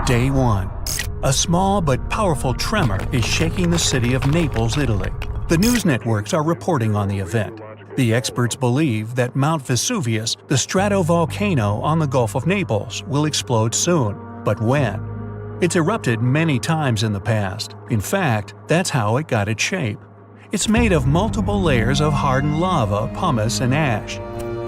Day 1. A small but powerful tremor is shaking the city of Naples, Italy. The news networks are reporting on the event. The experts believe that Mount Vesuvius, the stratovolcano on the Gulf of Naples, will explode soon. But when? It's erupted many times in the past. In fact, that's how it got its shape. It's made of multiple layers of hardened lava, pumice, and ash.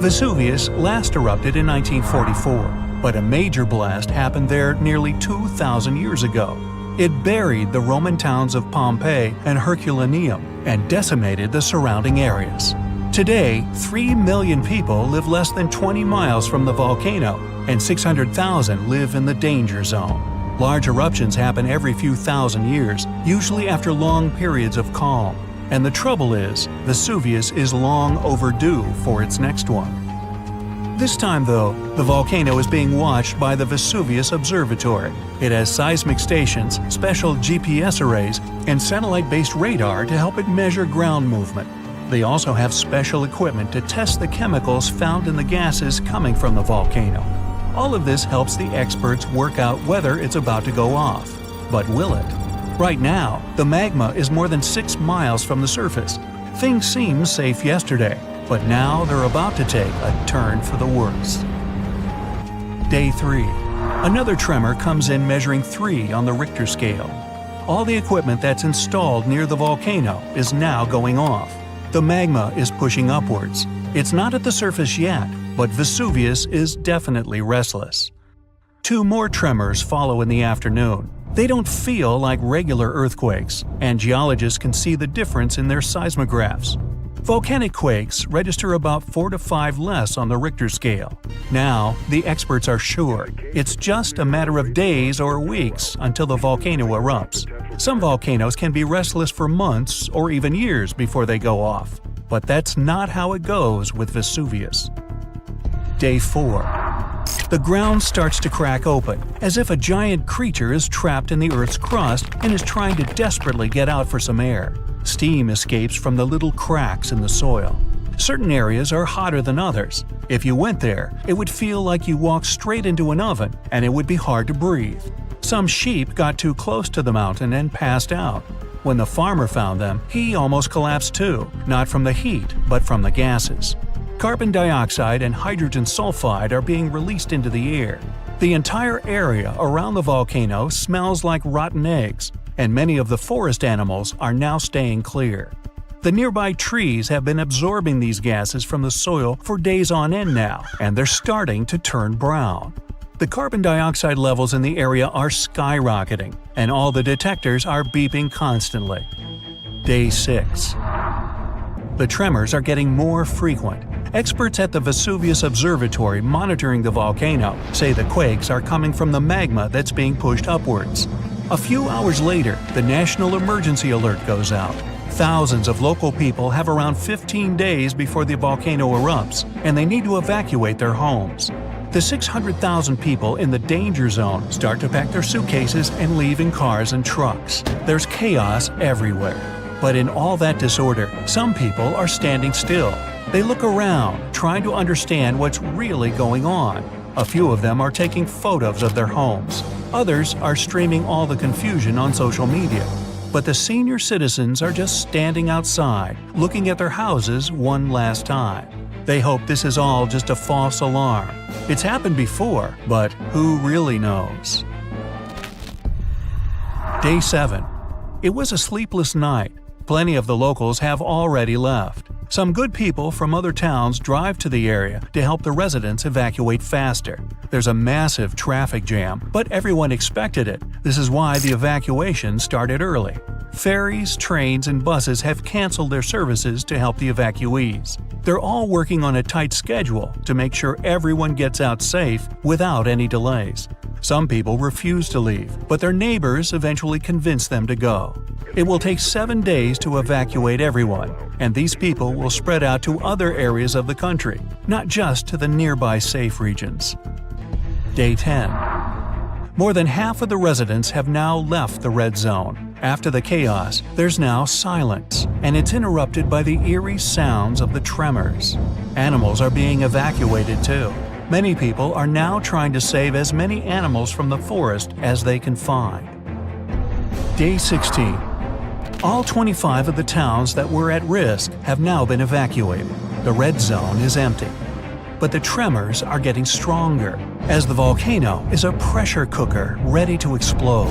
Vesuvius last erupted in 1944, but a major blast happened there nearly 2,000 years ago. It buried the Roman towns of Pompeii and Herculaneum and decimated the surrounding areas. Today, 3 million people live less than 20 miles from the volcano, and 600,000 live in the danger zone. Large eruptions happen every few thousand years, usually after long periods of calm. And the trouble is, Vesuvius is long overdue for its next one. This time, though, the volcano is being watched by the Vesuvius Observatory. It has seismic stations, special GPS arrays, and satellite-based radar to help it measure ground movement. They also have special equipment to test the chemicals found in the gases coming from the volcano. All of this helps the experts work out whether it's about to go off. But will it? Right now, the magma is more than 6 miles from the surface. Things seemed safe yesterday, but now they're about to take a turn for the worse. Day 3. Another tremor comes in measuring 3 on the Richter scale. All the equipment that's installed near the volcano is now going off. The magma is pushing upwards. It's not at the surface yet, but Vesuvius is definitely restless. 2 more tremors follow in the afternoon. They don't feel like regular earthquakes, and geologists can see the difference in their seismographs. Volcanic quakes register about 4 to 5 less on the Richter scale. Now, the experts are sure it's just a matter of days or weeks until the volcano erupts. Some volcanoes can be restless for months or even years before they go off. But that's not how it goes with Vesuvius. Day 4. The ground starts to crack open, as if a giant creature is trapped in the Earth's crust and is trying to desperately get out for some air. Steam escapes from the little cracks in the soil. Certain areas are hotter than others. If you went there, it would feel like you walked straight into an oven, and it would be hard to breathe. Some sheep got too close to the mountain and passed out. When the farmer found them, he almost collapsed too, not from the heat, but from the gases. Carbon dioxide and hydrogen sulfide are being released into the air. The entire area around the volcano smells like rotten eggs, and many of the forest animals are now staying clear. The nearby trees have been absorbing these gases from the soil for days on end now, and they're starting to turn brown. The carbon dioxide levels in the area are skyrocketing, and all the detectors are beeping constantly. Day 6. The tremors are getting more frequent. Experts at the Vesuvius Observatory monitoring the volcano say the quakes are coming from the magma that's being pushed upwards. A few hours later, the national emergency alert goes out. Thousands of local people have around 15 days before the volcano erupts, and they need to evacuate their homes. The 600,000 people in the danger zone start to pack their suitcases and leave in cars and trucks. There's chaos everywhere. But in all that disorder, some people are standing still. They look around, trying to understand what's really going on. A few of them are taking photos of their homes. Others are streaming all the confusion on social media. But the senior citizens are just standing outside, looking at their houses one last time. They hope this is all just a false alarm. It's happened before, but who really knows? Day 7. It was a sleepless night. Plenty of the locals have already left. Some good people from other towns drive to the area to help the residents evacuate faster. There's a massive traffic jam, but everyone expected it. This is why the evacuation started early. Ferries, trains, and buses have canceled their services to help the evacuees. They're all working on a tight schedule to make sure everyone gets out safe without any delays. Some people refuse to leave, but their neighbors eventually convince them to go. It will take 7 days to evacuate everyone, and these people will spread out to other areas of the country, not just to the nearby safe regions. Day 10. More than half of the residents have now left the red zone. After the chaos, there's now silence, and it's interrupted by the eerie sounds of the tremors. Animals are being evacuated too. Many people are now trying to save as many animals from the forest as they can find. Day 16. All 25 of the towns that were at risk have now been evacuated. The red zone is empty. But the tremors are getting stronger, as the volcano is a pressure cooker ready to explode.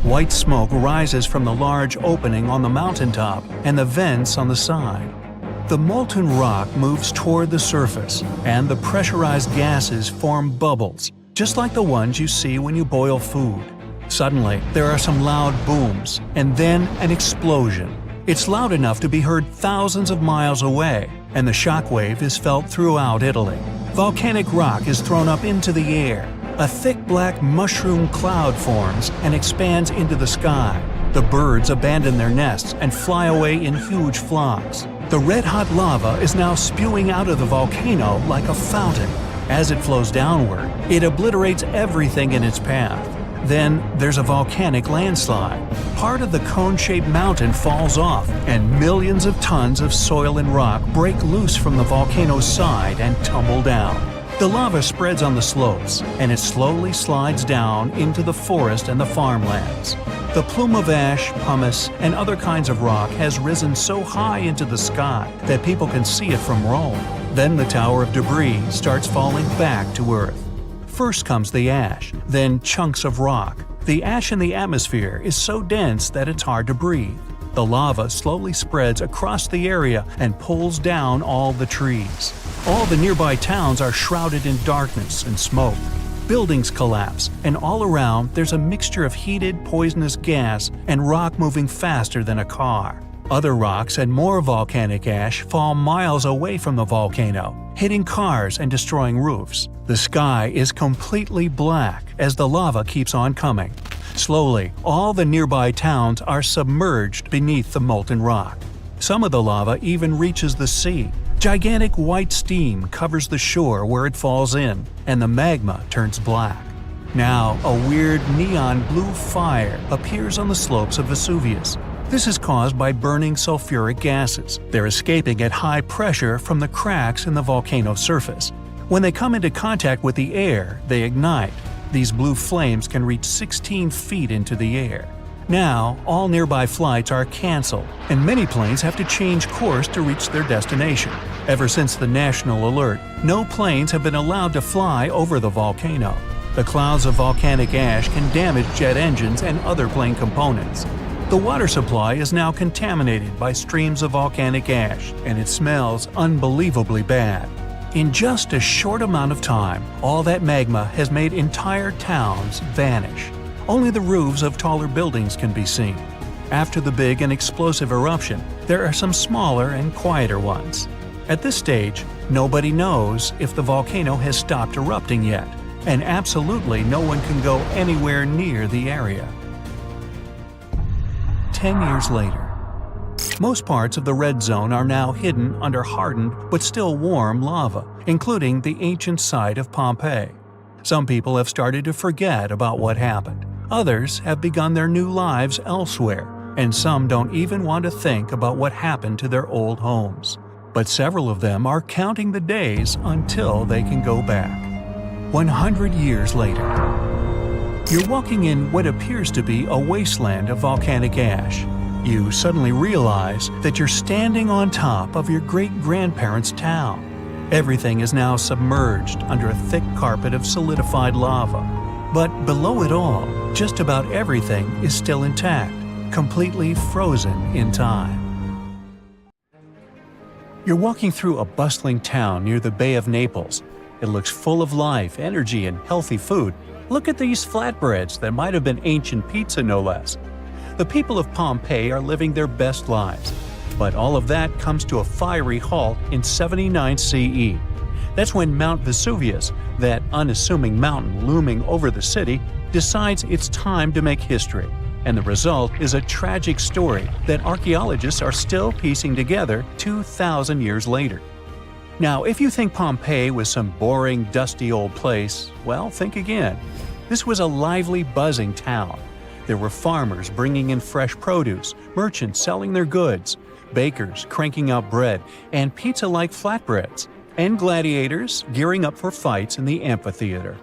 White smoke rises from the large opening on the mountaintop and the vents on the side. The molten rock moves toward the surface, and the pressurized gases form bubbles, just like the ones you see when you boil food. Suddenly, there are some loud booms, and then an explosion. It's loud enough to be heard thousands of miles away, and the shockwave is felt throughout Italy. Volcanic rock is thrown up into the air. A thick black mushroom cloud forms and expands into the sky. The birds abandon their nests and fly away in huge flocks. The red-hot lava is now spewing out of the volcano like a fountain. As it flows downward, it obliterates everything in its path. Then there's a volcanic landslide. Part of the cone-shaped mountain falls off, and millions of tons of soil and rock break loose from the volcano's side and tumble down. The lava spreads on the slopes, and it slowly slides down into the forest and the farmlands. The plume of ash, pumice, and other kinds of rock has risen so high into the sky that people can see it from Rome. Then the tower of debris starts falling back to Earth. First comes the ash, then chunks of rock. The ash in the atmosphere is so dense that it's hard to breathe. The lava slowly spreads across the area and pulls down all the trees. All the nearby towns are shrouded in darkness and smoke. Buildings collapse, and all around there's a mixture of heated, poisonous gas and rock moving faster than a car. Other rocks and more volcanic ash fall miles away from the volcano, hitting cars and destroying roofs. The sky is completely black as the lava keeps on coming. Slowly, all the nearby towns are submerged beneath the molten rock. Some of the lava even reaches the sea. Gigantic white steam covers the shore where it falls in, and the magma turns black. Now, a weird neon blue fire appears on the slopes of Vesuvius. This is caused by burning sulfuric gases. They're escaping at high pressure from the cracks in the volcano's surface. When they come into contact with the air, they ignite. These blue flames can reach 16 feet into the air. Now, all nearby flights are canceled, and many planes have to change course to reach their destination. Ever since the national alert, no planes have been allowed to fly over the volcano. The clouds of volcanic ash can damage jet engines and other plane components. The water supply is now contaminated by streams of volcanic ash, and it smells unbelievably bad. In just a short amount of time, all that magma has made entire towns vanish. Only the roofs of taller buildings can be seen. After the big and explosive eruption, there are some smaller and quieter ones. At this stage, nobody knows if the volcano has stopped erupting yet, and absolutely no one can go anywhere near the area. 10 years later. Most parts of the red zone are now hidden under hardened but still warm lava, including the ancient site of Pompeii. Some people have started to forget about what happened. Others have begun their new lives elsewhere, and some don't even want to think about what happened to their old homes. But several of them are counting the days until they can go back. 100 years later. You're walking in what appears to be a wasteland of volcanic ash. You suddenly realize that you're standing on top of your great-grandparents' town. Everything is now submerged under a thick carpet of solidified lava. But below it all, just about everything is still intact, completely frozen in time. You're walking through a bustling town near the Bay of Naples. It looks full of life, energy, and healthy food. Look at these flatbreads that might have been ancient pizza, no less. The people of Pompeii are living their best lives. But all of that comes to a fiery halt in 79 CE. That's when Mount Vesuvius, that unassuming mountain looming over the city, decides it's time to make history. And the result is a tragic story that archaeologists are still piecing together 2,000 years later. Now, if you think Pompeii was some boring, dusty old place, well, think again. This was a lively, buzzing town. There were farmers bringing in fresh produce, merchants selling their goods, bakers cranking out bread, and pizza-like flatbreads. and gladiators gearing up for fights in the amphitheater.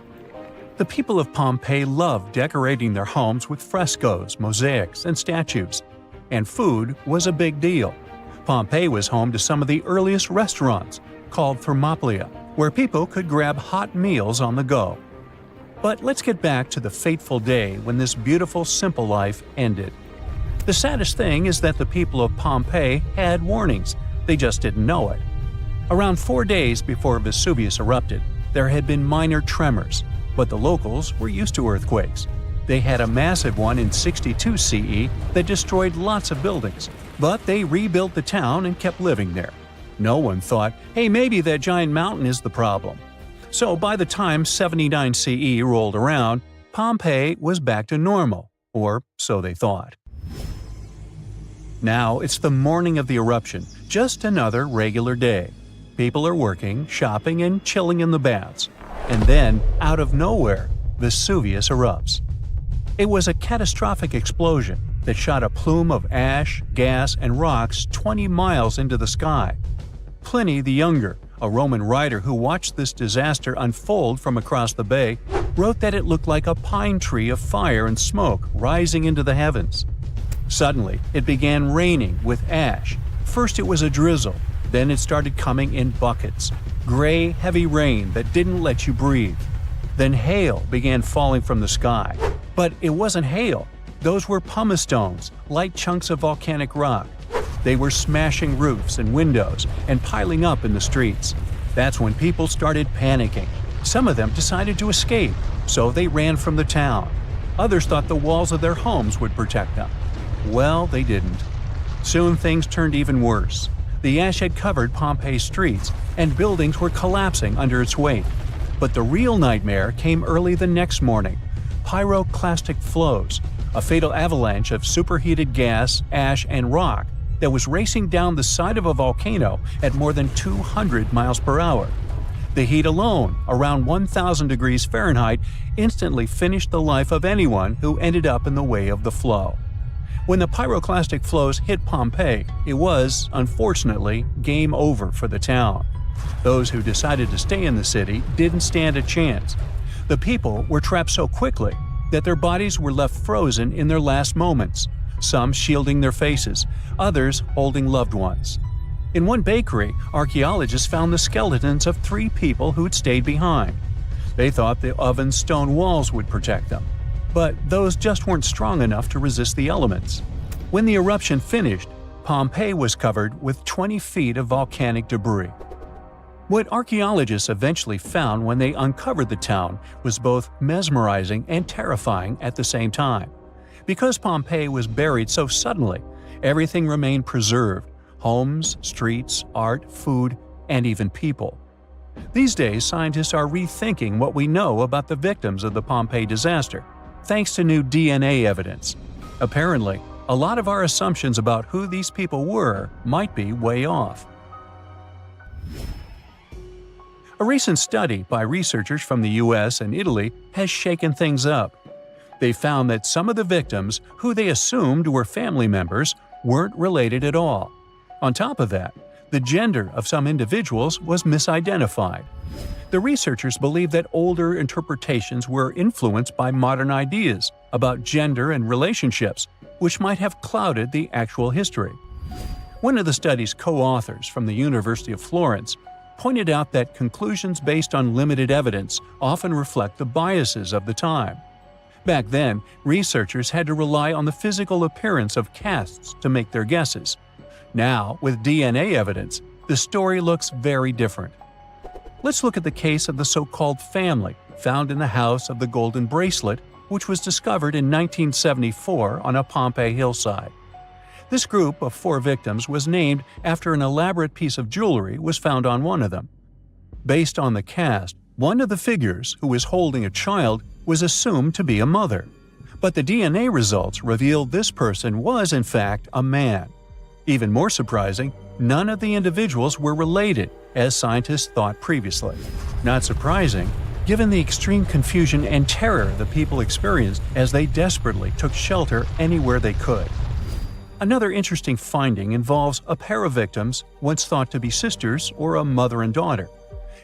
The people of Pompeii loved decorating their homes with frescoes, mosaics, and statues. And food was a big deal. Pompeii was home to some of the earliest restaurants, called Thermopylae, where people could grab hot meals on the go. But let's get back to the fateful day when this beautiful, simple life ended. The saddest thing is that the people of Pompeii had warnings, they just didn't know it. Around 4 days before Vesuvius erupted, there had been minor tremors, but the locals were used to earthquakes. They had a massive one in 62 CE that destroyed lots of buildings, but they rebuilt the town and kept living there. No one thought, hey, maybe that giant mountain is the problem. So by the time 79 CE rolled around, Pompeii was back to normal, or so they thought. Now it's the morning of the eruption, just another regular day. People are working, shopping, and chilling in the baths. And then, out of nowhere, Vesuvius erupts. It was a catastrophic explosion that shot a plume of ash, gas, and rocks 20 miles into the sky. Pliny the Younger, a Roman writer who watched this disaster unfold from across the bay, wrote that it looked like a pine tree of fire and smoke rising into the heavens. Suddenly, it began raining with ash. First it was a drizzle, then it started coming in buckets. Gray, heavy rain that didn't let you breathe. Then hail began falling from the sky. But it wasn't hail. Those were pumice stones, light chunks of volcanic rock. They were smashing roofs and windows and piling up in the streets. That's when people started panicking. Some of them decided to escape, so they ran from the town. Others thought the walls of their homes would protect them. Well, they didn't. Soon things turned even worse. The ash had covered Pompeii's streets, and buildings were collapsing under its weight. But the real nightmare came early the next morning. Pyroclastic flows, a fatal avalanche of superheated gas, ash, and rock that was racing down the side of a volcano at more than 200 miles per hour. The heat alone, around 1,000 degrees Fahrenheit, instantly finished the life of anyone who ended up in the way of the flow. When the pyroclastic flows hit Pompeii, it was, unfortunately, game over for the town. Those who decided to stay in the city didn't stand a chance. The people were trapped so quickly that their bodies were left frozen in their last moments, some shielding their faces, others holding loved ones. In one bakery, archaeologists found the skeletons of 3 people who'd stayed behind. They thought the oven's stone walls would protect them. But those just weren't strong enough to resist the elements. When the eruption finished, Pompeii was covered with 20 feet of volcanic debris. What archaeologists eventually found when they uncovered the town was both mesmerizing and terrifying at the same time. Because Pompeii was buried so suddenly, everything remained preserved: homes, streets, art, food, and even people. These days, scientists are rethinking what we know about the victims of the Pompeii disaster, thanks to new DNA evidence. Apparently, a lot of our assumptions about who these people were might be way off. A recent study by researchers from the US and Italy has shaken things up. They found that some of the victims, who they assumed were family members, weren't related at all. On top of that, the gender of some individuals was misidentified. The researchers believe that older interpretations were influenced by modern ideas about gender and relationships, which might have clouded the actual history. One of the study's co-authors from the University of Florence pointed out that conclusions based on limited evidence often reflect the biases of the time. Back then, researchers had to rely on the physical appearance of casts to make their guesses. Now, with DNA evidence, the story looks very different. Let's look at the case of the so-called family found in the House of the Golden Bracelet, which was discovered in 1974 on a Pompeii hillside. This group of 4 victims was named after an elaborate piece of jewelry was found on one of them. Based on the cast, one of the figures, who was holding a child, was assumed to be a mother. But the DNA results revealed this person was, in fact, a man. Even more surprising, none of the individuals were related, as scientists thought previously. Not surprising, given the extreme confusion and terror the people experienced as they desperately took shelter anywhere they could. Another interesting finding involves a pair of victims, once thought to be sisters or a mother and daughter.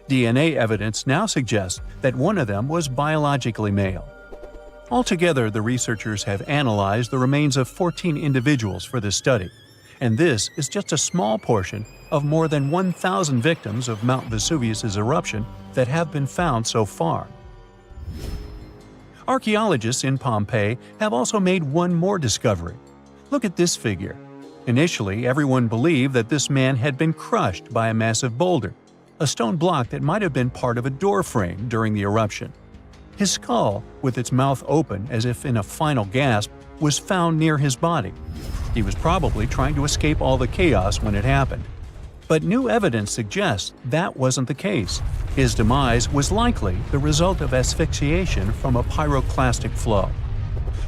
DNA evidence now suggests that one of them was biologically male. Altogether, the researchers have analyzed the remains of 14 individuals for this study, and this is just a small portion of more than 1,000 victims of Mount Vesuvius's eruption that have been found so far. Archaeologists in Pompeii have also made one more discovery. Look at this figure. Initially, everyone believed that this man had been crushed by a massive boulder, a stone block that might have been part of a door frame during the eruption. His skull, with its mouth open as if in a final gasp, was found near his body. He was probably trying to escape all the chaos when it happened. But new evidence suggests that wasn't the case. His demise was likely the result of asphyxiation from a pyroclastic flow.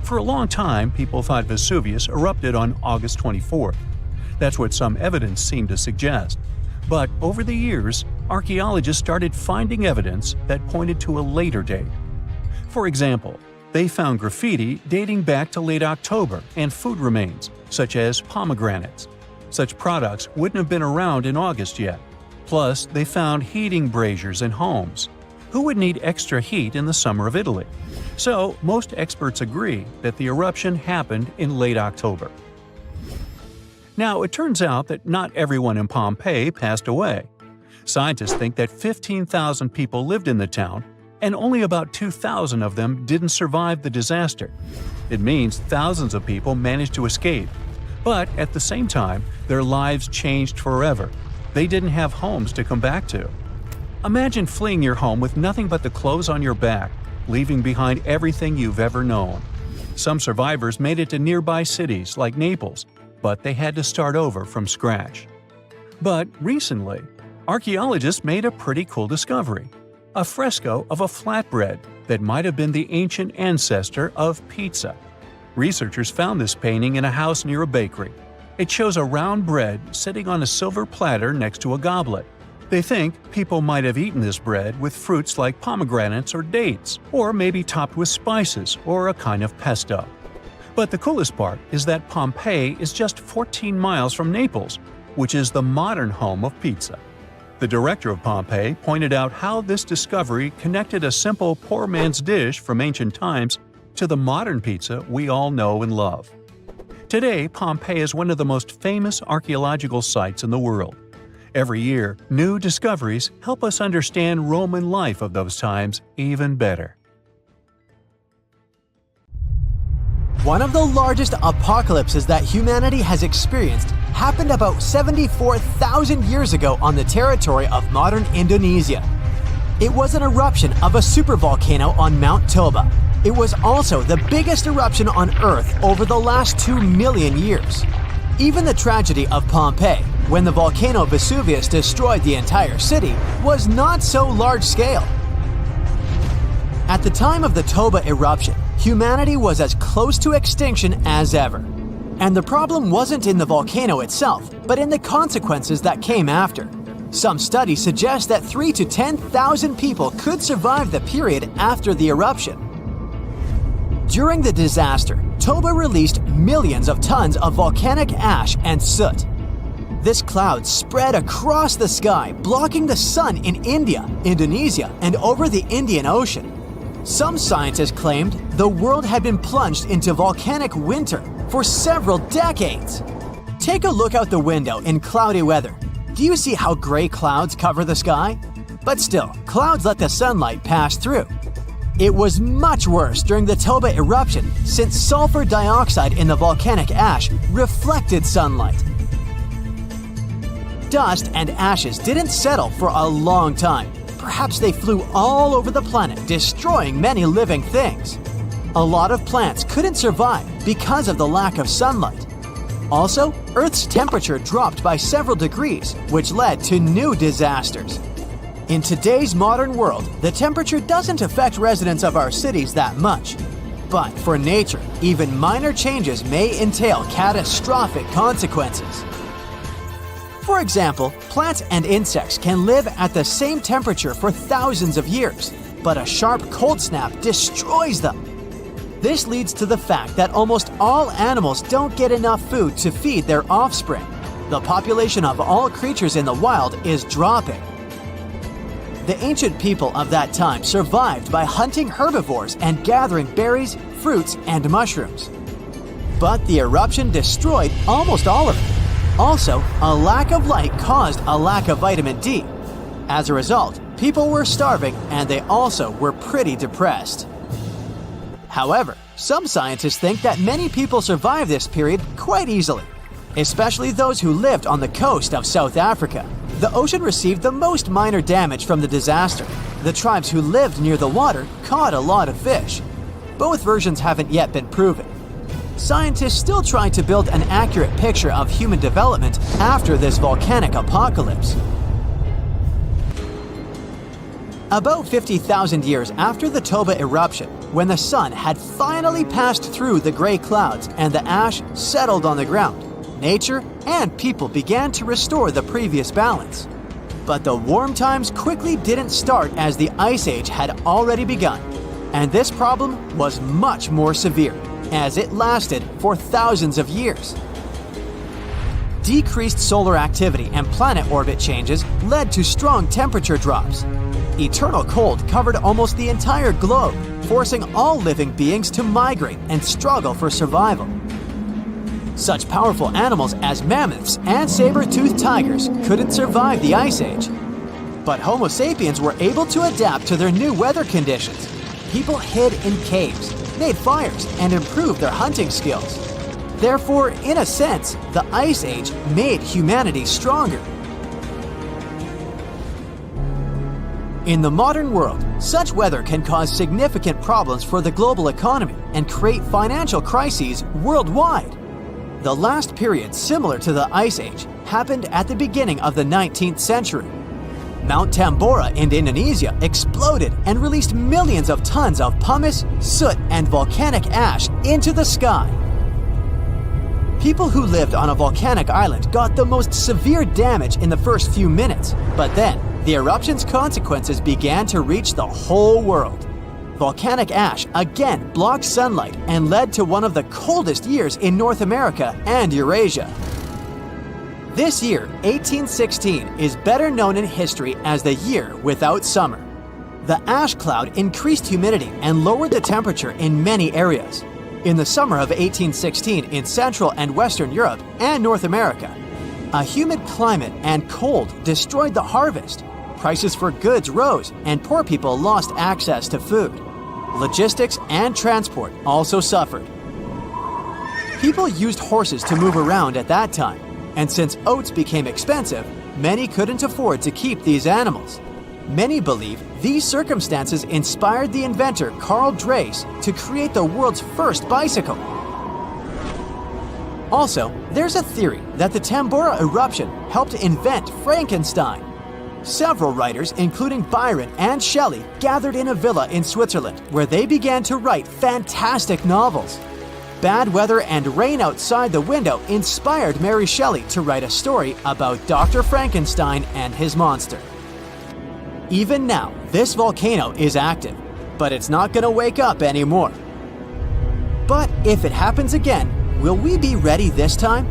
For a long time, people thought Vesuvius erupted on August 24th. That's what some evidence seemed to suggest. But over the years, archaeologists started finding evidence that pointed to a later date. For example, they found graffiti dating back to late October and food remains, such as pomegranates. Such products wouldn't have been around in August yet. Plus, they found heating braziers in homes. Who would need extra heat in the summer of Italy? So, most experts agree that the eruption happened in late October. Now, it turns out that not everyone in Pompeii passed away. Scientists think that 15,000 people lived in the town, and only about 2,000 of them didn't survive the disaster. It means thousands of people managed to escape. But at the same time, their lives changed forever. They didn't have homes to come back to. Imagine fleeing your home with nothing but the clothes on your back, leaving behind everything you've ever known. Some survivors made it to nearby cities like Naples, but they had to start over from scratch. But recently, archaeologists made a pretty cool discovery: a fresco of a flatbread that might have been the ancient ancestor of pizza. Researchers found this painting in a house near a bakery. It shows a round bread sitting on a silver platter next to a goblet. They think people might have eaten this bread with fruits like pomegranates or dates, or maybe topped with spices or a kind of pesto. But the coolest part is that Pompeii is just 14 miles from Naples, which is the modern home of pizza. The director of Pompeii pointed out how this discovery connected a simple poor man's dish from ancient times to the modern pizza we all know and love. Today, Pompeii is one of the most famous archaeological sites in the world. Every year, new discoveries help us understand Roman life of those times even better. One of the largest apocalypses that humanity has experienced happened about 74,000 years ago on the territory of modern Indonesia. It was an eruption of a supervolcano on Mount Toba. It was also the biggest eruption on Earth over the last 2 million years. Even the tragedy of Pompeii, when the volcano Vesuvius destroyed the entire city, was not so large-scale. At the time of the Toba eruption, humanity was as close to extinction as ever. And the problem wasn't in the volcano itself, but in the consequences that came after. Some studies suggest that 3,000 to 10,000 people could survive the period after the eruption. During the disaster, Toba released millions of tons of volcanic ash and soot. This cloud spread across the sky, blocking the sun in India, Indonesia, and over the Indian Ocean. Some scientists claimed the world had been plunged into volcanic winter for several decades. Take a look out the window in cloudy weather. Do you see how gray clouds cover the sky? But still, clouds let the sunlight pass through. It was much worse during the Toba eruption, since sulfur dioxide in the volcanic ash reflected sunlight. Dust and ashes didn't settle for a long time. Perhaps they flew all over the planet, destroying many living things. A lot of plants couldn't survive because of the lack of sunlight. Also, Earth's temperature dropped by several degrees, which led to new disasters. In today's modern world, the temperature doesn't affect residents of our cities that much. But for nature, even minor changes may entail catastrophic consequences. For example, plants and insects can live at the same temperature for thousands of years, but a sharp cold snap destroys them. This leads to the fact that almost all animals don't get enough food to feed their offspring. The population of all creatures in the wild is dropping. The ancient people of that time survived by hunting herbivores and gathering berries, fruits, and mushrooms. But the eruption destroyed almost all of it. Also, a lack of light caused a lack of vitamin D. As a result, people were starving and they also were pretty depressed. However, some scientists think that many people survived this period quite easily, especially those who lived on the coast of South Africa. The ocean received the most minor damage from the disaster. The tribes who lived near the water caught a lot of fish. Both versions haven't yet been proven. Scientists still try to build an accurate picture of human development after this volcanic apocalypse. About 50,000 years after the Toba eruption, when the sun had finally passed through the gray clouds and the ash settled on the ground, nature and people began to restore the previous balance. But the warm times quickly didn't start as the Ice Age had already begun, and this problem was much more severe, as it lasted for thousands of years. Decreased solar activity and planet orbit changes led to strong temperature drops. Eternal cold covered almost the entire globe, forcing all living beings to migrate and struggle for survival. Such powerful animals as mammoths and saber-toothed tigers couldn't survive the Ice Age. But Homo sapiens were able to adapt to their new weather conditions. People hid in caves, made fires, and improved their hunting skills. Therefore, in a sense, the Ice Age made humanity stronger. In the modern world, such weather can cause significant problems for the global economy and create financial crises worldwide. The last period similar to the Ice Age happened at the beginning of the 19th century. Mount Tambora in Indonesia exploded and released millions of tons of pumice, soot, and volcanic ash into the sky. People who lived on a volcanic island got the most severe damage in the first few minutes, but then the eruption's consequences began to reach the whole world. Volcanic ash again blocked sunlight and led to one of the coldest years in North America and Eurasia. This year, 1816, is better known in history as the year without summer. The ash cloud increased humidity and lowered the temperature in many areas. In the summer of 1816 in Central and Western Europe and North America, a humid climate and cold destroyed the harvest. Prices for goods rose and poor people lost access to food. Logistics and transport also suffered. People used horses to move around at that time, and since oats became expensive, many couldn't afford to keep these animals. Many believe these circumstances inspired the inventor Carl Dreis to create the world's first bicycle. Also, there's a theory that the Tambora eruption helped invent Frankenstein. Several writers, including Byron and Shelley, gathered in a villa in Switzerland where they began to write fantastic novels. Bad weather and rain outside the window inspired Mary Shelley to write a story about Dr. Frankenstein and his monster. Even now, this volcano is active, but it's not going to wake up anymore. But if it happens again, will we be ready this time?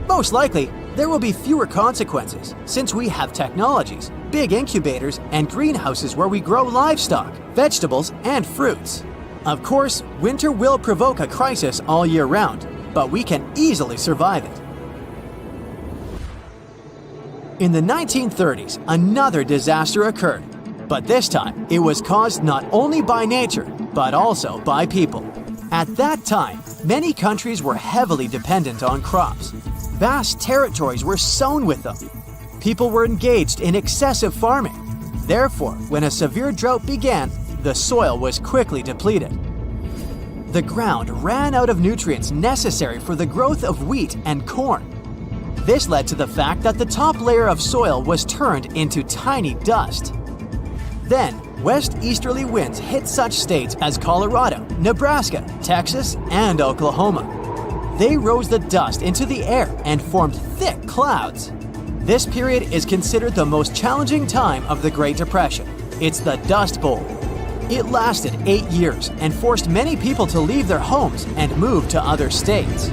Most likely, there will be fewer consequences since we have technologies, big incubators, and greenhouses where we grow livestock, vegetables, and fruits. Of course, winter will provoke a crisis all year round, but we can easily survive it. In the 1930s, another disaster occurred, but this time it was caused not only by nature, but also by people. At that time, many countries were heavily dependent on crops. Vast territories were sown with them. People were engaged in excessive farming. Therefore, when a severe drought began, the soil was quickly depleted. The ground ran out of nutrients necessary for the growth of wheat and corn. This led to the fact that the top layer of soil was turned into tiny dust. Then, west-easterly winds hit such states as Colorado, Nebraska, Texas, and Oklahoma. They rose the dust into the air and formed thick clouds. This period is considered the most challenging time of the Great Depression. It's the Dust Bowl. It lasted 8 years and forced many people to leave their homes and move to other states.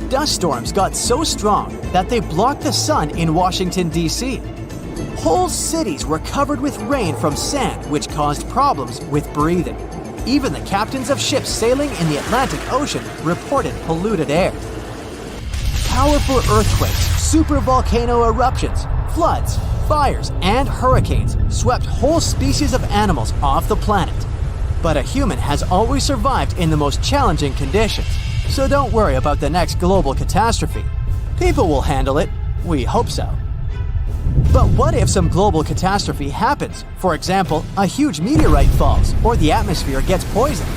Dust storms got so strong that they blocked the sun in Washington, D.C. Whole cities were covered with rain from sand, which caused problems with breathing. Even the captains of ships sailing in the Atlantic Ocean reported polluted air. Powerful earthquakes, supervolcano eruptions, floods, fires, and hurricanes swept whole species of animals off the planet. But a human has always survived in the most challenging conditions, so don't worry about the next global catastrophe. People will handle it. We hope so. But what if some global catastrophe happens? For example, a huge meteorite falls or the atmosphere gets poisoned.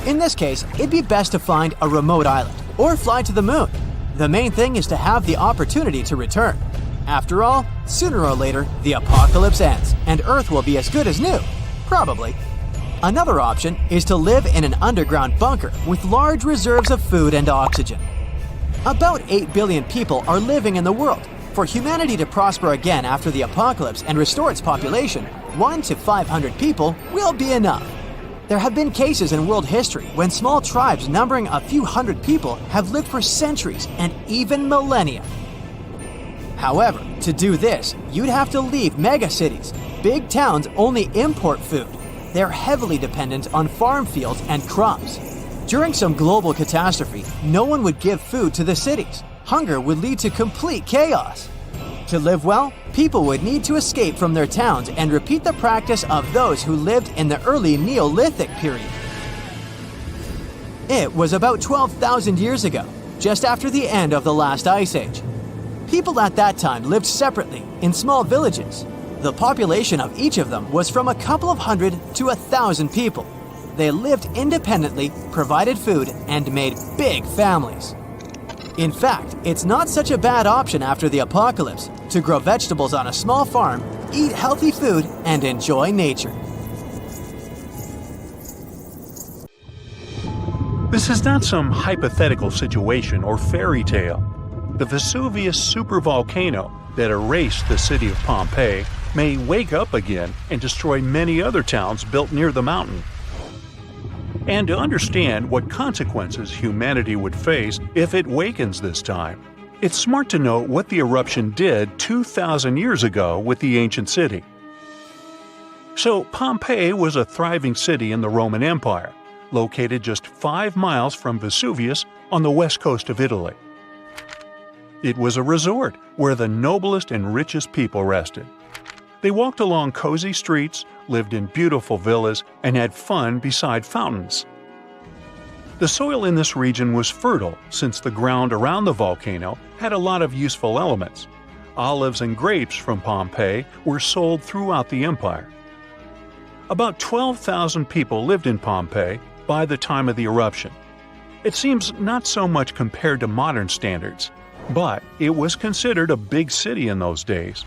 In this case, it'd be best to find a remote island or fly to the moon. The main thing is to have the opportunity to return. After all, sooner or later, the apocalypse ends and Earth will be as good as new. Probably. Another option is to live in an underground bunker with large reserves of food and oxygen. About 8 billion people are living in the world. For humanity to prosper again after the apocalypse and restore its population, 1 to 500 people will be enough. There have been cases in world history when small tribes numbering a few hundred people have lived for centuries and even millennia. However, to do this, you'd have to leave megacities. Big towns only import food. They're heavily dependent on farm fields and crops. During some global catastrophe, no one would give food to the cities. Hunger would lead to complete chaos. To live well, people would need to escape from their towns and repeat the practice of those who lived in the early Neolithic period. It was about 12,000 years ago, just after the end of the last ice age. People at that time lived separately in small villages. The population of each of them was from a couple of hundred to 1,000 people. They lived independently, provided food, and made big families. In fact, it's not such a bad option after the apocalypse to grow vegetables on a small farm, eat healthy food, and enjoy nature. This is not some hypothetical situation or fairy tale. The Vesuvius supervolcano that erased the city of Pompeii may wake up again and destroy many other towns built near the mountain. And to understand what consequences humanity would face if it wakens this time, it's smart to note what the eruption did 2,000 years ago with the ancient city. So Pompeii was a thriving city in the Roman Empire, located just 5 miles from Vesuvius on the west coast of Italy. It was a resort where the noblest and richest people rested. They walked along cozy streets, lived in beautiful villas, and had fun beside fountains. The soil in this region was fertile since the ground around the volcano had a lot of useful elements. Olives and grapes from Pompeii were sold throughout the empire. About 12,000 people lived in Pompeii by the time of the eruption. It seems not so much compared to modern standards, but it was considered a big city in those days.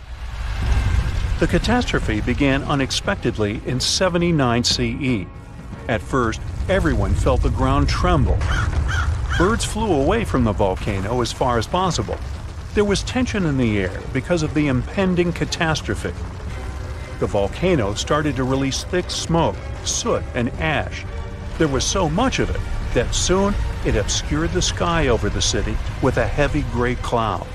The catastrophe began unexpectedly in 79 CE. At first, everyone felt the ground tremble. Birds flew away from the volcano as far as possible. There was tension in the air because of the impending catastrophe. The volcano started to release thick smoke, soot, and ash. There was so much of it that soon it obscured the sky over the city with a heavy gray cloud.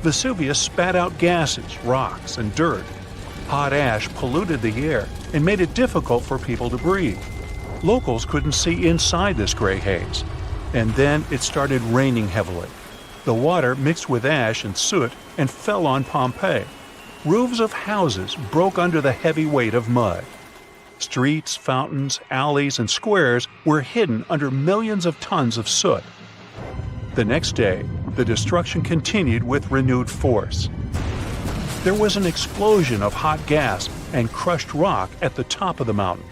Vesuvius spat out gases, rocks, and dirt. Hot ash polluted the air and made it difficult for people to breathe. Locals couldn't see inside this gray haze. And then it started raining heavily. The water mixed with ash and soot and fell on Pompeii. Roofs of houses broke under the heavy weight of mud. Streets, fountains, alleys, and squares were hidden under millions of tons of soot. The next day, the destruction continued with renewed force. There was an explosion of hot gas and crushed rock at the top of the mountain.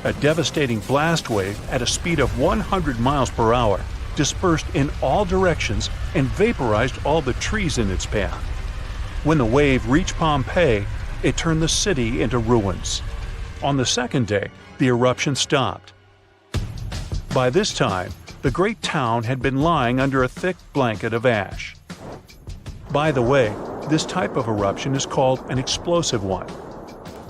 A devastating blast wave at a speed of 100 miles per hour dispersed in all directions and vaporized all the trees in its path. When the wave reached Pompeii, it turned the city into ruins. On the second day, the eruption stopped. By this time, the great town had been lying under a thick blanket of ash. By the way, this type of eruption is called an explosive one.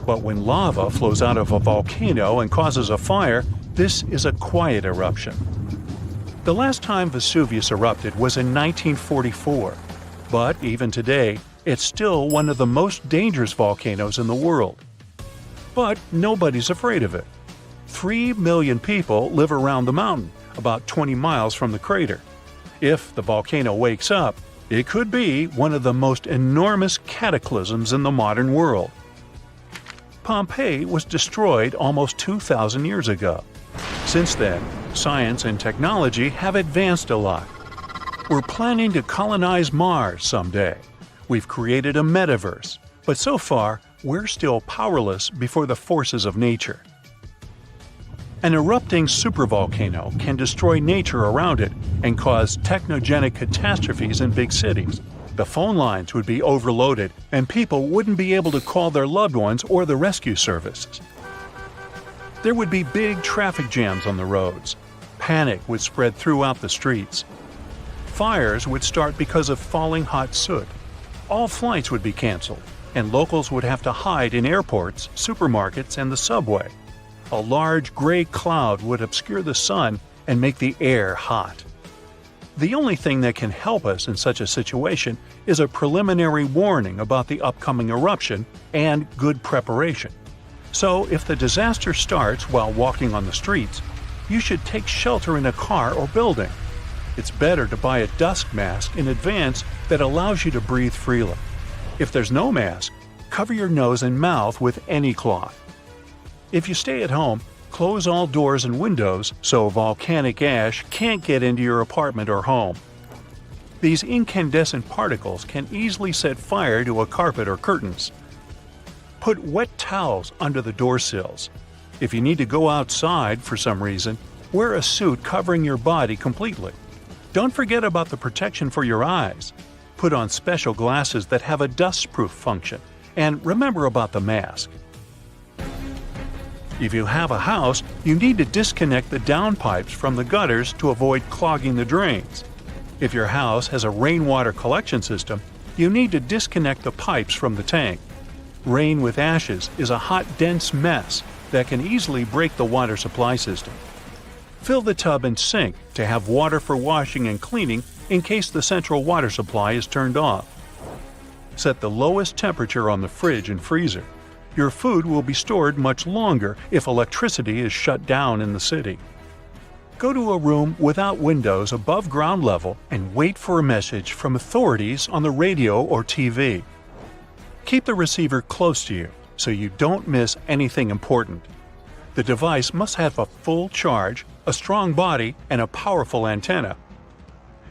But when lava flows out of a volcano and causes a fire, this is a quiet eruption. The last time Vesuvius erupted was in 1944, but even today, it's still one of the most dangerous volcanoes in the world. But nobody's afraid of it. 3 million people live around the mountain, about 20 miles from the crater. If the volcano wakes up, it could be one of the most enormous cataclysms in the modern world. Pompeii was destroyed almost 2,000 years ago. Since then, science and technology have advanced a lot. We're planning to colonize Mars someday. We've created a metaverse, but so far, we're still powerless before the forces of nature. An erupting supervolcano can destroy nature around it and cause technogenic catastrophes in big cities. The phone lines would be overloaded and people wouldn't be able to call their loved ones or the rescue services. There would be big traffic jams on the roads. Panic would spread throughout the streets. Fires would start because of falling hot soot. All flights would be canceled, and locals would have to hide in airports, supermarkets, and the subway. A large gray cloud would obscure the sun and make the air hot. The only thing that can help us in such a situation is a preliminary warning about the upcoming eruption and good preparation. So if the disaster starts while walking on the streets, you should take shelter in a car or building. It's better to buy a dust mask in advance that allows you to breathe freely. If there's no mask, cover your nose and mouth with any cloth. If you stay at home, close all doors and windows so volcanic ash can't get into your apartment or home. These incandescent particles can easily set fire to a carpet or curtains. Put wet towels under the door sills. If you need to go outside for some reason, wear a suit covering your body completely. Don't forget about the protection for your eyes. Put on special glasses that have a dust-proof function. And remember about the mask. If you have a house, you need to disconnect the downpipes from the gutters to avoid clogging the drains. If your house has a rainwater collection system, you need to disconnect the pipes from the tank. Rain with ashes is a hot, dense mess that can easily break the water supply system. Fill the tub and sink to have water for washing and cleaning in case the central water supply is turned off. Set the lowest temperature on the fridge and freezer. Your food will be stored much longer if electricity is shut down in the city. Go to a room without windows above ground level and wait for a message from authorities on the radio or TV. Keep the receiver close to you so you don't miss anything important. The device must have a full charge, a strong body, and a powerful antenna.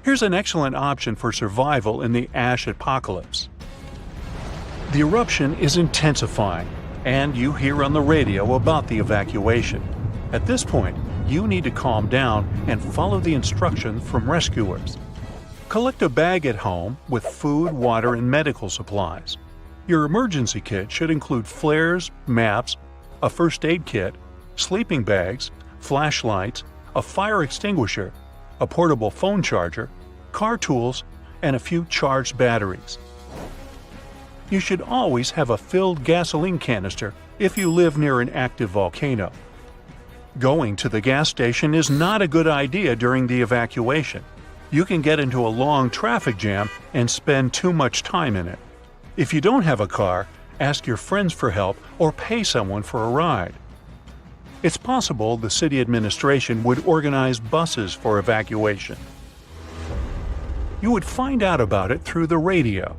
Here's an excellent option for survival in the ash apocalypse. The eruption is intensifying, and you hear on the radio about the evacuation. At this point, you need to calm down and follow the instructions from rescuers. Collect a bag at home with food, water, and medical supplies. Your emergency kit should include flares, maps, a first aid kit, sleeping bags, flashlights, a fire extinguisher, a portable phone charger, car tools, and a few charged batteries. You should always have a filled gasoline canister if you live near an active volcano. Going to the gas station is not a good idea during the evacuation. You can get into a long traffic jam and spend too much time in it. If you don't have a car, ask your friends for help or pay someone for a ride. It's possible the city administration would organize buses for evacuation. You would find out about it through the radio.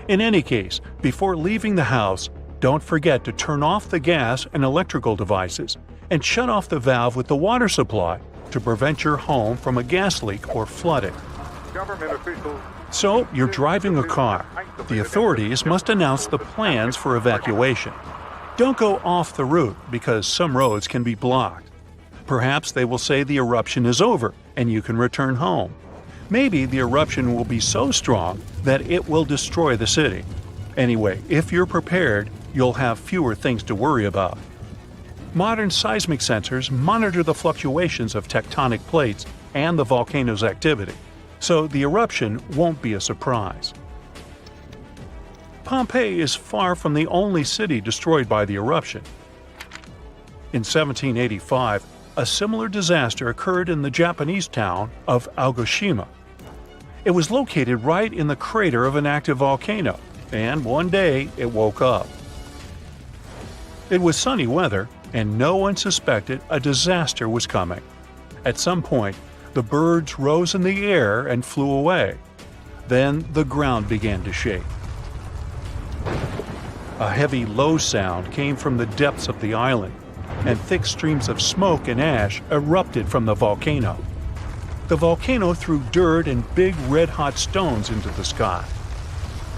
In any case, before leaving the house, don't forget to turn off the gas and electrical devices and shut off the valve with the water supply to prevent your home from a gas leak or flooding. So, you're driving a car. The authorities must announce the plans for evacuation. Don't go off the route because some roads can be blocked. Perhaps they will say the eruption is over and you can return home. Maybe the eruption will be so strong that it will destroy the city. Anyway, if you're prepared, you'll have fewer things to worry about. Modern seismic sensors monitor the fluctuations of tectonic plates and the volcano's activity, so the eruption won't be a surprise. Pompeii is far from the only city destroyed by the eruption. In 1785, a similar disaster occurred in the Japanese town of Aogoshima. It was located right in the crater of an active volcano, and one day it woke up. It was sunny weather, and no one suspected a disaster was coming. At some point, the birds rose in the air and flew away. Then the ground began to shake. A heavy, low sound came from the depths of the island, and thick streams of smoke and ash erupted from the volcano. The volcano threw dirt and big red-hot stones into the sky.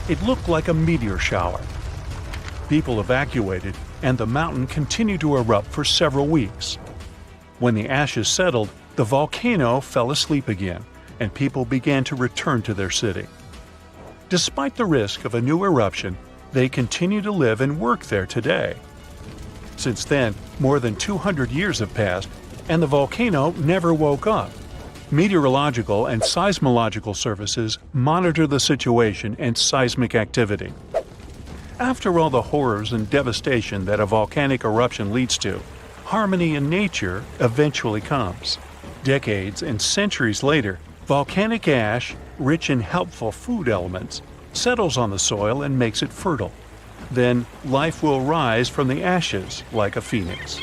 It looked like a meteor shower. People evacuated, and the mountain continued to erupt for several weeks. When the ashes settled, the volcano fell asleep again, and people began to return to their city. Despite the risk of a new eruption, they continue to live and work there today. Since then, more than 200 years have passed, and the volcano never woke up. Meteorological and seismological services monitor the situation and seismic activity. After all the horrors and devastation that a volcanic eruption leads to, harmony in nature eventually comes. Decades and centuries later, volcanic ash, rich in helpful food elements, settles on the soil and makes it fertile. Then life will rise from the ashes like a phoenix.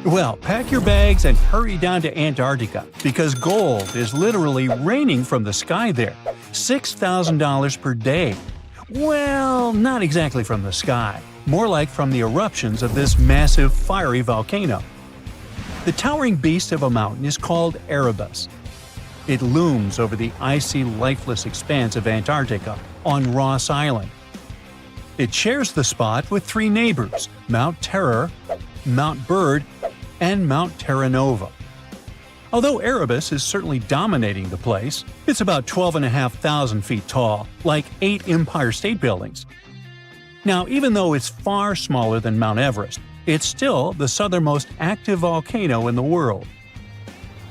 Well, pack your bags and hurry down to Antarctica, because gold is literally raining from the sky there. $6,000 per day. Well, not exactly from the sky, more like from the eruptions of this massive fiery volcano. The towering beast of a mountain is called Erebus. It looms over the icy, lifeless expanse of Antarctica on Ross Island. It shares the spot with three neighbors, Mount Terror, Mount Bird, and Mount Terra Nova. Although Erebus is certainly dominating the place, it's about 12,500 feet tall, like 8 Empire State Buildings. Now, even though it's far smaller than Mount Everest, it's still the southernmost active volcano in the world.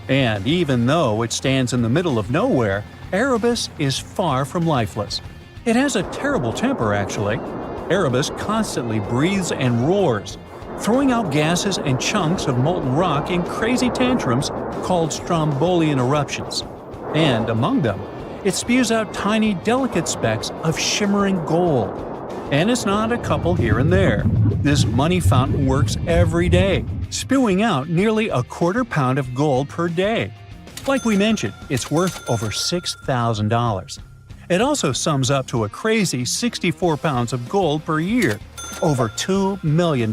And even though it stands in the middle of nowhere, Erebus is far from lifeless. It has a terrible temper, actually. Erebus constantly breathes and roars, throwing out gases and chunks of molten rock in crazy tantrums called strombolian eruptions. And among them, it spews out tiny, delicate specks of shimmering gold. And it's not a couple here and there. This money fountain works every day, spewing out nearly a quarter pound of gold per day. Like we mentioned, it's worth over $6,000. It also sums up to a crazy 64 pounds of gold per year, over $2 million.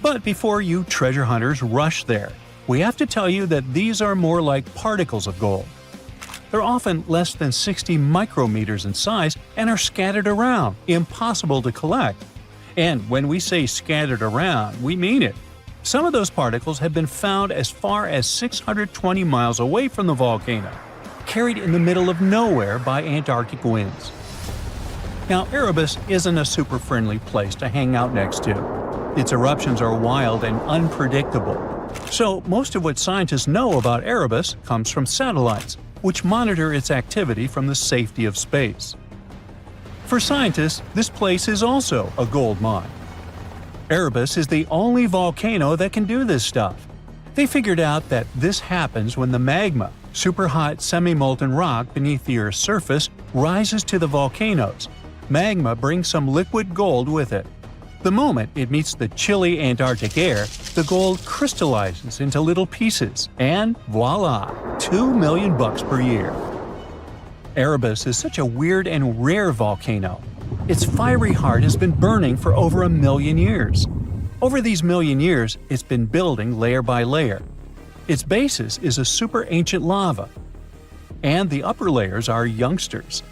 But before you treasure hunters rush there, we have to tell you that these are more like particles of gold. They're often less than 60 micrometers in size and are scattered around, impossible to collect. And when we say scattered around, we mean it. Some of those particles have been found as far as 620 miles away from the volcano, carried in the middle of nowhere by Antarctic winds. Now, Erebus isn't a super friendly place to hang out next to. Its eruptions are wild and unpredictable. So, most of what scientists know about Erebus comes from satellites, which monitor its activity from the safety of space. For scientists, this place is also a gold mine. Erebus is the only volcano that can do this stuff. They figured out that this happens when the magma, superhot semi-molten rock beneath the Earth's surface, rises to the volcanoes. Magma brings some liquid gold with it. The moment it meets the chilly Antarctic air, the gold crystallizes into little pieces, and voila, $2 million per year. Erebus is such a weird and rare volcano. Its fiery heart has been burning for over 1 million years. Over these million years, it's been building layer by layer. Its basis is a super ancient lava, and the upper layers are youngsters.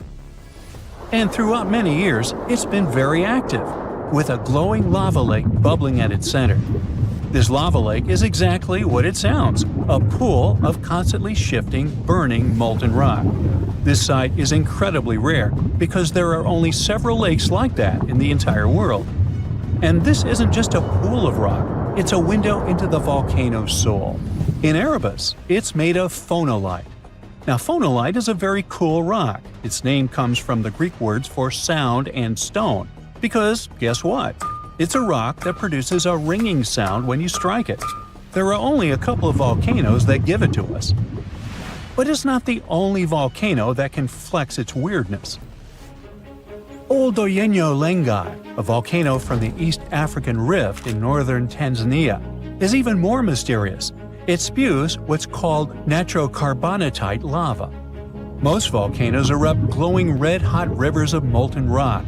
And throughout many years, it's been very active, with a glowing lava lake bubbling at its center. This lava lake is exactly what it sounds, a pool of constantly shifting, burning molten rock. This site is incredibly rare because there are only several lakes like that in the entire world. And this isn't just a pool of rock, it's a window into the volcano's soul. In Erebus, it's made of phonolite. Now, phonolite is a very cool rock. Its name comes from the Greek words for sound and stone. Because, guess what? It's a rock that produces a ringing sound when you strike it. There are only a couple of volcanoes that give it to us. But it's not the only volcano that can flex its weirdness. Oldoyenyo Lengai, a volcano from the East African Rift in northern Tanzania, is even more mysterious. It spews what's called nitrocarbonatite lava. Most volcanoes erupt glowing red-hot rivers of molten rock.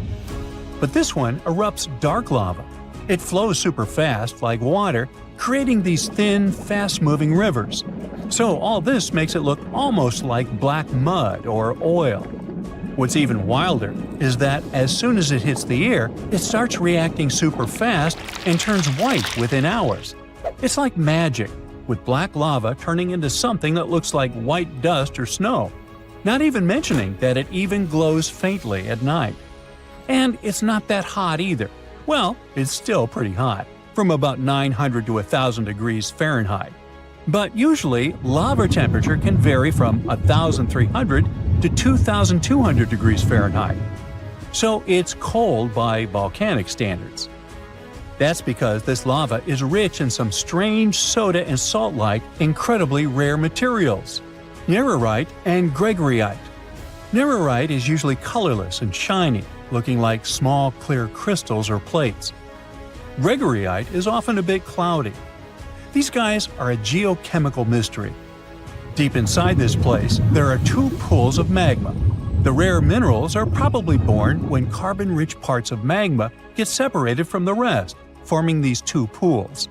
But this one erupts dark lava. It flows super fast, like water, creating these thin, fast-moving rivers. So all this makes it look almost like black mud or oil. What's even wilder is that as soon as it hits the air, it starts reacting super fast and turns white within hours. It's like magic, with black lava turning into something that looks like white dust or snow. Not even mentioning that it even glows faintly at night. And it's not that hot either. Well, it's still pretty hot, from about 900 to 1,000 degrees Fahrenheit. But usually, lava temperature can vary from 1,300 to 2,200 degrees Fahrenheit. So it's cold by volcanic standards. That's because this lava is rich in some strange soda and salt-like, incredibly rare materials: nererite and gregarite. Nererite is usually colorless and shiny, looking like small clear crystals or plates. Gregarite is often a bit cloudy. These guys are a geochemical mystery. Deep inside this place, there are two pools of magma. The rare minerals are probably born when carbon-rich parts of magma get separated from the rest, forming these two pools.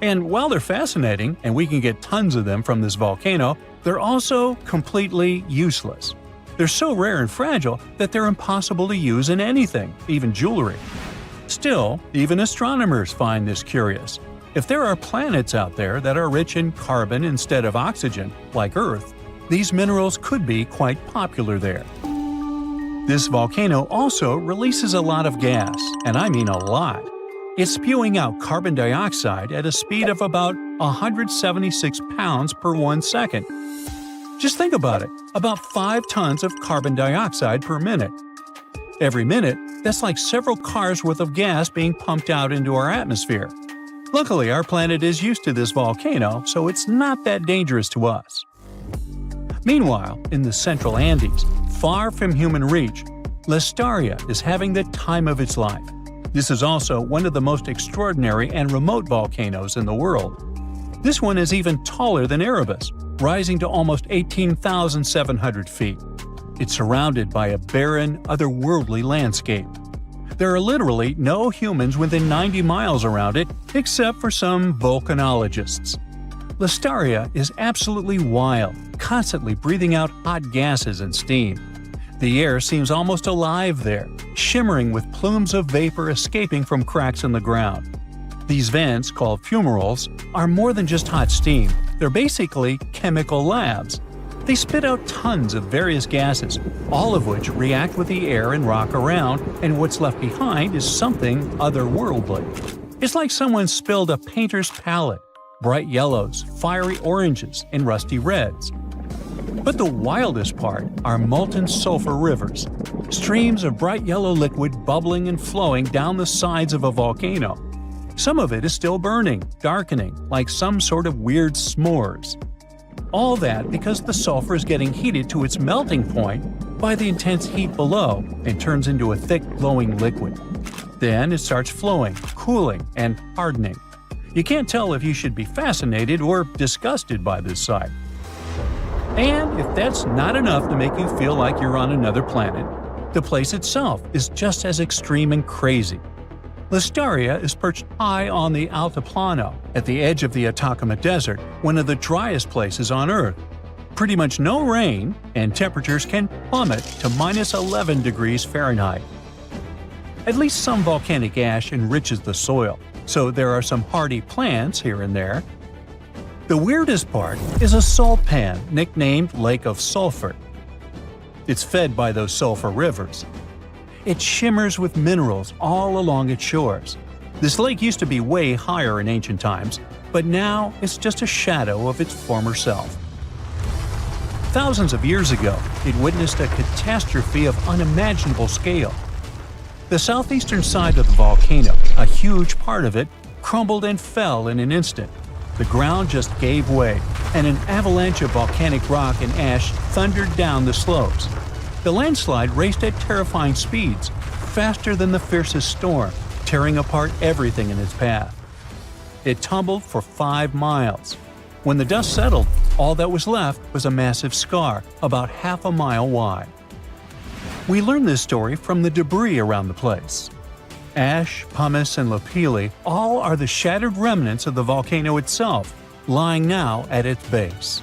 And while they're fascinating, and we can get tons of them from this volcano, they're also completely useless. They're so rare and fragile that they're impossible to use in anything, even jewelry. Still, even astronomers find this curious. If there are planets out there that are rich in carbon instead of oxygen, like Earth, these minerals could be quite popular there. This volcano also releases a lot of gas, and I mean a lot. It's spewing out carbon dioxide at a speed of about 176 pounds per 1 second. Just think about it, about 5 tons of carbon dioxide per minute. Every minute, that's like several cars worth of gas being pumped out into our atmosphere. Luckily, our planet is used to this volcano, so it's not that dangerous to us. Meanwhile, in the central Andes, far from human reach, Listaria is having the time of its life. This is also one of the most extraordinary and remote volcanoes in the world. This one is even taller than Erebus, rising to almost 18,700 feet. It's surrounded by a barren, otherworldly landscape. There are literally no humans within 90 miles around it, except for some volcanologists. Listaria is absolutely wild, constantly breathing out hot gases and steam. The air seems almost alive there, shimmering with plumes of vapor escaping from cracks in the ground. These vents, called fumaroles, are more than just hot steam. They're basically chemical labs. They spit out tons of various gases, all of which react with the air and rock around, and what's left behind is something otherworldly. It's like someone spilled a painter's palette: bright yellows, fiery oranges, and rusty reds. But the wildest part are molten sulfur rivers, streams of bright yellow liquid bubbling and flowing down the sides of a volcano. Some of it is still burning, darkening, like some sort of weird s'mores. All that because the sulfur is getting heated to its melting point by the intense heat below and turns into a thick, glowing liquid. Then it starts flowing, cooling, and hardening. You can't tell if you should be fascinated or disgusted by this sight. And if that's not enough to make you feel like you're on another planet, the place itself is just as extreme and crazy. Listaria is perched high on the Altiplano, at the edge of the Atacama Desert, one of the driest places on Earth. Pretty much no rain, and temperatures can plummet to minus 11 degrees Fahrenheit. At least some volcanic ash enriches the soil, so there are some hardy plants here and there. The weirdest part is a salt pan nicknamed Lake of Sulphur. It's fed by those sulfur rivers. It shimmers with minerals all along its shores. This lake used to be way higher in ancient times, but now it's just a shadow of its former self. Thousands of years ago, it witnessed a catastrophe of unimaginable scale. The southeastern side of the volcano, a huge part of it, crumbled and fell in an instant. The ground just gave way, and an avalanche of volcanic rock and ash thundered down the slopes. The landslide raced at terrifying speeds, faster than the fiercest storm, tearing apart everything in its path. It tumbled for 5 miles. When the dust settled, all that was left was a massive scar about half a mile wide. We learn this story from the debris around the place. Ash, pumice, and lapilli all are the shattered remnants of the volcano itself, lying now at its base.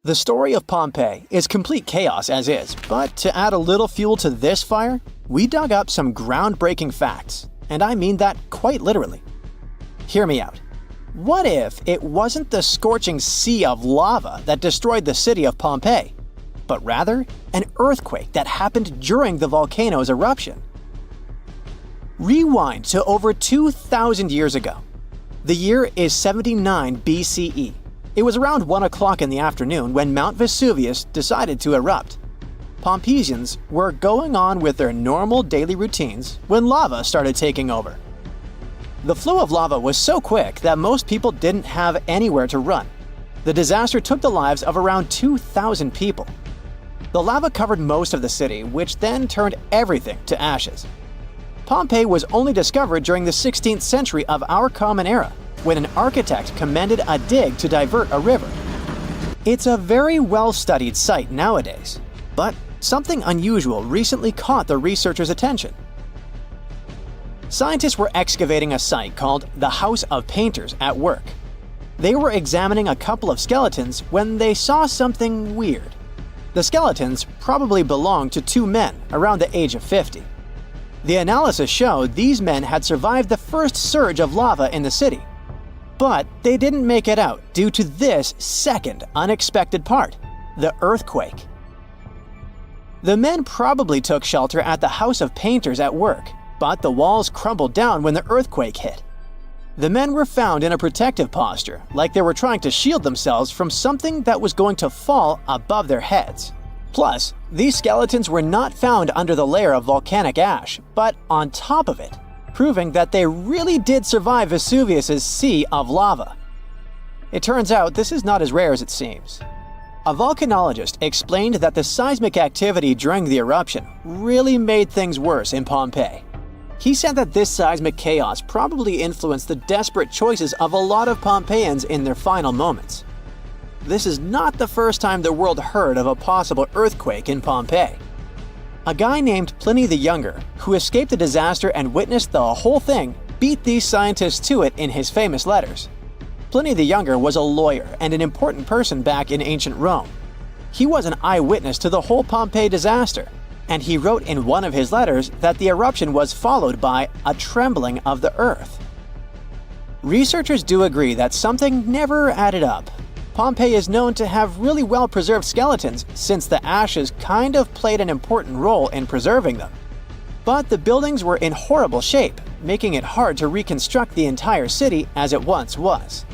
The story of Pompeii is complete chaos as is, but to add a little fuel to this fire, we dug up some groundbreaking facts, and I mean that quite literally. Hear me out. What if it wasn't the scorching sea of lava that destroyed the city of Pompeii, but rather an earthquake that happened during the volcano's eruption? Rewind to over 2,000 years ago. The year is 79 BCE. It was around 1 o'clock in the afternoon when Mount Vesuvius decided to erupt. Pompeians were going on with their normal daily routines when lava started taking over. The flow of lava was so quick that most people didn't have anywhere to run. The disaster took the lives of around 2,000 people. The lava covered most of the city, which then turned everything to ashes. Pompeii was only discovered during the 16th century of our Common Era, when an architect commended a dig to divert a river. It's a very well-studied site nowadays, but something unusual recently caught the researchers' attention. Scientists were excavating a site called the House of Painters at work. They were examining a couple of skeletons when they saw something weird. The skeletons probably belonged to 2 men around the age of 50. The analysis showed these men had survived the first surge of lava in the city. But they didn't make it out due to this second unexpected part, the earthquake. The men probably took shelter at the House of Painters at work, but the walls crumbled down when the earthquake hit. The men were found in a protective posture, like they were trying to shield themselves from something that was going to fall above their heads. Plus, these skeletons were not found under the layer of volcanic ash, but on top of it, proving that they really did survive Vesuvius's sea of lava. It turns out this is not as rare as it seems. A volcanologist explained that the seismic activity during the eruption really made things worse in Pompeii. He said that this seismic chaos probably influenced the desperate choices of a lot of Pompeians in their final moments. This is not the first time the world heard of a possible earthquake in Pompeii. A guy named Pliny the Younger, who escaped the disaster and witnessed the whole thing, beat these scientists to it in his famous letters. Pliny the Younger was a lawyer and an important person back in ancient Rome. He was an eyewitness to the whole Pompeii disaster, and he wrote in one of his letters that the eruption was followed by a trembling of the earth. Researchers do agree that something never added up. Pompeii is known to have really well-preserved skeletons since the ashes kind of played an important role in preserving them. But the buildings were in horrible shape, making it hard to reconstruct the entire city as it once was.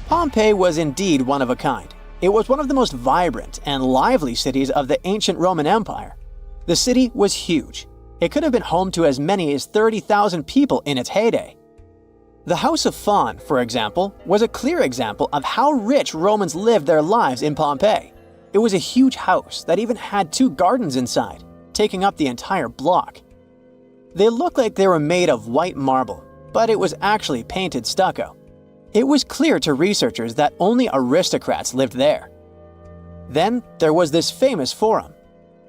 Pompeii was indeed one of a kind. It was one of the most vibrant and lively cities of the ancient Roman Empire. The city was huge. It could have been home to as many as 30,000 people in its heyday. The House of Faun, for example, was a clear example of how rich Romans lived their lives in Pompeii. It was a huge house that even had 2 gardens inside, taking up the entire block. They looked like they were made of white marble, but it was actually painted stucco. It was clear to researchers that only aristocrats lived there. Then there was this famous forum.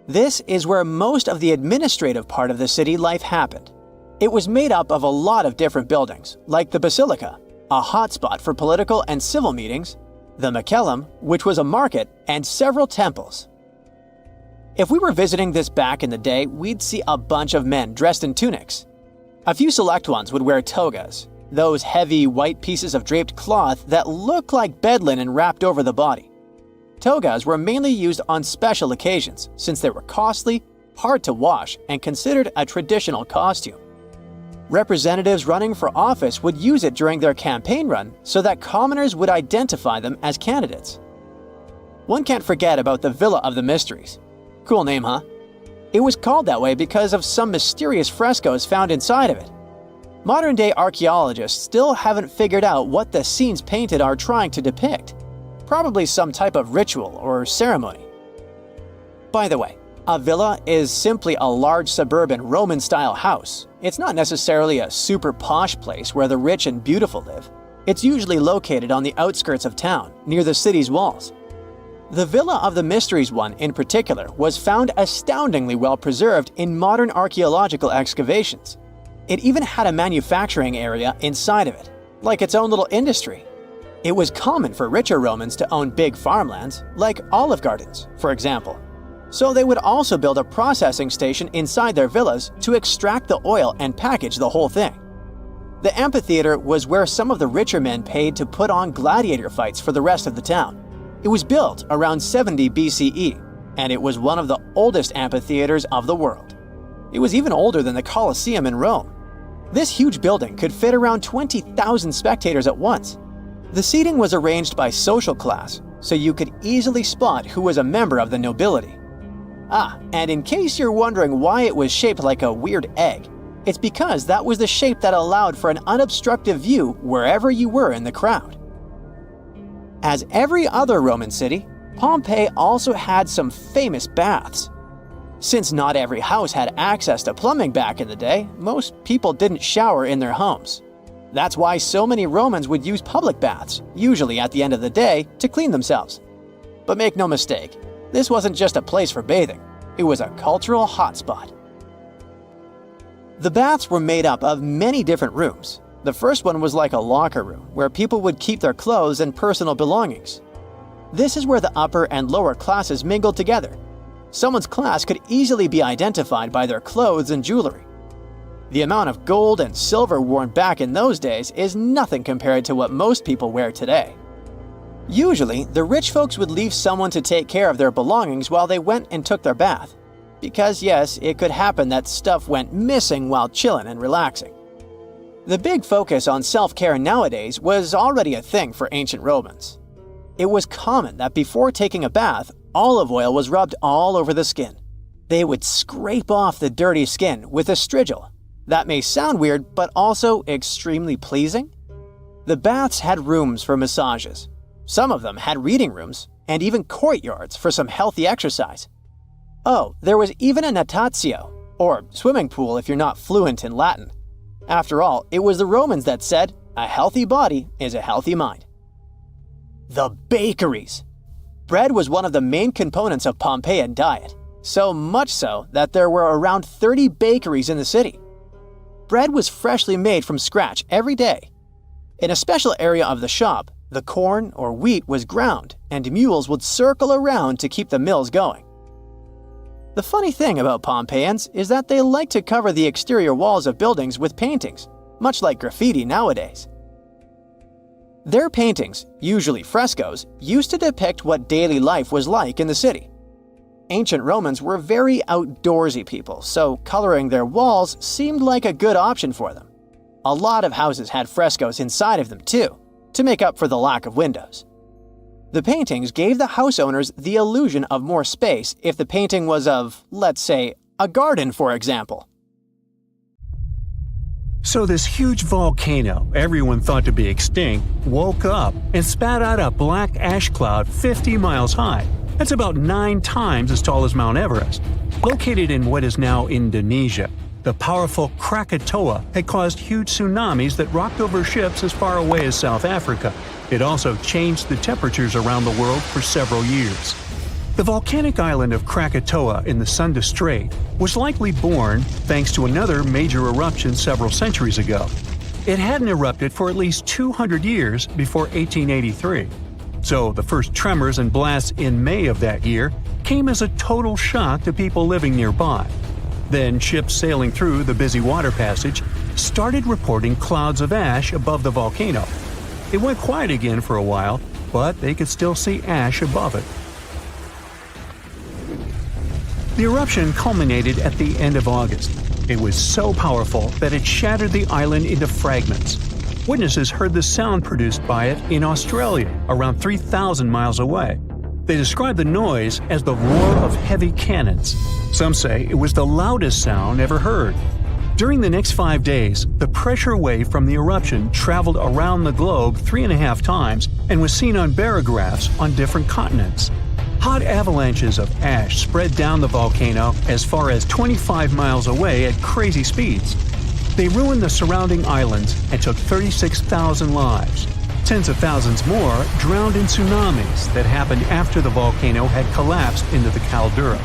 This is where most of the administrative part of the city life happened. It was made up of a lot of different buildings, like the Basilica, a hotspot for political and civil meetings, the Macellum, which was a market, and several temples. If we were visiting this back in the day, we'd see a bunch of men dressed in tunics. A few select ones would wear togas, those heavy white pieces of draped cloth that look like bed linen wrapped over the body. Togas were mainly used on special occasions since they were costly, hard to wash, and considered a traditional costume. Representatives running for office would use it during their campaign run so that commoners would identify them as candidates. One can't forget about the Villa of the Mysteries. Cool name, huh? It was called that way because of some mysterious frescoes found inside of it. Modern-day archaeologists still haven't figured out what the scenes painted are trying to depict. Probably some type of ritual or ceremony. By the way, a villa is simply a large suburban Roman-style house. It's not necessarily a super posh place where the rich and beautiful live. It's usually located on the outskirts of town, near the city's walls. The Villa of the Mysteries one in particular was found astoundingly well preserved in modern archaeological excavations. It even had a manufacturing area inside of it, like its own little industry. It was common for richer Romans to own big farmlands, like olive gardens, for example. So they would also build a processing station inside their villas to extract the oil and package the whole thing. The amphitheater was where some of the richer men paid to put on gladiator fights for the rest of the town. It was built around 70 BCE, and it was one of the oldest amphitheaters of the world. It was even older than the Colosseum in Rome. This huge building could fit around 20,000 spectators at once. The seating was arranged by social class, so you could easily spot who was a member of the nobility. And in case you're wondering why it was shaped like a weird egg, it's because that was the shape that allowed for an unobstructed view wherever you were in the crowd. As every other Roman city, Pompeii also had some famous baths. Since not every house had access to plumbing back in the day, most people didn't shower in their homes. That's why so many Romans would use public baths, usually at the end of the day, to clean themselves. But make no mistake, this wasn't just a place for bathing, it was a cultural hotspot. The baths were made up of many different rooms. The first one was like a locker room, where people would keep their clothes and personal belongings. This is where the upper and lower classes mingled together. Someone's class could easily be identified by their clothes and jewelry. The amount of gold and silver worn back in those days is nothing compared to what most people wear today. Usually, the rich folks would leave someone to take care of their belongings while they went and took their bath. Because yes, it could happen that stuff went missing while chilling and relaxing. The big focus on self-care nowadays was already a thing for ancient Romans. It was common that before taking a bath, olive oil was rubbed all over the skin. They would scrape off the dirty skin with a strigil. That may sound weird, but also extremely pleasing. The baths had rooms for massages. Some of them had reading rooms, and even courtyards for some healthy exercise. Oh, there was even a natatio, or swimming pool if you're not fluent in Latin. After all, it was the Romans that said, "A healthy body is a healthy mind." The bakeries. Bread was one of the main components of Pompeian diet, so much so that there were around 30 bakeries in the city. Bread was freshly made from scratch every day. In a special area of the shop, the corn or wheat was ground, and mules would circle around to keep the mills going. The funny thing about Pompeians is that they like to cover the exterior walls of buildings with paintings, much like graffiti nowadays. Their paintings, usually frescoes, used to depict what daily life was like in the city. Ancient Romans were very outdoorsy people, so coloring their walls seemed like a good option for them. A lot of houses had frescoes inside of them too, to make up for the lack of windows. The paintings gave the house owners the illusion of more space if the painting was of, let's say, a garden, for example. So this huge volcano, everyone thought to be extinct, woke up and spat out a black ash cloud 50 miles high. That's about 9 times as tall as Mount Everest. Located in what is now Indonesia, the powerful Krakatoa had caused huge tsunamis that rocked over ships as far away as South Africa. It also changed the temperatures around the world for several years. The volcanic island of Krakatoa in the Sunda Strait was likely born thanks to another major eruption several centuries ago. It hadn't erupted for at least 200 years before 1883. So the first tremors and blasts in May of that year came as a total shock to people living nearby. Then ships sailing through the busy water passage started reporting clouds of ash above the volcano. It went quiet again for a while, but they could still see ash above it. The eruption culminated at the end of August. It was so powerful that it shattered the island into fragments. Witnesses heard the sound produced by it in Australia, around 3,000 miles away. They described the noise as the roar of heavy cannons. Some say it was the loudest sound ever heard. During the next 5 days, the pressure wave from the eruption traveled around the globe 3.5 times and was seen on barographs on different continents. Hot avalanches of ash spread down the volcano as far as 25 miles away at crazy speeds. They ruined the surrounding islands and took 36,000 lives. Tens of thousands more drowned in tsunamis that happened after the volcano had collapsed into the caldera.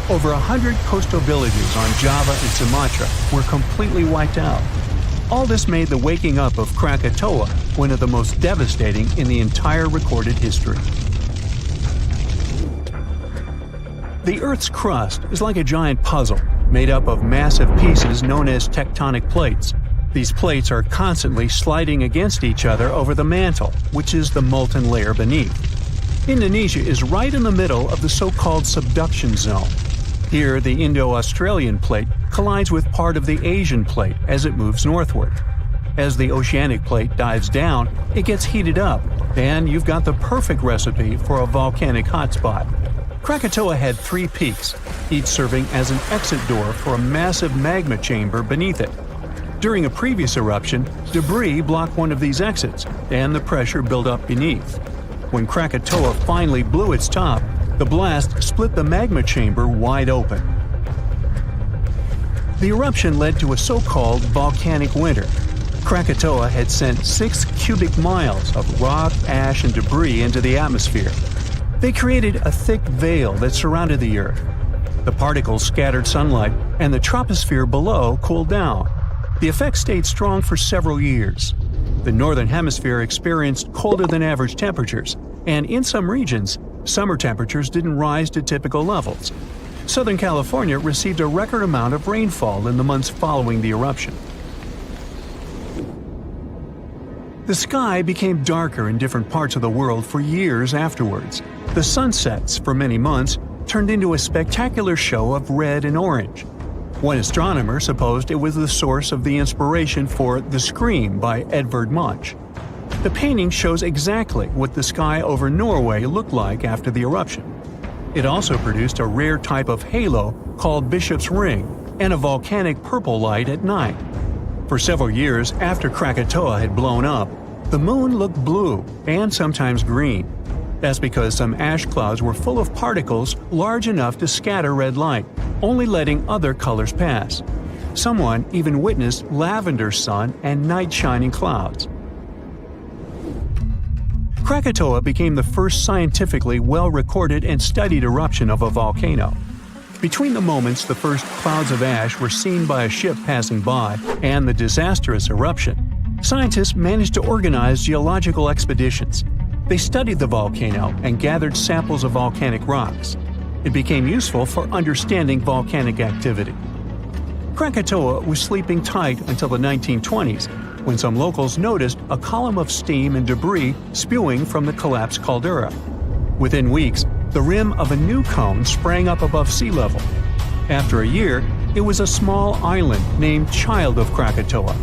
Over 100 coastal villages on Java and Sumatra were completely wiped out. All this made the waking up of Krakatoa one of the most devastating in the entire recorded history. The Earth's crust is like a giant puzzle, made up of massive pieces known as tectonic plates. These plates are constantly sliding against each other over the mantle, which is the molten layer beneath. Indonesia is right in the middle of the so-called subduction zone. Here, the Indo-Australian plate collides with part of the Asian plate as it moves northward. As the oceanic plate dives down, it gets heated up, and you've got the perfect recipe for a volcanic hotspot. Krakatoa had 3 peaks, each serving as an exit door for a massive magma chamber beneath it. During a previous eruption, debris blocked one of these exits, and the pressure built up beneath. When Krakatoa finally blew its top, the blast split the magma chamber wide open. The eruption led to a so-called volcanic winter. Krakatoa had sent 6 cubic miles of rock, ash, and debris into the atmosphere. They created a thick veil that surrounded the Earth. The particles scattered sunlight, and the troposphere below cooled down. The effect stayed strong for several years. The Northern Hemisphere experienced colder than average temperatures, and in some regions, summer temperatures didn't rise to typical levels. Southern California received a record amount of rainfall in the months following the eruption. The sky became darker in different parts of the world for years afterwards. The sunsets, for many months, turned into a spectacular show of red and orange. One astronomer supposed it was the source of the inspiration for The Scream by Edvard Munch. The painting shows exactly what the sky over Norway looked like after the eruption. It also produced a rare type of halo called Bishop's Ring and a volcanic purple light at night. For several years after Krakatoa had blown up, the moon looked blue and sometimes green. That's because some ash clouds were full of particles large enough to scatter red light, only letting other colors pass. Someone even witnessed lavender sun and night-shining clouds. Krakatoa became the first scientifically well-recorded and studied eruption of a volcano. Between the moments the first clouds of ash were seen by a ship passing by and the disastrous eruption, scientists managed to organize geological expeditions. They studied the volcano and gathered samples of volcanic rocks. It became useful for understanding volcanic activity. Krakatoa was sleeping tight until the 1920s, when some locals noticed a column of steam and debris spewing from the collapsed caldera. Within weeks, the rim of a new cone sprang up above sea level. After a year, it was a small island named Child of Krakatoa.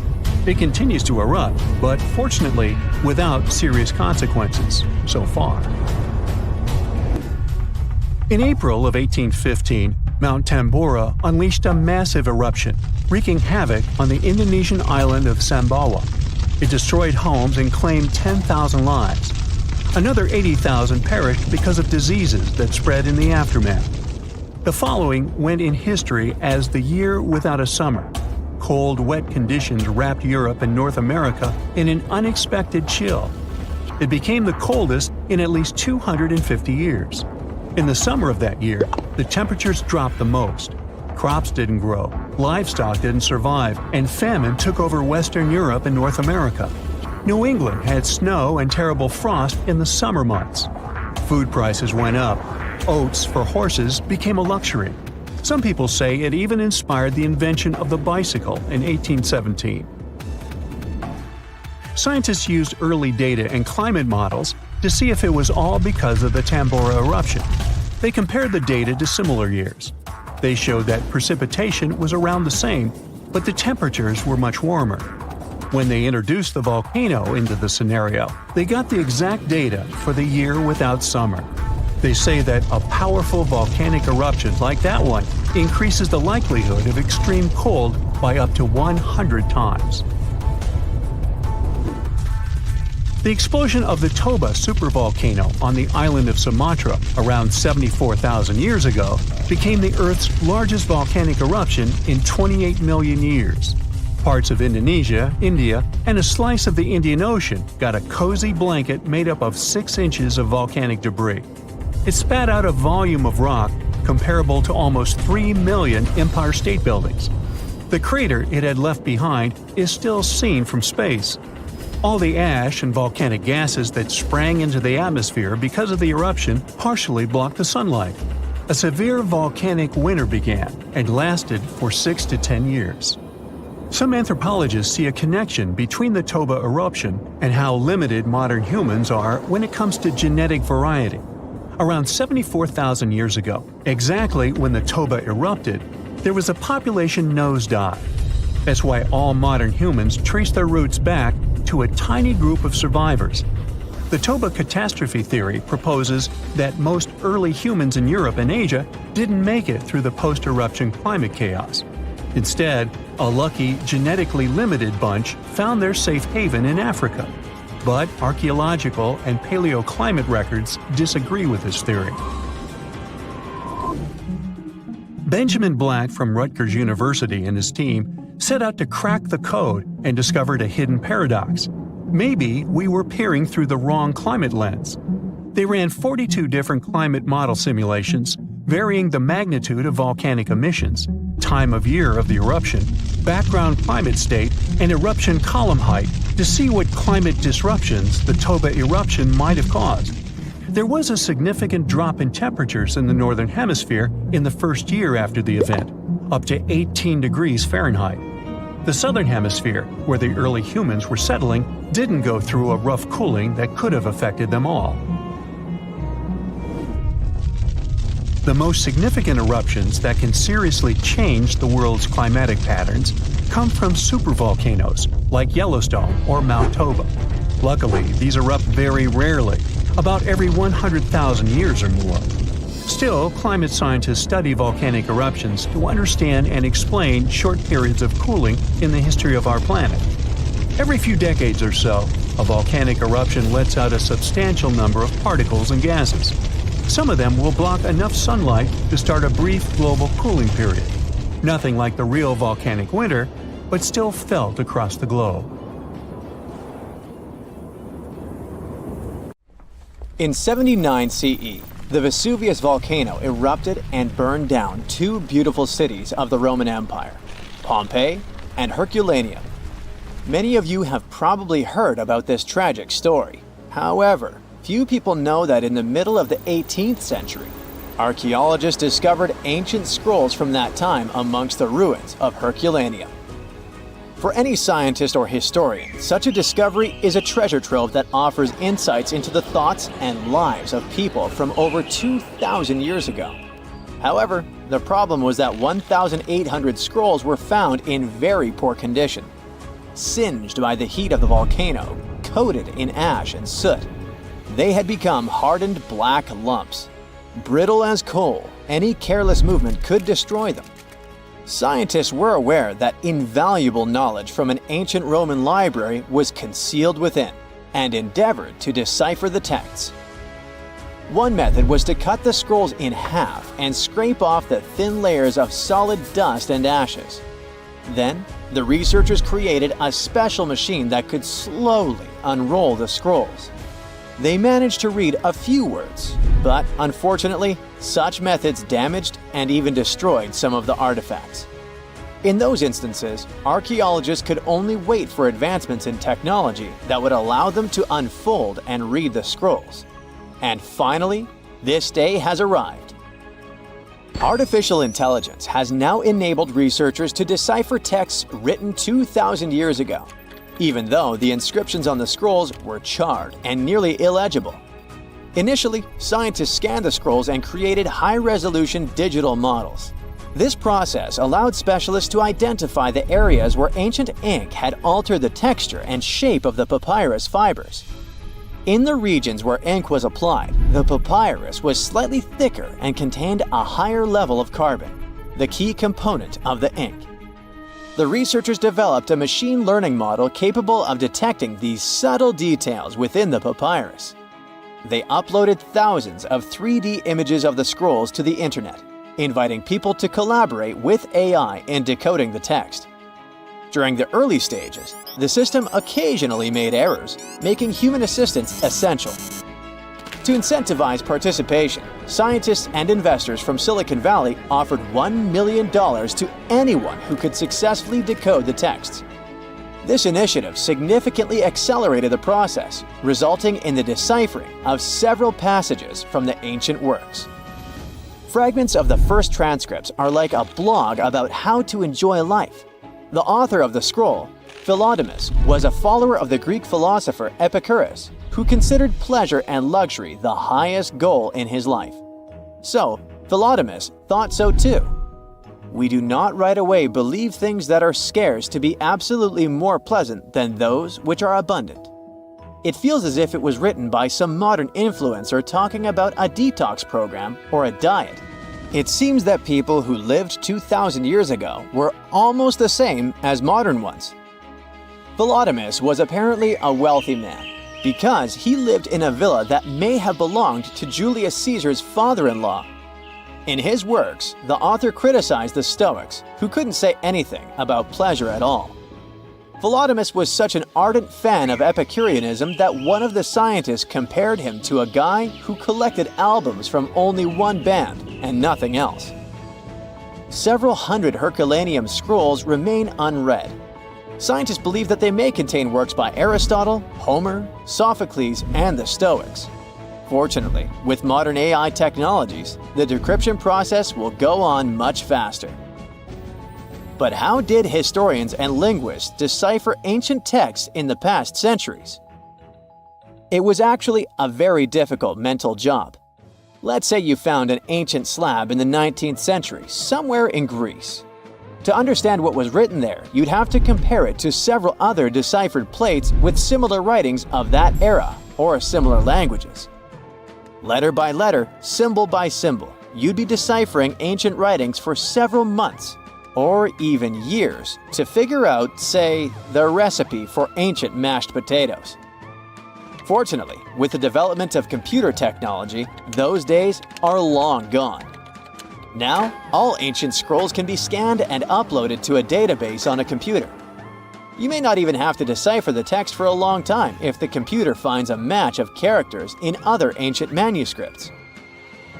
It continues to erupt, but fortunately without serious consequences so far. In April of 1815, Mount Tambora unleashed a massive eruption, wreaking havoc on the Indonesian island of Sumbawa. It destroyed homes and claimed 10,000 lives. Another 80,000 perished because of diseases that spread in the aftermath. The following went in history as the year without a summer. Cold, wet conditions wrapped Europe and North America in an unexpected chill. It became the coldest in at least 250 years. In the summer of that year, the temperatures dropped the most. Crops didn't grow, livestock didn't survive, and famine took over Western Europe and North America. New England had snow and terrible frost in the summer months. Food prices went up. Oats for horses became a luxury. Some people say it even inspired the invention of the bicycle in 1817. Scientists used early data and climate models to see if it was all because of the Tambora eruption. They compared the data to similar years. They showed that precipitation was around the same, but the temperatures were much warmer. When they introduced the volcano into the scenario, they got the exact data for the year without summer. They say that a powerful volcanic eruption like that one increases the likelihood of extreme cold by up to 100 times. The explosion of the Toba supervolcano on the island of Sumatra around 74,000 years ago became the Earth's largest volcanic eruption in 28 million years. Parts of Indonesia, India, and a slice of the Indian Ocean got a cozy blanket made up of 6 inches of volcanic debris. It spat out a volume of rock comparable to almost 3 million Empire State Buildings. The crater it had left behind is still seen from space. All the ash and volcanic gases that sprang into the atmosphere because of the eruption partially blocked the sunlight. A severe volcanic winter began and lasted for 6 to 10 years. Some anthropologists see a connection between the Toba eruption and how limited modern humans are when it comes to genetic variety. Around 74,000 years ago, exactly when the Toba erupted, there was a population nosedive. That's why all modern humans trace their roots back to a tiny group of survivors. The Toba catastrophe theory proposes that most early humans in Europe and Asia didn't make it through the post-eruption climate chaos. Instead, a lucky, genetically limited bunch found their safe haven in Africa. But archaeological and paleoclimate records disagree with this theory. Benjamin Black from Rutgers University and his team set out to crack the code and discovered a hidden paradox. Maybe we were peering through the wrong climate lens. They ran 42 different climate model simulations, varying the magnitude of volcanic emissions, time of year of the eruption, background climate state, and eruption column height to see what climate disruptions the Toba eruption might have caused. There was a significant drop in temperatures in the northern hemisphere in the first year after the event, up to 18 degrees Fahrenheit. The southern hemisphere, where the early humans were settling, didn't go through a rough cooling that could have affected them all. The most significant eruptions that can seriously change the world's climatic patterns come from supervolcanoes like Yellowstone or Mount Toba. Luckily, these erupt very rarely, about every 100,000 years or more. Still, climate scientists study volcanic eruptions to understand and explain short periods of cooling in the history of our planet. Every few decades or so, a volcanic eruption lets out a substantial number of particles and gases. Some of them will block enough sunlight to start a brief global cooling period. Nothing like the real volcanic winter, but still felt across the globe. In 79 CE, the Vesuvius volcano erupted and burned down 2 beautiful cities of the Roman Empire, Pompeii and Herculaneum. Many of you have probably heard about this tragic story. However, few people know that in the middle of the 18th century, archaeologists discovered ancient scrolls from that time amongst the ruins of Herculaneum. For any scientist or historian, such a discovery is a treasure trove that offers insights into the thoughts and lives of people from over 2,000 years ago. However, the problem was that 1,800 scrolls were found in very poor condition, singed by the heat of the volcano, coated in ash and soot. They had become hardened black lumps. Brittle as coal, any careless movement could destroy them. Scientists were aware that invaluable knowledge from an ancient Roman library was concealed within, and endeavored to decipher the texts. One method was to cut the scrolls in half and scrape off the thin layers of solid dust and ashes. Then, the researchers created a special machine that could slowly unroll the scrolls. They managed to read a few words, but unfortunately, such methods damaged and even destroyed some of the artifacts. In those instances, archaeologists could only wait for advancements in technology that would allow them to unfold and read the scrolls. And finally, this day has arrived. Artificial intelligence has now enabled researchers to decipher texts written 2,000 years ago, even though the inscriptions on the scrolls were charred and nearly illegible. Initially, scientists scanned the scrolls and created high-resolution digital models. This process allowed specialists to identify the areas where ancient ink had altered the texture and shape of the papyrus fibers. In the regions where ink was applied, the papyrus was slightly thicker and contained a higher level of carbon, the key component of the ink. The researchers developed a machine learning model capable of detecting these subtle details within the papyrus. They uploaded thousands of 3D images of the scrolls to the internet, inviting people to collaborate with AI in decoding the text. During the early stages, the system occasionally made errors, making human assistance essential. To incentivize participation, scientists and investors from Silicon Valley offered $1 million to anyone who could successfully decode the texts. This initiative significantly accelerated the process, resulting in the deciphering of several passages from the ancient works. Fragments of the first transcripts are like a blog about how to enjoy life. The author of the scroll, Philodemus, was a follower of the Greek philosopher Epicurus, who considered pleasure and luxury the highest goal in his life. So, Philodemus thought so too. We do not right away believe things that are scarce to be absolutely more pleasant than those which are abundant. It feels as if it was written by some modern influencer talking about a detox program or a diet. It seems that people who lived 2,000 years ago were almost the same as modern ones. Philodemus was apparently a wealthy man, because he lived in a villa that may have belonged to Julius Caesar's father-in-law. In his works, the author criticized the Stoics, who couldn't say anything about pleasure at all. Philodemus was such an ardent fan of Epicureanism that one of the scientists compared him to a guy who collected albums from only one band and nothing else. Several hundred Herculaneum scrolls remain unread. Scientists believe that they may contain works by Aristotle, Homer, Sophocles, and the Stoics. Fortunately, with modern AI technologies, the decryption process will go on much faster. But how did historians and linguists decipher ancient texts in the past centuries? It was actually a very difficult mental job. Let's say you found an ancient slab in the 19th century, somewhere in Greece. To understand what was written there, you'd have to compare it to several other deciphered plates with similar writings of that era or similar languages. Letter by letter, symbol by symbol, you'd be deciphering ancient writings for several months or even years to figure out, say, the recipe for ancient mashed potatoes. Fortunately, with the development of computer technology, those days are long gone. Now, all ancient scrolls can be scanned and uploaded to a database on a computer. You may not even have to decipher the text for a long time if the computer finds a match of characters in other ancient manuscripts.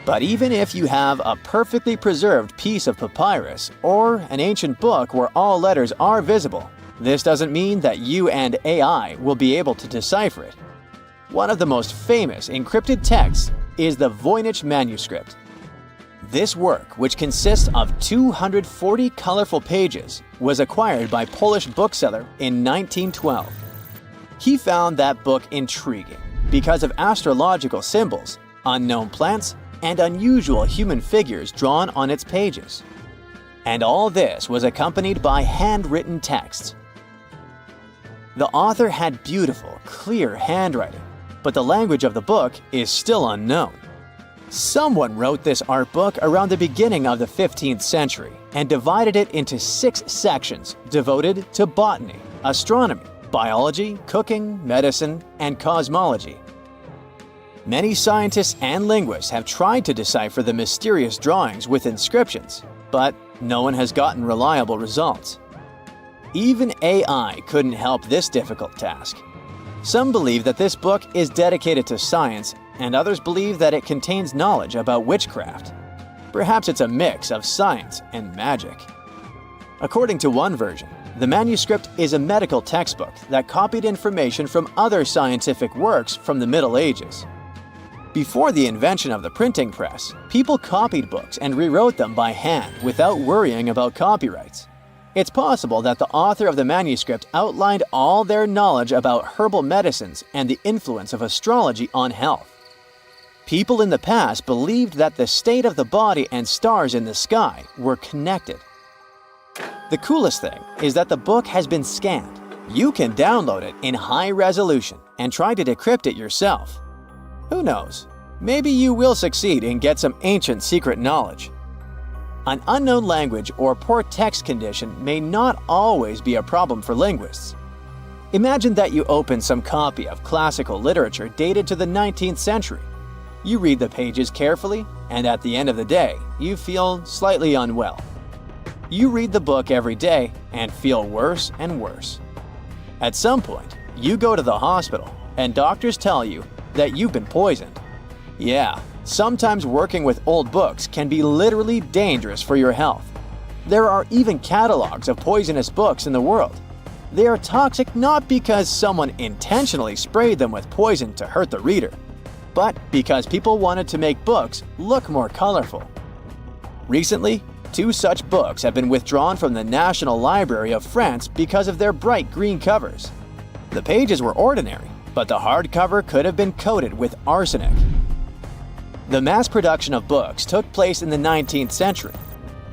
But even if you have a perfectly preserved piece of papyrus or an ancient book where all letters are visible, this doesn't mean that you and AI will be able to decipher it. One of the most famous encrypted texts is the Voynich manuscript. This work, which consists of 240 colorful pages, was acquired by Polish bookseller in 1912. He found that book intriguing because of astrological symbols, unknown plants, and unusual human figures drawn on its pages. And all this was accompanied by handwritten texts. The author had beautiful, clear handwriting, but the language of the book is still unknown. Someone wrote this art book around the beginning of the 15th century and divided it into 6 sections devoted to botany, astronomy, biology, cooking, medicine, and cosmology. Many scientists and linguists have tried to decipher the mysterious drawings with inscriptions, but no one has gotten reliable results. Even AI couldn't help this difficult task. Some believe that this book is dedicated to science, and others believe that it contains knowledge about witchcraft. Perhaps it's a mix of science and magic. According to one version, the manuscript is a medical textbook that copied information from other scientific works from the Middle Ages. Before the invention of the printing press, people copied books and rewrote them by hand without worrying about copyrights. It's possible that the author of the manuscript outlined all their knowledge about herbal medicines and the influence of astrology on health. People in the past believed that the state of the body and stars in the sky were connected. The coolest thing is that the book has been scanned, You can download it in high resolution and try to decrypt it yourself. Who knows? Maybe you will succeed and get some ancient secret knowledge. An unknown language or poor text condition may not always be a problem for linguists. Imagine that you open some copy of classical literature dated to the 19th century. You read the pages carefully, and at the end of the day, you feel slightly unwell. You read the book every day and feel worse and worse. At some point, you go to the hospital, and doctors tell you that you've been poisoned. Yeah, sometimes working with old books can be literally dangerous for your health. There are even catalogs of poisonous books in the world. They are toxic not because someone intentionally sprayed them with poison to hurt the reader, but because people wanted to make books look more colorful. Recently, 2 such books have been withdrawn from the National Library of France because of their bright green covers. The pages were ordinary, but the hardcover could have been coated with arsenic. The mass production of books took place in the 19th century.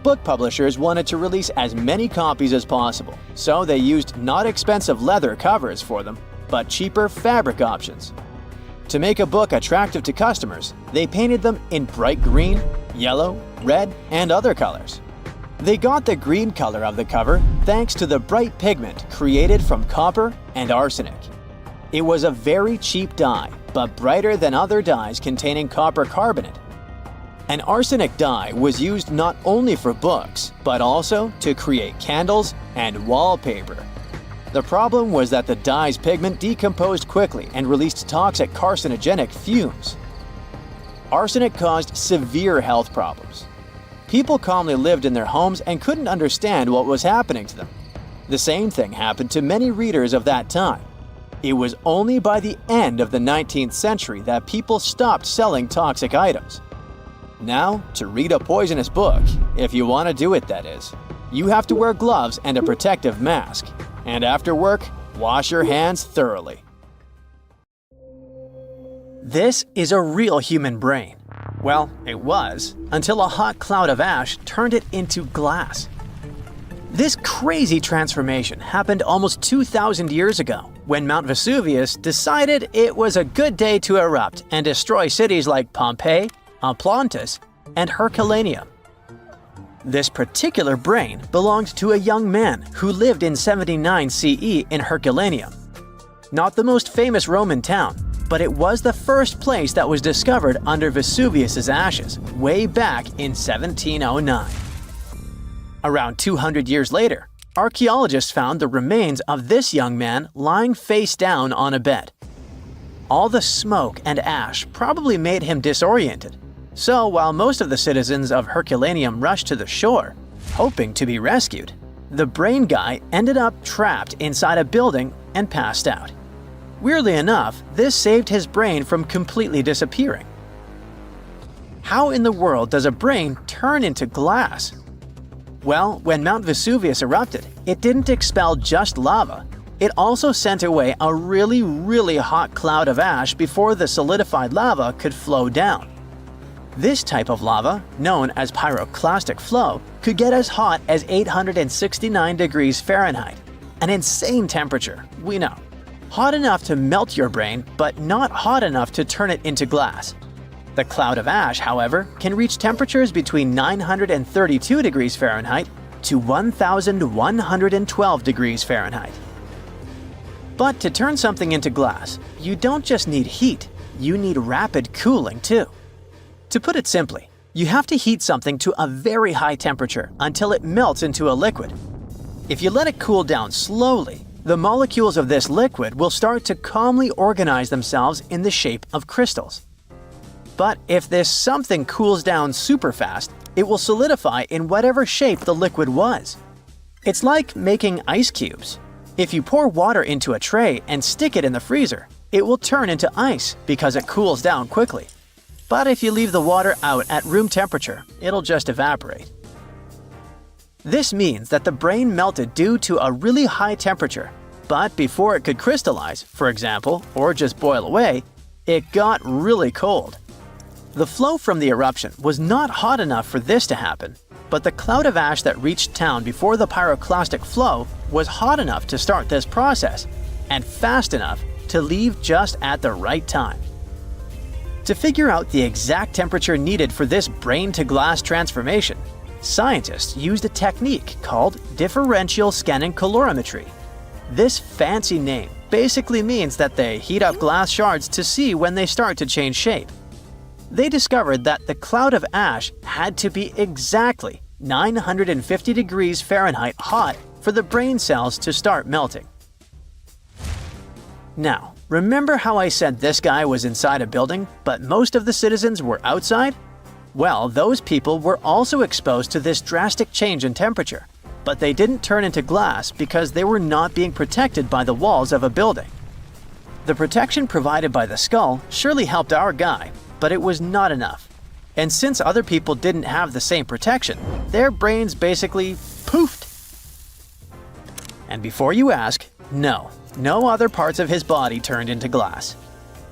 Book publishers wanted to release as many copies as possible, so they used not expensive leather covers for them, but cheaper fabric options. To make a book attractive to customers, they painted them in bright green, yellow, red, and other colors. They got the green color of the cover thanks to the bright pigment created from copper and arsenic. It was a very cheap dye, but brighter than other dyes containing copper carbonate. An arsenic dye was used not only for books, but also to create candles and wallpaper. The problem was that the dye's pigment decomposed quickly and released toxic carcinogenic fumes. Arsenic caused severe health problems. People calmly lived in their homes and couldn't understand what was happening to them. The same thing happened to many readers of that time. It was only by the end of the 19th century that people stopped selling toxic items. Now, to read a poisonous book, if you want to do it that is, you have to wear gloves and a protective mask. And after work, wash your hands thoroughly. This is a real human brain. Well, it was, until a hot cloud of ash turned it into glass. This crazy transformation happened almost 2,000 years ago, when Mount Vesuvius decided it was a good day to erupt and destroy cities like Pompeii, Atlantis, and Herculaneum. This particular brain belonged to a young man who lived in 79 CE in Herculaneum. Not the most famous Roman town, but it was the first place that was discovered under Vesuvius's ashes way back in 1709. Around 200 years later, archaeologists found the remains of this young man lying face down on a bed. All the smoke and ash probably made him disoriented. So while most of the citizens of Herculaneum rushed to the shore, hoping to be rescued, the brain guy ended up trapped inside a building and passed out. Weirdly enough, this saved his brain from completely disappearing. How in the world does a brain turn into glass? Well, when Mount Vesuvius erupted, it didn't expel just lava. It also sent away a really hot cloud of ash before the solidified lava could flow down. This type of lava, known as pyroclastic flow, could get as hot as 869 degrees Fahrenheit. An insane temperature, we know. Hot enough to melt your brain, but not hot enough to turn it into glass. The cloud of ash, however, can reach temperatures between 932 degrees Fahrenheit to 1,112 degrees Fahrenheit. But to turn something into glass, you don't just need heat, you need rapid cooling too. To put it simply, you have to heat something to a very high temperature until it melts into a liquid. If you let it cool down slowly, the molecules of this liquid will start to calmly organize themselves in the shape of crystals. But if this something cools down super fast, it will solidify in whatever shape the liquid was. It's like making ice cubes. If you pour water into a tray and stick it in the freezer, it will turn into ice because it cools down quickly. But if you leave the water out at room temperature, it'll just evaporate. This means that the brain melted due to a really high temperature, but before it could crystallize, for example, or just boil away, it got really cold. The flow from the eruption was not hot enough for this to happen, but the cloud of ash that reached town before the pyroclastic flow was hot enough to start this process and fast enough to leave just at the right time. To figure out the exact temperature needed for this brain-to-glass transformation, scientists used a technique called differential scanning calorimetry. This fancy name basically means that they heat up glass shards to see when they start to change shape. They discovered that the cloud of ash had to be exactly 950 degrees Fahrenheit hot for the brain cells to start melting. Now, remember how I said this guy was inside a building, but most of the citizens were outside? Well, those people were also exposed to this drastic change in temperature, but they didn't turn into glass because they were not being protected by the walls of a building. The protection provided by the skull surely helped our guy, but it was not enough. And since other people didn't have the same protection, their brains basically poofed. And before you ask, no other parts of his body turned into glass.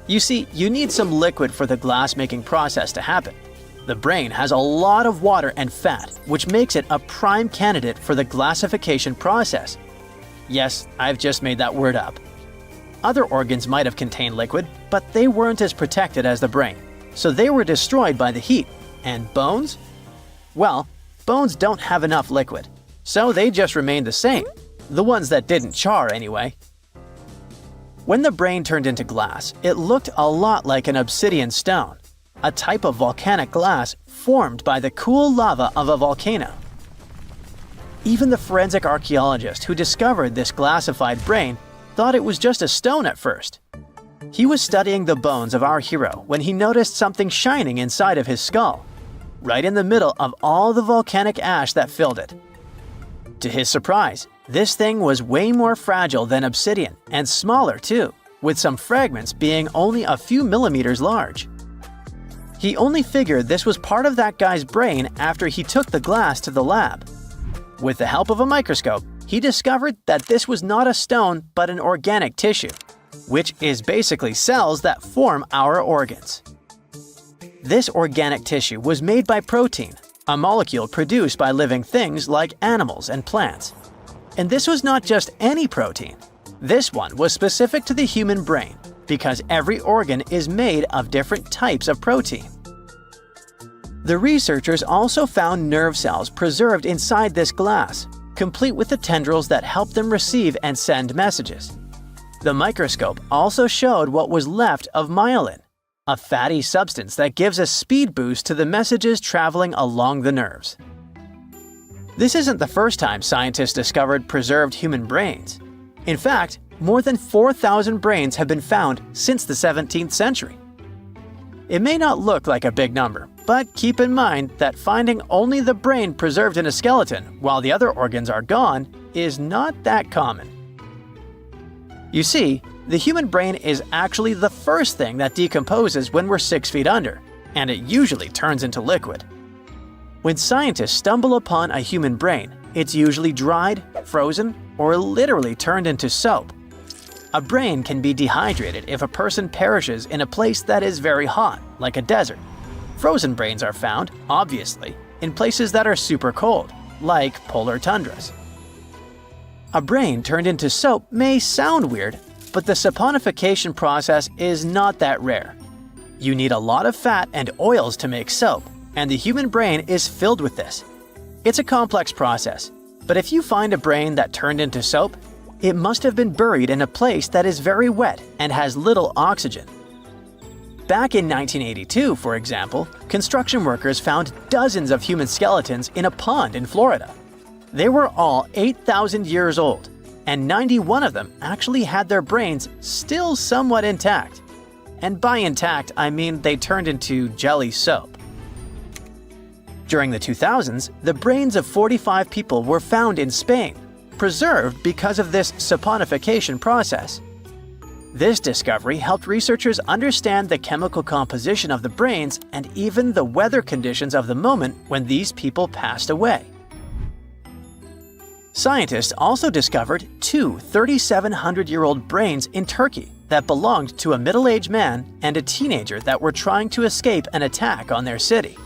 You see, you need some liquid for the glass-making process to happen. The brain has a lot of water and fat, which makes it a prime candidate for the glassification process. Yes, I've just made that word up. Other organs might have contained liquid, but they weren't as protected as the brain, so they were destroyed by the heat. And bones? Well, bones don't have enough liquid, so they just remained the same. The ones that didn't char, anyway. When the brain turned into glass, it looked a lot like an obsidian stone, a type of volcanic glass formed by the cool lava of a volcano. Even the forensic archaeologist who discovered this glassified brain thought it was just a stone at first. He was studying the bones of our hero when he noticed something shining inside of his skull, right in the middle of all the volcanic ash that filled it. To his surprise, this thing was way more fragile than obsidian and smaller too, with some fragments being only a few millimeters large. He only figured this was part of that guy's brain after he took the glass to the lab. With the help of a microscope, he discovered that this was not a stone but an organic tissue, which is basically cells that form our organs. This organic tissue was made by protein, a molecule produced by living things like animals and plants. And this was not just any protein. This one was specific to the human brain because every organ is made of different types of protein. The researchers also found nerve cells preserved inside this glass, complete with the tendrils that help them receive and send messages. The microscope also showed what was left of myelin, a fatty substance that gives a speed boost to the messages traveling along the nerves. This isn't the first time scientists discovered preserved human brains. In fact, more than 4,000 brains have been found since the 17th century. It may not look like a big number, but keep in mind that finding only the brain preserved in a skeleton while the other organs are gone is not that common. You see, the human brain is actually the first thing that decomposes when we're 6 feet under, and it usually turns into liquid. When scientists stumble upon a human brain, it's usually dried, frozen, or literally turned into soap. A brain can be dehydrated if a person perishes in a place that is very hot, like a desert. Frozen brains are found, obviously, in places that are super cold, like polar tundras. A brain turned into soap may sound weird, but the saponification process is not that rare. You need a lot of fat and oils to make soap, and the human brain is filled with this. It's a complex process, but if you find a brain that turned into soap, it must have been buried in a place that is very wet and has little oxygen. Back in 1982, for example, construction workers found dozens of human skeletons in a pond in Florida. They were all 8,000 years old, and 91 of them actually had their brains still somewhat intact. And by intact, I mean they turned into jelly soap. During the 2000s, the brains of 45 people were found in Spain, preserved because of this saponification process. This discovery helped researchers understand the chemical composition of the brains and even the weather conditions of the moment when these people passed away. Scientists also discovered two 3,700-year-old brains in Turkey that belonged to a middle-aged man and a teenager that were trying to escape an attack on their city.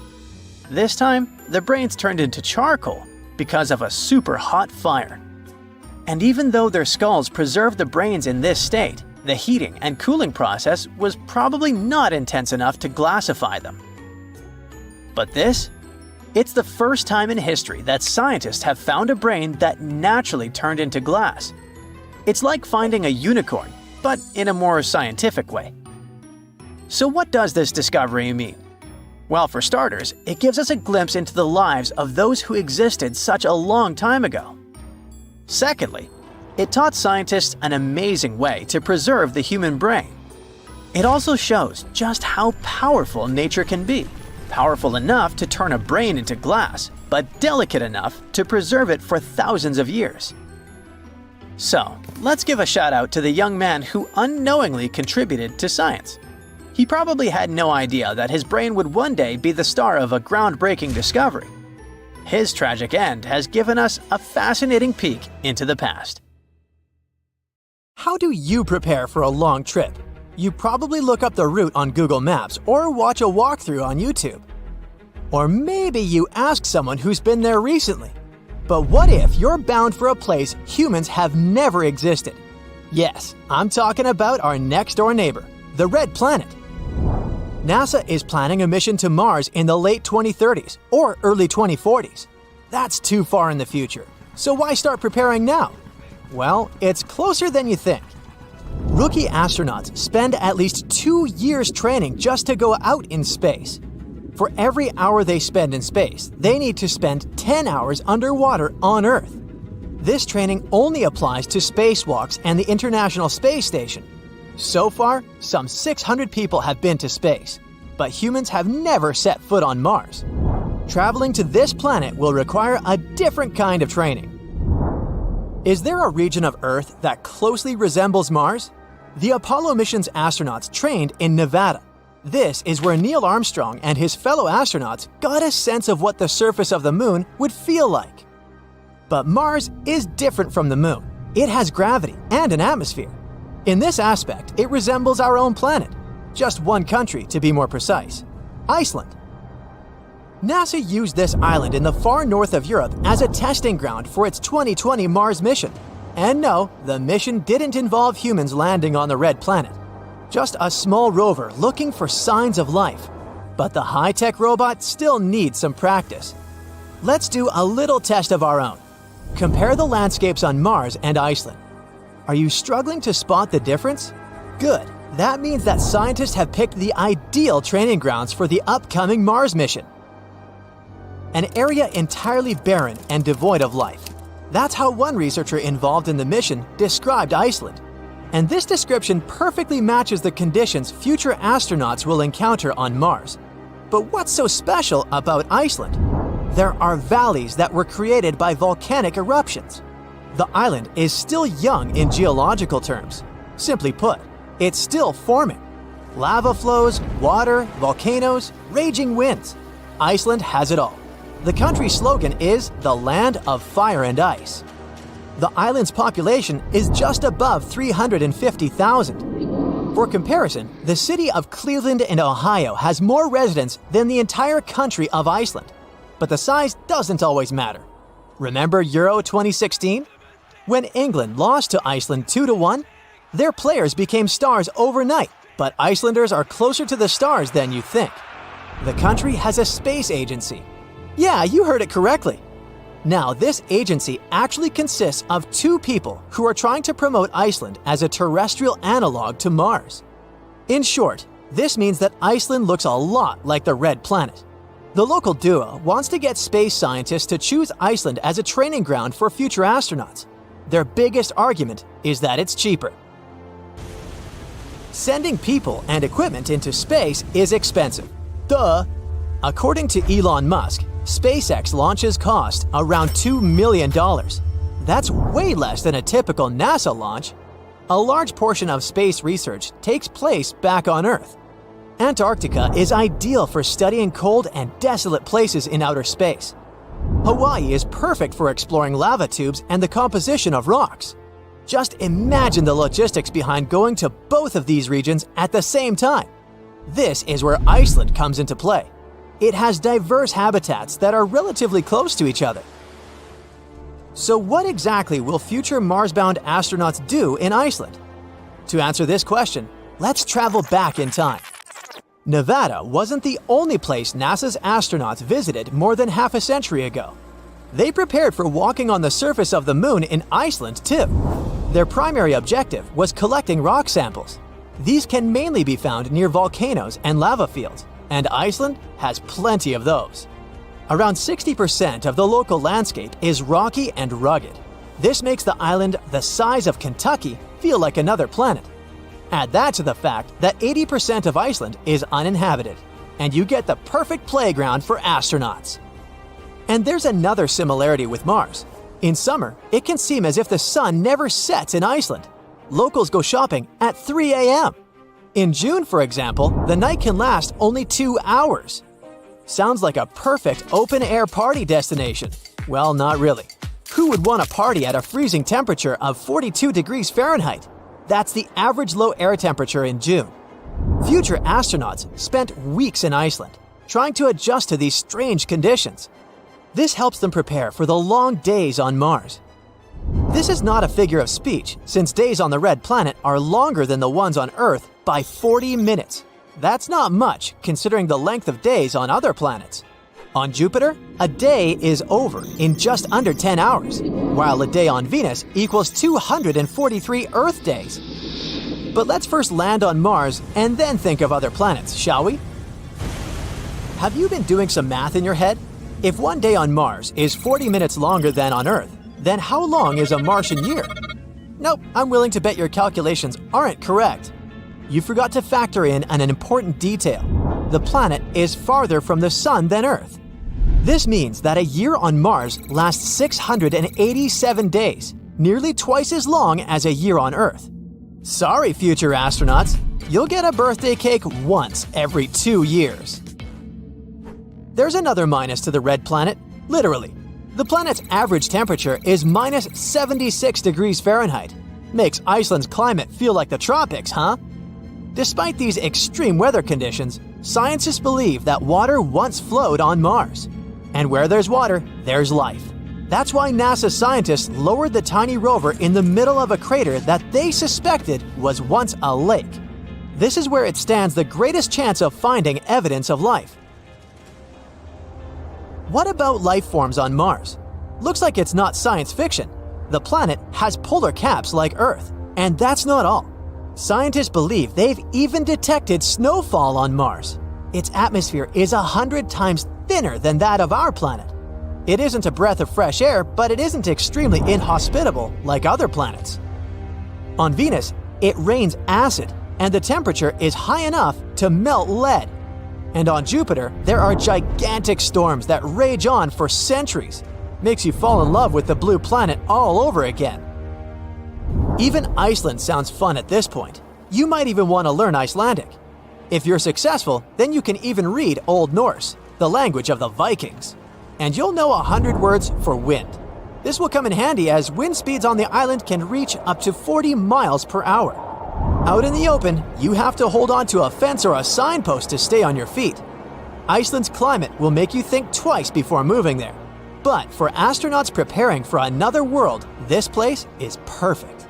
This time, the brains turned into charcoal because of a super hot fire. And even though their skulls preserved the brains in this state, the heating and cooling process was probably not intense enough to glassify them. But this? It's the first time in history that scientists have found a brain that naturally turned into glass. It's like finding a unicorn, but in a more scientific way. So what does this discovery mean? Well, for starters, it gives us a glimpse into the lives of those who existed such a long time ago. Secondly, it taught scientists an amazing way to preserve the human brain. It also shows just how powerful nature can be. Powerful enough to turn a brain into glass, but delicate enough to preserve it for thousands of years. So, let's give a shout out to the young man who unknowingly contributed to science. He probably had no idea that his brain would one day be the star of a groundbreaking discovery. His tragic end has given us a fascinating peek into the past. How do you prepare for a long trip? You probably look up the route on Google Maps or watch a walkthrough on YouTube. Or maybe you ask someone who's been there recently. But what if you're bound for a place humans have never existed? Yes, I'm talking about our next-door neighbor, the Red Planet. NASA is planning a mission to Mars in the late 2030s or early 2040s. That's too far in the future, so why start preparing now? Well, it's closer than you think. Rookie astronauts spend at least 2 years training just to go out in space. For every hour they spend in space, they need to spend 10 hours underwater on Earth. This training only applies to spacewalks and the International Space Station. So far, some 600 people have been to space, but humans have never set foot on Mars. Traveling to this planet will require a different kind of training. Is there a region of Earth that closely resembles Mars? The Apollo mission's astronauts trained in Nevada. This is where Neil Armstrong and his fellow astronauts got a sense of what the surface of the moon would feel like. But Mars is different from the moon. It has gravity and an atmosphere. In this aspect, it resembles our own planet. Just one country, to be more precise: Iceland. NASA used this island in the far north of Europe as a testing ground for its 2020 Mars mission. And no, the mission didn't involve humans landing on the Red Planet. Just a small rover looking for signs of life. But the high-tech robot still needs some practice. Let's do a little test of our own. Compare the landscapes on Mars and Iceland. Are you struggling to spot the difference? Good. That means that scientists have picked the ideal training grounds for the upcoming Mars mission. An area entirely barren and devoid of life. That's how one researcher involved in the mission described Iceland. And this description perfectly matches the conditions future astronauts will encounter on Mars. But what's so special about Iceland? There are valleys that were created by volcanic eruptions. The island is still young in geological terms. Simply put, it's still forming. Lava flows, water, volcanoes, raging winds. Iceland has it all. The country's slogan is the land of fire and ice. The island's population is just above 350,000. For comparison, the city of Cleveland in Ohio has more residents than the entire country of Iceland. But the size doesn't always matter. Remember Euro 2016? When England lost to Iceland 2-1, their players became stars overnight, but Icelanders are closer to the stars than you think. The country has a space agency. Yeah, you heard it correctly. Now, this agency actually consists of 2 people who are trying to promote Iceland as a terrestrial analog to Mars. In short, this means that Iceland looks a lot like the Red Planet. The local duo wants to get space scientists to choose Iceland as a training ground for future astronauts. Their biggest argument is that it's cheaper. Sending people and equipment into space is expensive. Duh! According to Elon Musk, SpaceX launches cost around $2 million. That's way less than a typical NASA launch. A large portion of space research takes place back on Earth. Antarctica is ideal for studying cold and desolate places in outer space. Hawaii is perfect for exploring lava tubes and the composition of rocks. Just imagine the logistics behind going to both of these regions at the same time. This is where Iceland comes into play. It has diverse habitats that are relatively close to each other. So what exactly will future Mars-bound astronauts do in Iceland? To answer this question, let's travel back in time. Nevada wasn't the only place NASA's astronauts visited more than half a century ago. They prepared for walking on the surface of the moon in Iceland too. Their primary objective was collecting rock samples. These can mainly be found near volcanoes and lava fields, and Iceland has plenty of those. Around 60% of the local landscape is rocky and rugged. This makes the island the size of Kentucky feel like another planet. Add that to the fact that 80% of Iceland is uninhabited, and you get the perfect playground for astronauts. And there's another similarity with Mars. In summer, it can seem as if the sun never sets in Iceland. Locals go shopping at 3 a.m. In June, for example, the night can last only 2 hours. Sounds like a perfect open-air party destination. Well, not really. Who would want to party at a freezing temperature of 42 degrees Fahrenheit? That's the average low air temperature in June. Future astronauts spent weeks in Iceland, trying to adjust to these strange conditions. This helps them prepare for the long days on Mars. This is not a figure of speech, since days on the red planet are longer than the ones on Earth by 40 minutes. That's not much, considering the length of days on other planets. On Jupiter, a day is over in just under 10 hours, while a day on Venus equals 243 Earth days. But let's first land on Mars and then think of other planets, shall we? Have you been doing some math in your head? If one day on Mars is 40 minutes longer than on Earth, then how long is a Martian year? Nope, I'm willing to bet your calculations aren't correct. You forgot to factor in an important detail. The planet is farther from the Sun than Earth. This means that a year on Mars lasts 687 days, nearly twice as long as a year on Earth. Sorry, future astronauts, you'll get a birthday cake once every 2 years. There's another minus to the red planet, literally. The planet's average temperature is minus 76 degrees Fahrenheit. Makes Iceland's climate feel like the tropics, huh? Despite these extreme weather conditions, scientists believe that water once flowed on Mars. And where there's water, there's life. That's why NASA scientists lowered the tiny rover in the middle of a crater that they suspected was once a lake. This is where it stands the greatest chance of finding evidence of life. What about life forms on Mars? Looks like it's not science fiction. The planet has polar caps like Earth, and that's not all. Scientists believe they've even detected snowfall on Mars. Its atmosphere is 100 times thinner than that of our planet. It isn't a breath of fresh air, but it isn't extremely inhospitable like other planets. On Venus, it rains acid, and the temperature is high enough to melt lead. And on Jupiter, there are gigantic storms that rage on for centuries. Makes you fall in love with the blue planet all over again. Even Iceland sounds fun at this point. You might even want to learn Icelandic. If you're successful, then you can even read Old Norse, the language of the Vikings. And you'll know 100 words for wind. This will come in handy as wind speeds on the island can reach up to 40 miles per hour. Out in the open, you have to hold on to a fence or a signpost to stay on your feet. Iceland's climate will make you think twice before moving there. But for astronauts preparing for another world, this place is perfect.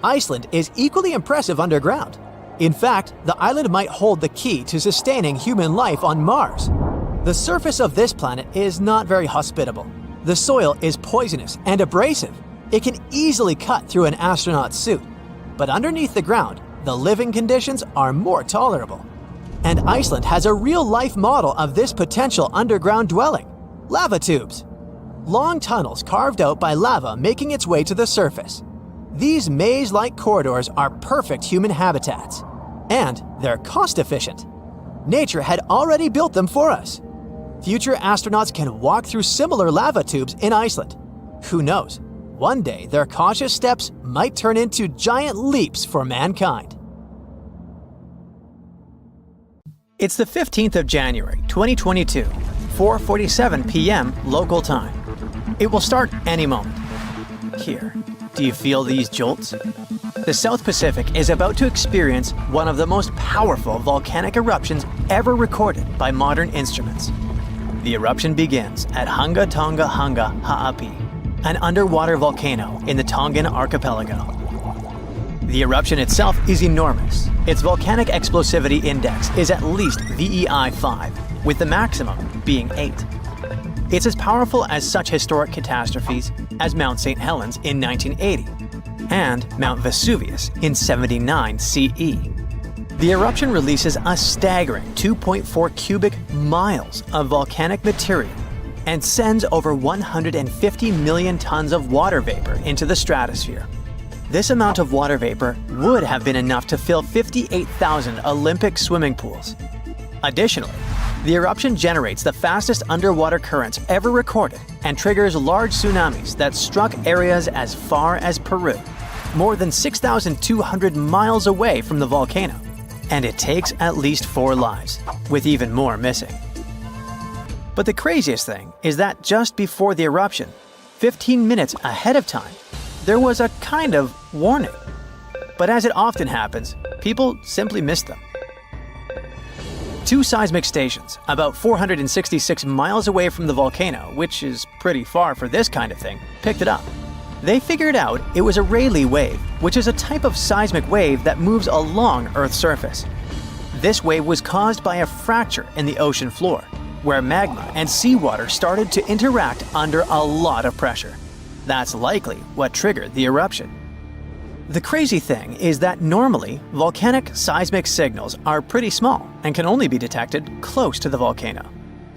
Iceland is equally impressive underground. In fact, the island might hold the key to sustaining human life on Mars. The surface of this planet is not very hospitable. The soil is poisonous and abrasive. It can easily cut through an astronaut's suit. But underneath the ground, the living conditions are more tolerable. And Iceland has a real-life model of this potential underground dwelling: lava tubes. Long tunnels carved out by lava making its way to the surface. These maze-like corridors are perfect human habitats. And they're cost-efficient. Nature had already built them for us. Future astronauts can walk through similar lava tubes in Iceland. Who knows? One day, their cautious steps might turn into giant leaps for mankind. It's the 15th of January, 2022, 4:47 p.m. local time. It will start any moment. Here, do you feel these jolts? The South Pacific is about to experience one of the most powerful volcanic eruptions ever recorded by modern instruments. The eruption begins at Hunga Tonga Hunga Ha'api, an underwater volcano in the Tongan archipelago. The eruption itself is enormous. Its volcanic explosivity index is at least VEI 5, with the maximum being 8. It's as powerful as such historic catastrophes as Mount St. Helens in 1980 and Mount Vesuvius in 79 CE. The eruption releases a staggering 2.4 cubic miles of volcanic material and sends over 150 million tons of water vapor into the stratosphere. This amount of water vapor would have been enough to fill 58,000 Olympic swimming pools. Additionally, the eruption generates the fastest underwater currents ever recorded and triggers large tsunamis that struck areas as far as Peru, more than 6,200 miles away from the volcano. And it takes at least 4 lives, with even more missing. But the craziest thing is that just before the eruption, 15 minutes ahead of time, there was a kind of warning. But as it often happens, people simply missed them. 2 seismic stations, about 466 miles away from the volcano, which is pretty far for this kind of thing, picked it up. They figured out it was a Rayleigh wave, which is a type of seismic wave that moves along Earth's surface. This wave was caused by a fracture in the ocean floor, where magma and seawater started to interact under a lot of pressure. That's likely what triggered the eruption. The crazy thing is that normally, volcanic seismic signals are pretty small and can only be detected close to the volcano.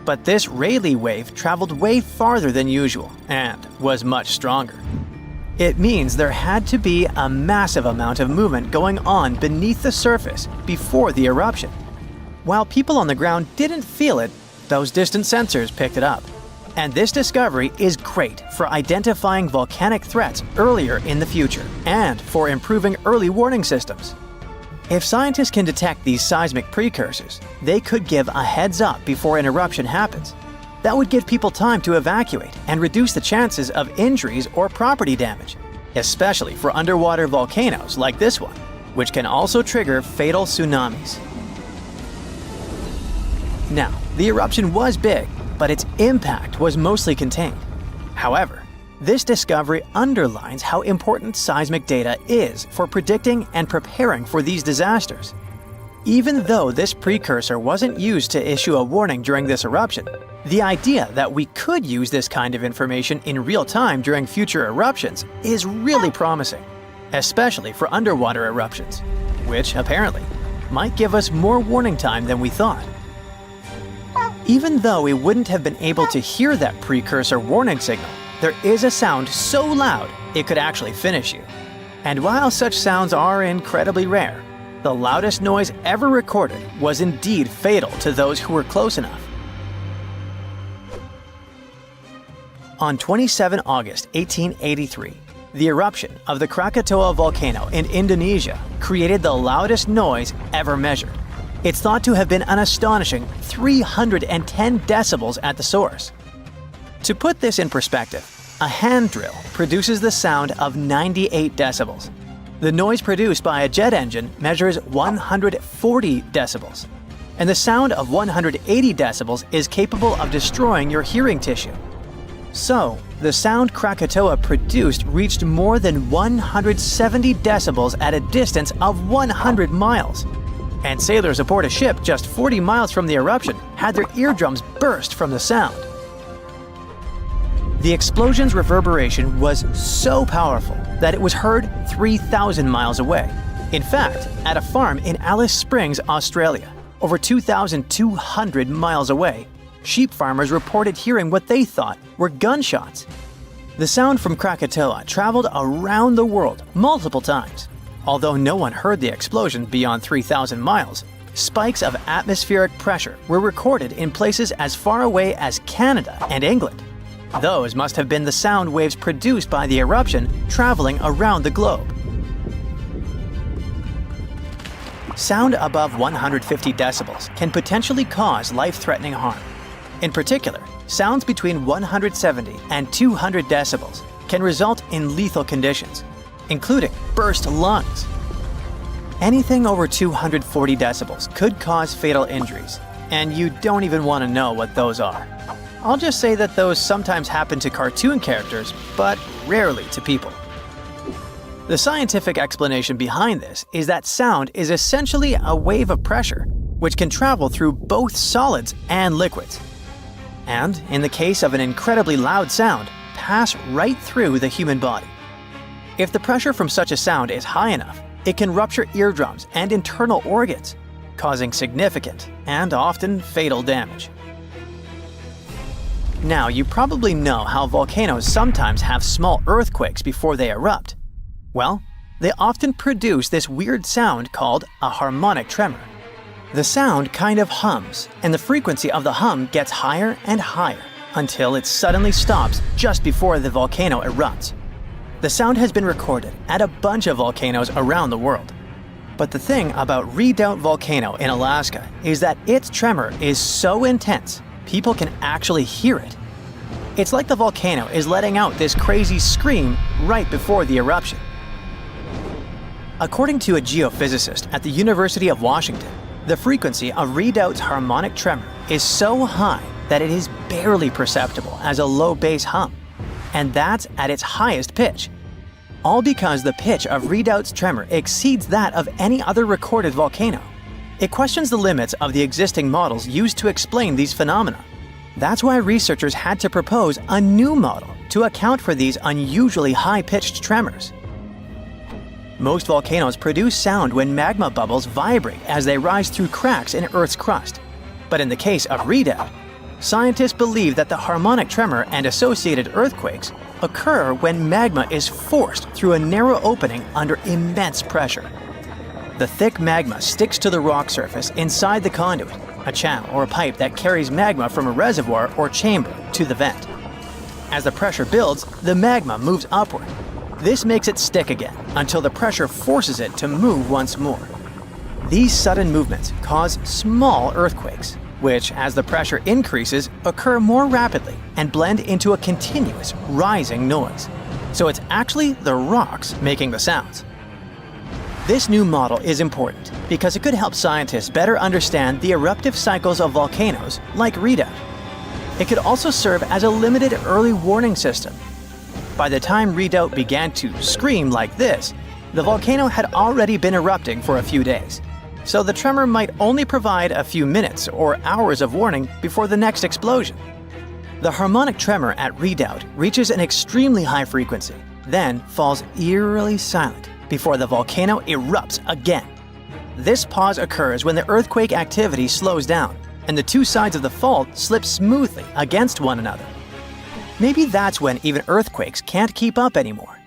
But this Rayleigh wave traveled way farther than usual and was much stronger. It means there had to be a massive amount of movement going on beneath the surface before the eruption. While people on the ground didn't feel it, those distant sensors picked it up. And this discovery is great for identifying volcanic threats earlier in the future and for improving early warning systems. If scientists can detect these seismic precursors, they could give a heads up before an eruption happens. That would give people time to evacuate and reduce the chances of injuries or property damage, especially for underwater volcanoes like this one, which can also trigger fatal tsunamis. Now, the eruption was big, but its impact was mostly contained. However, this discovery underlines how important seismic data is for predicting and preparing for these disasters. Even though this precursor wasn't used to issue a warning during this eruption, the idea that we could use this kind of information in real time during future eruptions is really promising, especially for underwater eruptions, which apparently might give us more warning time than we thought. Even though we wouldn't have been able to hear that precursor warning signal, there is a sound so loud it could actually finish you. And while such sounds are incredibly rare, the loudest noise ever recorded was indeed fatal to those who were close enough. On 27 August 1883, the eruption of the Krakatoa volcano in Indonesia created the loudest noise ever measured. It's thought to have been an astonishing 310 decibels at the source. To put this in perspective, a hand drill produces the sound of 98 decibels. The noise produced by a jet engine measures 140 decibels. And the sound of 180 decibels is capable of destroying your hearing tissue. So, the sound Krakatoa produced reached more than 170 decibels at a distance of 100 miles. And sailors aboard a ship just 40 miles from the eruption had their eardrums burst from the sound. The explosion's reverberation was so powerful that it was heard 3,000 miles away. In fact, at a farm in Alice Springs, Australia, over 2,200 miles away, sheep farmers reported hearing what they thought were gunshots. The sound from Krakatoa traveled around the world multiple times. Although no one heard the explosion beyond 3,000 miles, spikes of atmospheric pressure were recorded in places as far away as Canada and England. Those must have been the sound waves produced by the eruption traveling around the globe. Sound above 150 decibels can potentially cause life-threatening harm. In particular, sounds between 170 and 200 decibels can result in lethal conditions, including burst lungs. Anything over 240 decibels could cause fatal injuries, and you don't even want to know what those are. I'll just say that those sometimes happen to cartoon characters, but rarely to people. The scientific explanation behind this is that sound is essentially a wave of pressure, which can travel through both solids and liquids. And, in the case of an incredibly loud sound, pass right through the human body. If the pressure from such a sound is high enough, it can rupture eardrums and internal organs, causing significant and often fatal damage. Now, you probably know how volcanoes sometimes have small earthquakes before they erupt. Well, they often produce this weird sound called a harmonic tremor. The sound kind of hums, and the frequency of the hum gets higher and higher until it suddenly stops just before the volcano erupts. The sound has been recorded at a bunch of volcanoes around the world. But the thing about Redoubt Volcano in Alaska is that its tremor is so intense, people can actually hear it. It's like the volcano is letting out this crazy scream right before the eruption. According to a geophysicist at the University of Washington, the frequency of Redoubt's harmonic tremor is so high that it is barely perceptible as a low bass hum, and that's at its highest pitch. All because the pitch of Redoubt's tremor exceeds that of any other recorded volcano. It questions the limits of the existing models used to explain these phenomena. That's why researchers had to propose a new model to account for these unusually high-pitched tremors. Most volcanoes produce sound when magma bubbles vibrate as they rise through cracks in Earth's crust. But in the case of Redoubt, scientists believe that the harmonic tremor and associated earthquakes occur when magma is forced through a narrow opening under immense pressure. The thick magma sticks to the rock surface inside the conduit, a channel or a pipe that carries magma from a reservoir or chamber to the vent. As the pressure builds, the magma moves upward. This makes it stick again until the pressure forces it to move once more. These sudden movements cause small earthquakes, which, as the pressure increases, occur more rapidly and blend into a continuous rising noise. So it's actually the rocks making the sounds. This new model is important because it could help scientists better understand the eruptive cycles of volcanoes like Redoubt. It could also serve as a limited early warning system. By the time Redoubt began to scream like this, the volcano had already been erupting for a few days. So the tremor might only provide a few minutes or hours of warning before the next explosion. The harmonic tremor at Redoubt reaches an extremely high frequency, then falls eerily silent before the volcano erupts again. This pause occurs when the earthquake activity slows down and the two sides of the fault slip smoothly against one another. Maybe that's when even earthquakes can't keep up anymore.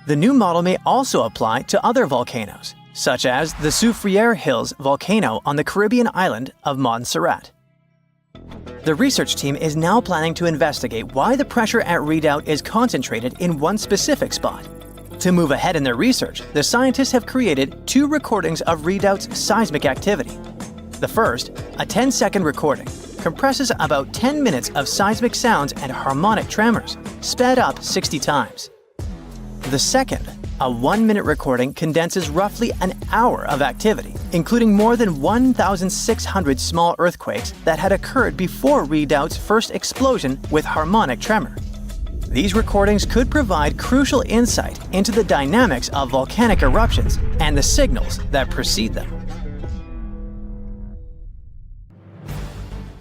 The new model may also apply to other volcanoes, such as the Soufriere Hills volcano on the Caribbean island of Montserrat. The research team is now planning to investigate why the pressure at Redoubt is concentrated in one specific spot. To move ahead in their research, the scientists have created 2 recordings of Redoubt's seismic activity. The first, a 10-second recording, compresses about 10 minutes of seismic sounds and harmonic tremors, sped up 60 times. The second, a 1-minute recording, condenses roughly an hour of activity, including more than 1,600 small earthquakes that had occurred before Redoubt's first explosion with harmonic tremor. These recordings could provide crucial insight into the dynamics of volcanic eruptions and the signals that precede them.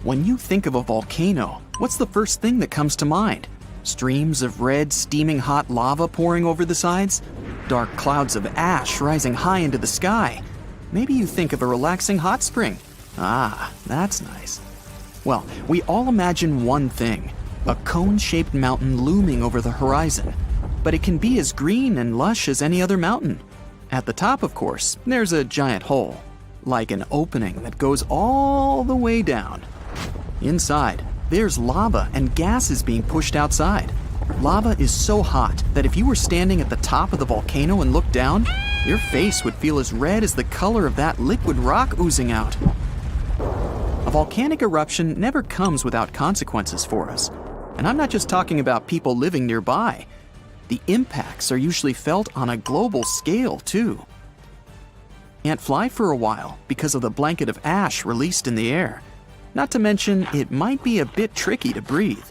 When you think of a volcano, what's the first thing that comes to mind? Streams of red, steaming hot lava pouring over the sides? Dark clouds of ash rising high into the sky? Maybe you think of a relaxing hot spring. Ah, that's nice. Well, we all imagine one thing, a cone-shaped mountain looming over the horizon. But it can be as green and lush as any other mountain. At the top, of course, there's a giant hole, like an opening that goes all the way down. Inside, there's lava and gases being pushed outside. Lava is so hot that if you were standing at the top of the volcano and looked down, your face would feel as red as the color of that liquid rock oozing out. A volcanic eruption never comes without consequences for us. And I'm not just talking about people living nearby. The impacts are usually felt on a global scale, too. Can't fly for a while because of the blanket of ash released in the air. Not to mention, it might be a bit tricky to breathe.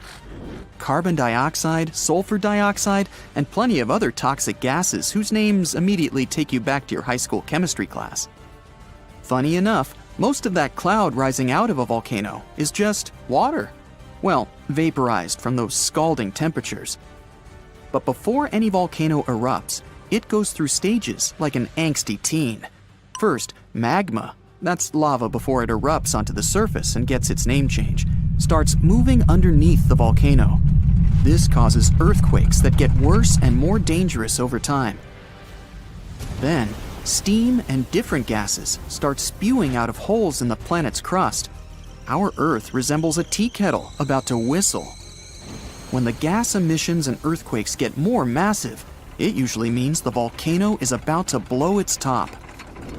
Carbon dioxide, sulfur dioxide, and plenty of other toxic gases whose names immediately take you back to your high school chemistry class. Funny enough, most of that cloud rising out of a volcano is just water. Well, vaporized from those scalding temperatures. But before any volcano erupts, it goes through stages like an angsty teen. First, magma, that's lava before it erupts onto the surface and gets its name change, starts moving underneath the volcano. This causes earthquakes that get worse and more dangerous over time. Then, steam and different gases start spewing out of holes in the planet's crust. Our Earth resembles a tea kettle about to whistle. When the gas emissions and earthquakes get more massive, it usually means the volcano is about to blow its top.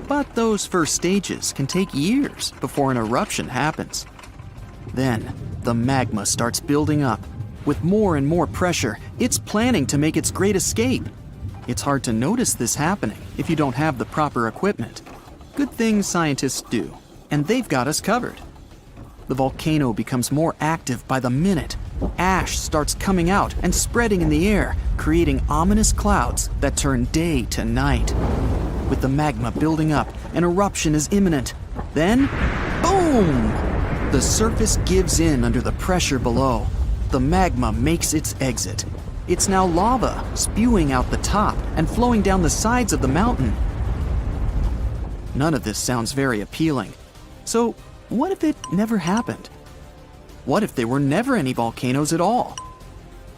But those first stages can take years before an eruption happens. Then, the magma starts building up. With more and more pressure, it's planning to make its great escape. It's hard to notice this happening if you don't have the proper equipment. Good thing scientists do, and they've got us covered. The volcano becomes more active by the minute. Ash starts coming out and spreading in the air, creating ominous clouds that turn day to night. With the magma building up, an eruption is imminent. Then, boom! The surface gives in under the pressure below. The magma makes its exit. It's now lava, spewing out the top and flowing down the sides of the mountain. None of this sounds very appealing. So, what if it never happened? What if there were never any volcanoes at all?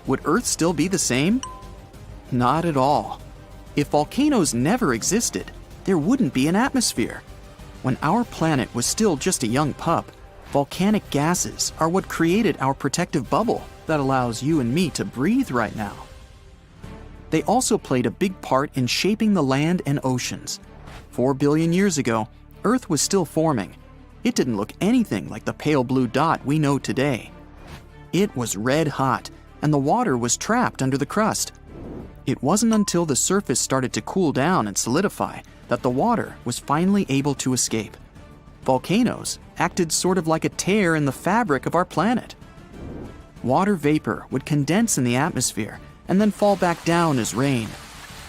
Would Earth still be the same? Not at all. If volcanoes never existed, there wouldn't be an atmosphere. When our planet was still just a young pup, volcanic gases are what created our protective bubble that allows you and me to breathe right now. They also played a big part in shaping the land and oceans. 4 billion years ago, Earth was still forming. It didn't look anything like the pale blue dot we know today. It was red hot, and the water was trapped under the crust. It wasn't until the surface started to cool down and solidify that the water was finally able to escape. Volcanoes acted sort of like a tear in the fabric of our planet. Water vapor would condense in the atmosphere and then fall back down as rain.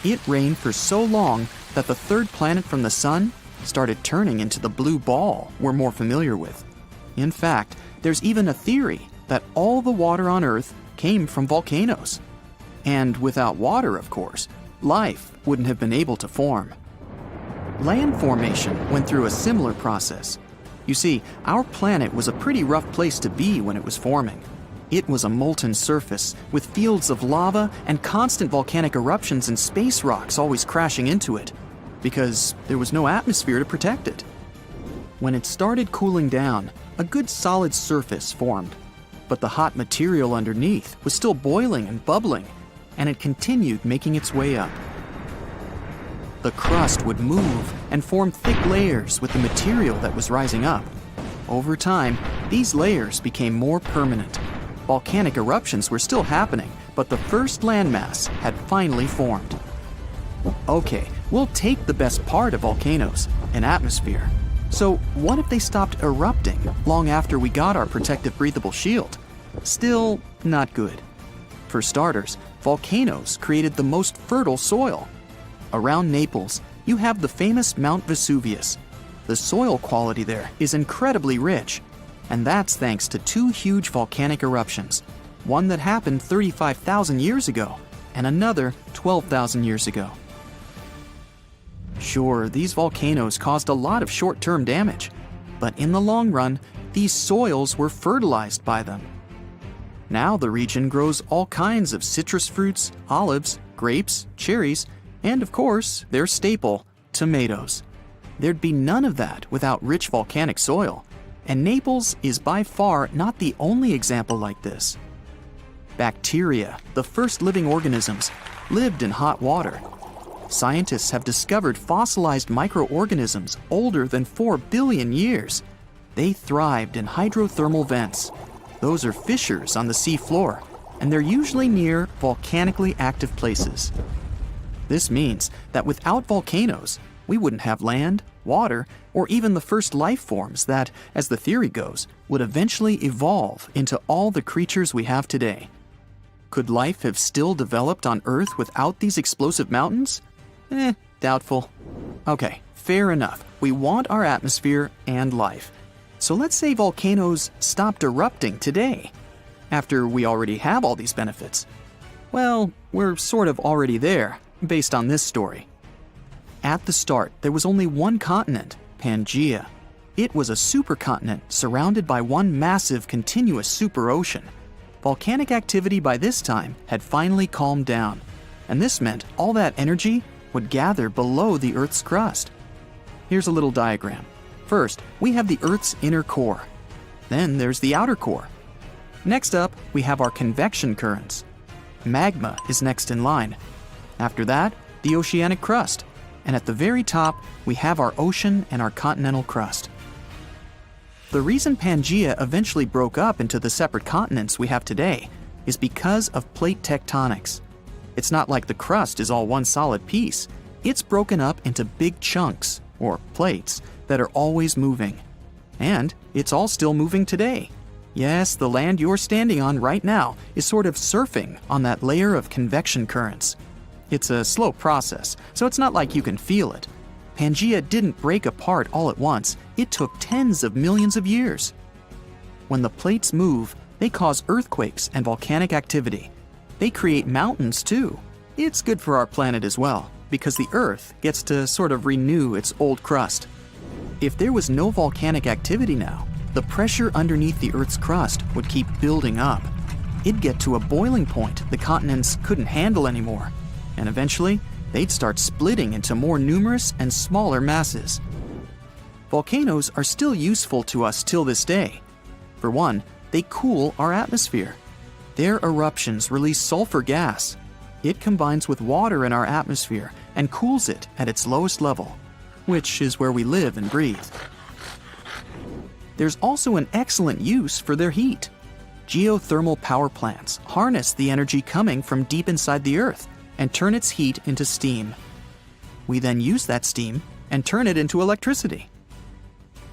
It rained for so long that the third planet from the sun started turning into the blue ball we're more familiar with. In fact, there's even a theory that all the water on Earth came from volcanoes. And without water, of course, life wouldn't have been able to form. Land formation went through a similar process. You see, our planet was a pretty rough place to be when it was forming. It was a molten surface with fields of lava and constant volcanic eruptions and space rocks always crashing into it, because there was no atmosphere to protect it. When it started cooling down, a good solid surface formed, but the hot material underneath was still boiling and bubbling, and it continued making its way up. The crust would move and form thick layers with the material that was rising up. Over time, these layers became more permanent. Volcanic eruptions were still happening, but the first landmass had finally formed. Okay, we'll take the best part of volcanoes, an atmosphere. So what if they stopped erupting long after we got our protective breathable shield? Still not good. For starters, volcanoes created the most fertile soil. Around Naples, you have the famous Mount Vesuvius. The soil quality there is incredibly rich, and that's thanks to 2 huge volcanic eruptions, one that happened 35,000 years ago and another 12,000 years ago. Sure, these volcanoes caused a lot of short-term damage, but in the long run, these soils were fertilized by them. Now the region grows all kinds of citrus fruits, olives, grapes, cherries, and of course, their staple, tomatoes. There'd be none of that without rich volcanic soil, and Naples is by far not the only example like this. Bacteria, the first living organisms, lived in hot water. Scientists have discovered fossilized microorganisms older than 4 billion years. They thrived in hydrothermal vents. Those are fissures on the sea floor, and they're usually near volcanically active places. This means that without volcanoes, we wouldn't have land, water, or even the first life forms that, as the theory goes, would eventually evolve into all the creatures we have today. Could life have still developed on Earth without these explosive mountains? Doubtful. Okay, fair enough. We want our atmosphere and life. So let's say volcanoes stopped erupting today, after we already have all these benefits. Well, we're sort of already there, based on this story. At the start, there was only one continent, Pangaea. It was a supercontinent surrounded by one massive continuous superocean. Volcanic activity by this time had finally calmed down, and this meant all that energy would gather below the Earth's crust. Here's a little diagram. First, we have the Earth's inner core. Then there's the outer core. Next up, we have our convection currents. Magma is next in line. After that, the oceanic crust. And at the very top, we have our ocean and our continental crust. The reason Pangaea eventually broke up into the separate continents we have today is because of plate tectonics. It's not like the crust is all one solid piece. It's broken up into big chunks, or plates, that are always moving. And it's all still moving today. Yes, the land you're standing on right now is sort of surfing on that layer of convection currents. It's a slow process, so it's not like you can feel it. Pangaea didn't break apart all at once. It took tens of millions of years. When the plates move, they cause earthquakes and volcanic activity. They create mountains too. It's good for our planet as well, because the Earth gets to sort of renew its old crust. If there was no volcanic activity now, the pressure underneath the Earth's crust would keep building up. It'd get to a boiling point the continents couldn't handle anymore, and eventually, they'd start splitting into more numerous and smaller masses. Volcanoes are still useful to us till this day. For one, they cool our atmosphere. Their eruptions release sulfur gas. It combines with water in our atmosphere and cools it at its lowest level, which is where we live and breathe. There's also an excellent use for their heat. Geothermal power plants harness the energy coming from deep inside the Earth and turn its heat into steam. We then use that steam and turn it into electricity.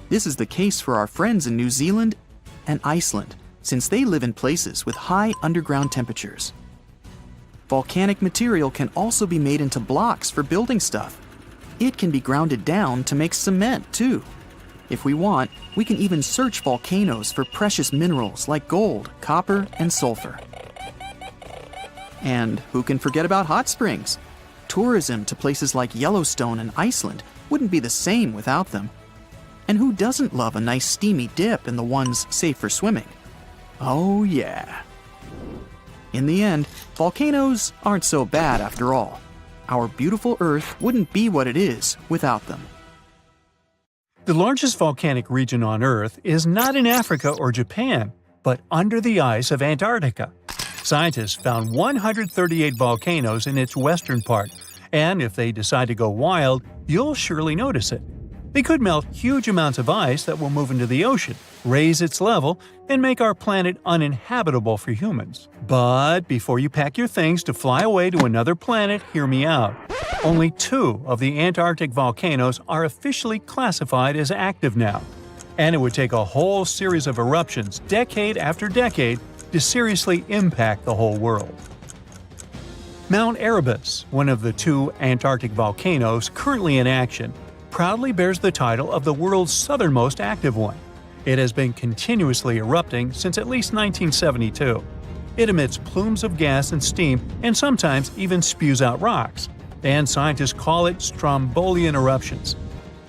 This is the case for our friends in New Zealand and Iceland, since they live in places with high underground temperatures. Volcanic material can also be made into blocks for building stuff. It can be grounded down to make cement too. If we want, we can even search volcanoes for precious minerals like gold, copper, and sulfur. And who can forget about hot springs? Tourism to places like Yellowstone and Iceland wouldn't be the same without them. And who doesn't love a nice steamy dip in the ones safe for swimming? Oh yeah. In the end, volcanoes aren't so bad after all. Our beautiful Earth wouldn't be what it is without them. The largest volcanic region on Earth is not in Africa or Japan, but under the ice of Antarctica. Scientists found 138 volcanoes in its western part, and if they decide to go wild, you'll surely notice it. They could melt huge amounts of ice that will move into the ocean, raise its level, and make our planet uninhabitable for humans. But before you pack your things to fly away to another planet, hear me out. Only 2 of the Antarctic volcanoes are officially classified as active now, and it would take a whole series of eruptions, decade after decade, to seriously impact the whole world. Mount Erebus, one of the 2 Antarctic volcanoes currently in action, proudly bears the title of the world's southernmost active one. It has been continuously erupting since at least 1972. It emits plumes of gas and steam and sometimes even spews out rocks, and scientists call it Strombolian eruptions.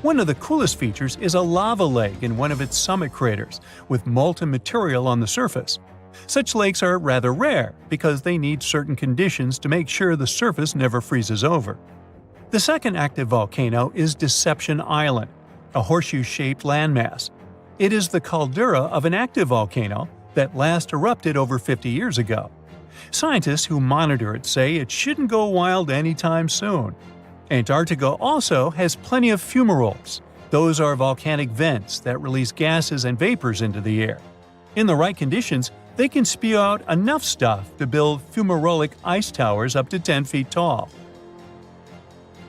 One of the coolest features is a lava lake in one of its summit craters, with molten material on the surface. Such lakes are rather rare because they need certain conditions to make sure the surface never freezes over. The second active volcano is Deception Island, a horseshoe-shaped landmass. It is the caldera of an active volcano that last erupted over 50 years ago. Scientists who monitor it say it shouldn't go wild anytime soon. Antarctica also has plenty of fumaroles. Those are volcanic vents that release gases and vapors into the air. In the right conditions, they can spew out enough stuff to build fumarolic ice towers up to 10 feet tall.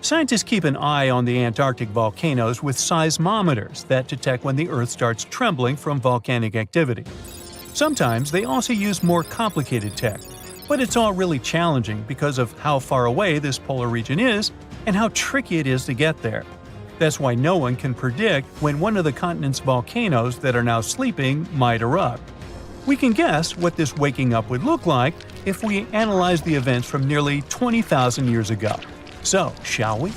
Scientists keep an eye on the Antarctic volcanoes with seismometers that detect when the Earth starts trembling from volcanic activity. Sometimes they also use more complicated tech, but it's all really challenging because of how far away this polar region is and how tricky it is to get there. That's why no one can predict when one of the continent's volcanoes that are now sleeping might erupt. We can guess what this waking up would look like if we analyze the events from nearly 20,000 years ago. So, shall we?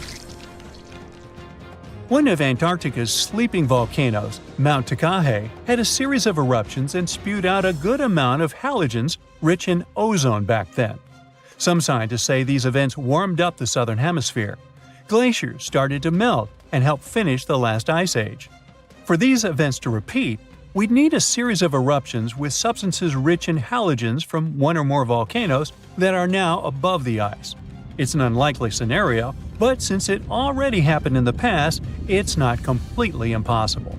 One of Antarctica's sleeping volcanoes, Mount Takahe, had a series of eruptions and spewed out a good amount of halogens rich in ozone back then. Some scientists say these events warmed up the southern hemisphere. Glaciers started to melt and help finish the last ice age. For these events to repeat, we'd need a series of eruptions with substances rich in halogens from one or more volcanoes that are now above the ice. It's an unlikely scenario, but since it already happened in the past, it's not completely impossible.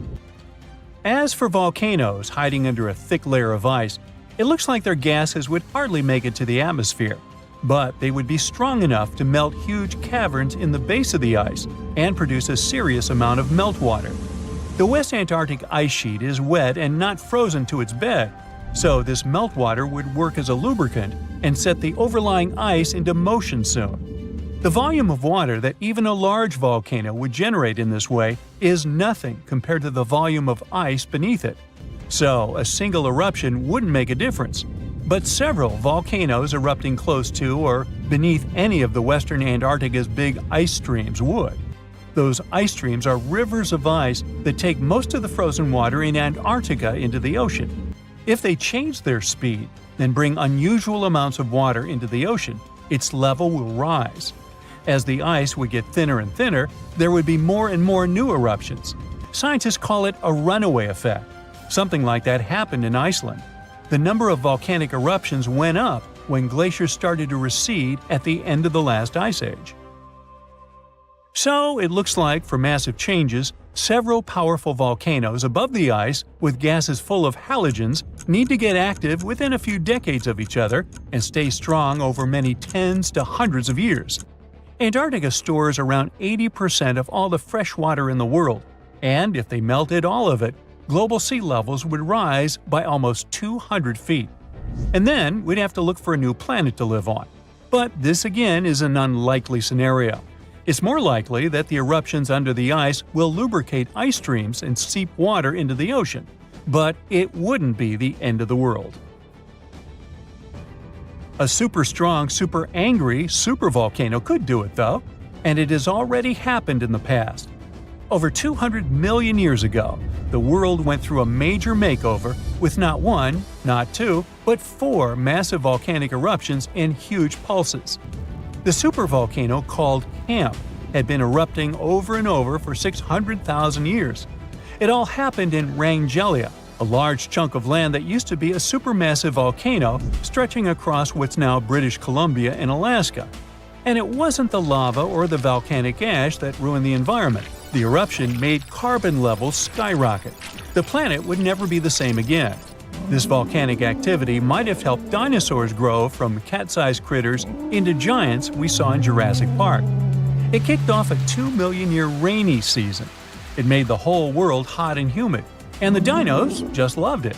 As for volcanoes hiding under a thick layer of ice, it looks like their gases would hardly make it to the atmosphere, but they would be strong enough to melt huge caverns in the base of the ice and produce a serious amount of meltwater. The West Antarctic ice sheet is wet and not frozen to its bed, so this meltwater would work as a lubricant and set the overlying ice into motion soon. The volume of water that even a large volcano would generate in this way is nothing compared to the volume of ice beneath it. So, a single eruption wouldn't make a difference. But several volcanoes erupting close to or beneath any of the western Antarctica's big ice streams would. Those ice streams are rivers of ice that take most of the frozen water in Antarctica into the ocean. If they change their speed and bring unusual amounts of water into the ocean, its level will rise. As the ice would get thinner and thinner, there would be more and more new eruptions. Scientists call it a runaway effect. Something like that happened in Iceland. The number of volcanic eruptions went up when glaciers started to recede at the end of the last ice age. So, it looks like, for massive changes, several powerful volcanoes above the ice with gases full of halogens need to get active within a few decades of each other and stay strong over many tens to hundreds of years. Antarctica stores around 80% of all the fresh water in the world, and if they melted all of it, global sea levels would rise by almost 200 feet. And then we'd have to look for a new planet to live on. But this again is an unlikely scenario. It's more likely that the eruptions under the ice will lubricate ice streams and seep water into the ocean, but it wouldn't be the end of the world. A super strong, super angry supervolcano could do it though, and it has already happened in the past. Over 200 million years ago, the world went through a major makeover with not one, not two, but 4 massive volcanic eruptions in huge pulses. The supervolcano called Camp had been erupting over and over for 600,000 years. It all happened in Wrangell, a large chunk of land that used to be a supermassive volcano stretching across what's now British Columbia and Alaska. And it wasn't the lava or the volcanic ash that ruined the environment. The eruption made carbon levels skyrocket. The planet would never be the same again. This volcanic activity might have helped dinosaurs grow from cat-sized critters into giants we saw in Jurassic Park. It kicked off a 2-million-year rainy season. It made the whole world hot and humid, and the dinos just loved it.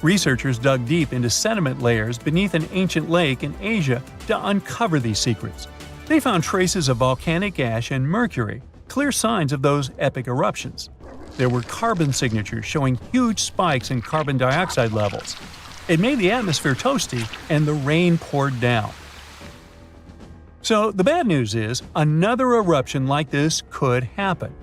Researchers dug deep into sediment layers beneath an ancient lake in Asia to uncover these secrets. They found traces of volcanic ash and mercury, clear signs of those epic eruptions. There were carbon signatures showing huge spikes in carbon dioxide levels. It made the atmosphere toasty, and the rain poured down. So the bad news is, another eruption like this could happen.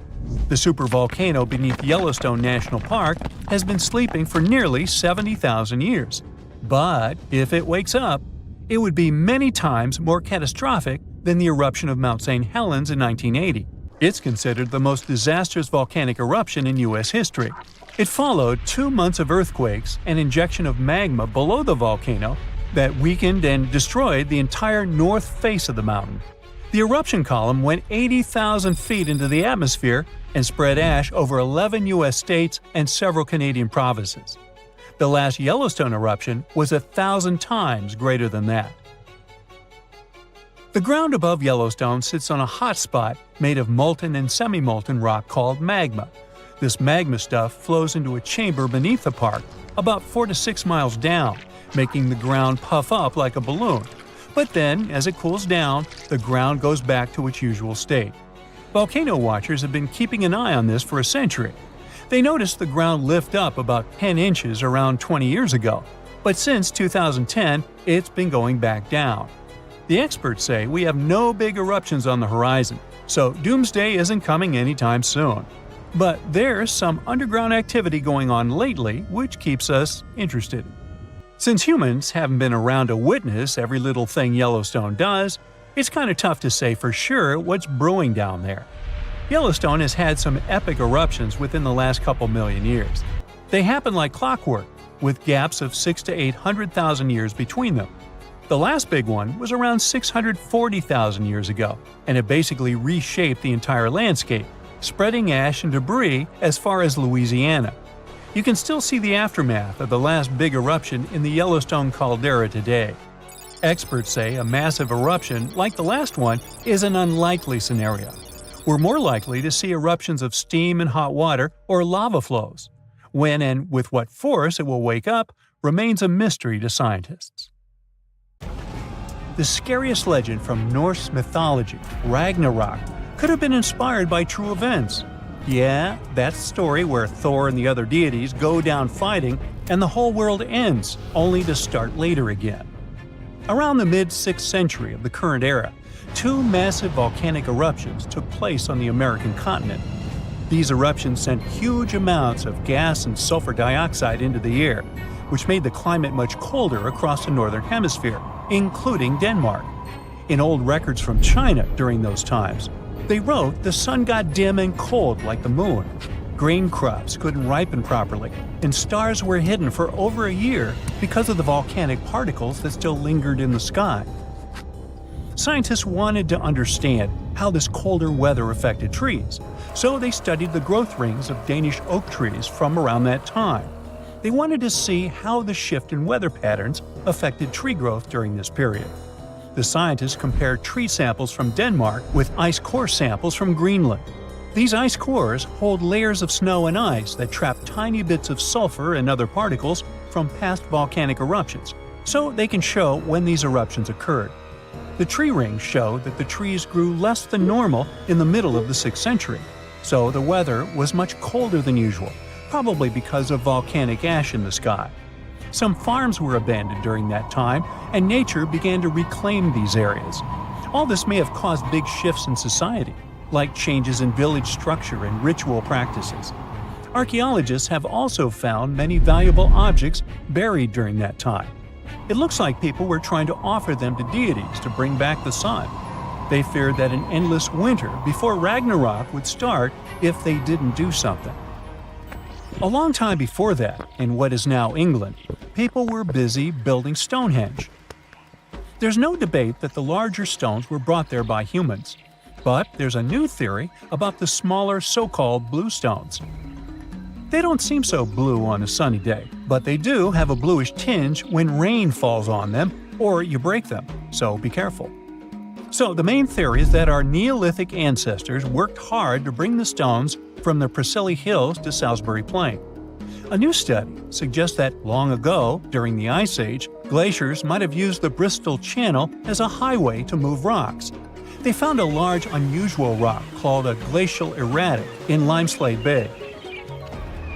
The supervolcano beneath Yellowstone National Park has been sleeping for nearly 70,000 years. But if it wakes up, it would be many times more catastrophic than the eruption of Mount St. Helens in 1980. It's considered the most disastrous volcanic eruption in U.S. history. It followed 2 months of earthquakes and injection of magma below the volcano that weakened and destroyed the entire north face of the mountain. The eruption column went 80,000 feet into the atmosphere and spread ash over 11 U.S. states and several Canadian provinces. The last Yellowstone eruption was 1,000 times greater than that. The ground above Yellowstone sits on a hot spot made of molten and semi-molten rock called magma. This magma stuff flows into a chamber beneath the park, about 4 to 6 miles down, making the ground puff up like a balloon. But then, as it cools down, the ground goes back to its usual state. Volcano watchers have been keeping an eye on this for a century. They noticed the ground lift up about 10 inches around 20 years ago, but since 2010, it's been going back down. The experts say we have no big eruptions on the horizon, so doomsday isn't coming anytime soon. But there's some underground activity going on lately which keeps us interested. Since humans haven't been around to witness every little thing Yellowstone does, it's kind of tough to say for sure what's brewing down there. Yellowstone has had some epic eruptions within the last couple million years. They happen like clockwork, with gaps of 600,000 to 800,000 years between them. The last big one was around 640,000 years ago, and it basically reshaped the entire landscape, spreading ash and debris as far as Louisiana. You can still see the aftermath of the last big eruption in the Yellowstone caldera today. Experts say a massive eruption like the last one is an unlikely scenario. We're more likely to see eruptions of steam and hot water or lava flows. When and with what force it will wake up remains a mystery to scientists. The scariest legend from Norse mythology, Ragnarok, could have been inspired by true events. Yeah, that story where Thor and the other deities go down fighting and the whole world ends, only to start later again. Around the mid-6th century of the current era, 2 massive volcanic eruptions took place on the American continent. These eruptions sent huge amounts of gas and sulfur dioxide into the air, which made the climate much colder across the northern hemisphere, including Denmark. In old records from China during those times, they wrote the sun got dim and cold like the moon. Grain crops couldn't ripen properly, and stars were hidden for over a year because of the volcanic particles that still lingered in the sky. Scientists wanted to understand how this colder weather affected trees, so they studied the growth rings of Danish oak trees from around that time. They wanted to see how the shift in weather patterns affected tree growth during this period. The scientists compared tree samples from Denmark with ice core samples from Greenland. These ice cores hold layers of snow and ice that trap tiny bits of sulfur and other particles from past volcanic eruptions, so they can show when these eruptions occurred. The tree rings show that the trees grew less than normal in the middle of the 6th century, so the weather was much colder than usual, probably because of volcanic ash in the sky. Some farms were abandoned during that time, and nature began to reclaim these areas. All this may have caused big shifts in society, like changes in village structure and ritual practices. Archaeologists have also found many valuable objects buried during that time. It looks like people were trying to offer them to deities to bring back the sun. They feared that an endless winter before Ragnarok would start if they didn't do something. A long time before that, in what is now England, people were busy building Stonehenge. There's no debate that the larger stones were brought there by humans, but there's a new theory about the smaller so-called blue stones. They don't seem so blue on a sunny day, but they do have a bluish tinge when rain falls on them or you break them, so be careful. So the main theory is that our Neolithic ancestors worked hard to bring the stones from the Preseli Hills to Salisbury Plain. A new study suggests that long ago, during the Ice Age, glaciers might have used the Bristol Channel as a highway to move rocks. They found a large unusual rock called a glacial erratic in Limeslade Bay.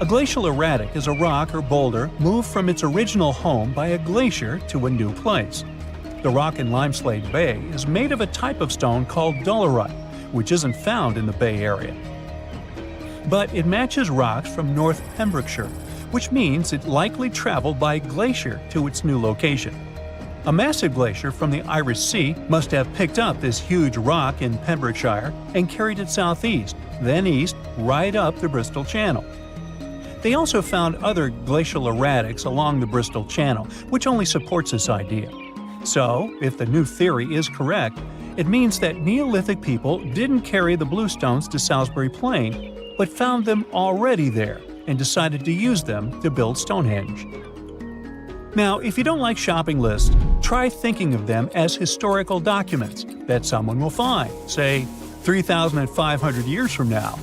A glacial erratic is a rock or boulder moved from its original home by a glacier to a new place. The rock in Limeslade Bay is made of a type of stone called dolerite, which isn't found in the Bay Area. But it matches rocks from North Pembrokeshire, which means it likely traveled by glacier to its new location. A massive glacier from the Irish Sea must have picked up this huge rock in Pembrokeshire and carried it southeast, then east, right up the Bristol Channel. They also found other glacial erratics along the Bristol Channel, which only supports this idea. So, if the new theory is correct, it means that Neolithic people didn't carry the bluestones to Salisbury Plain, but found them already there and decided to use them to build Stonehenge. Now, if you don't like shopping lists, try thinking of them as historical documents that someone will find, say, 3,500 years from now.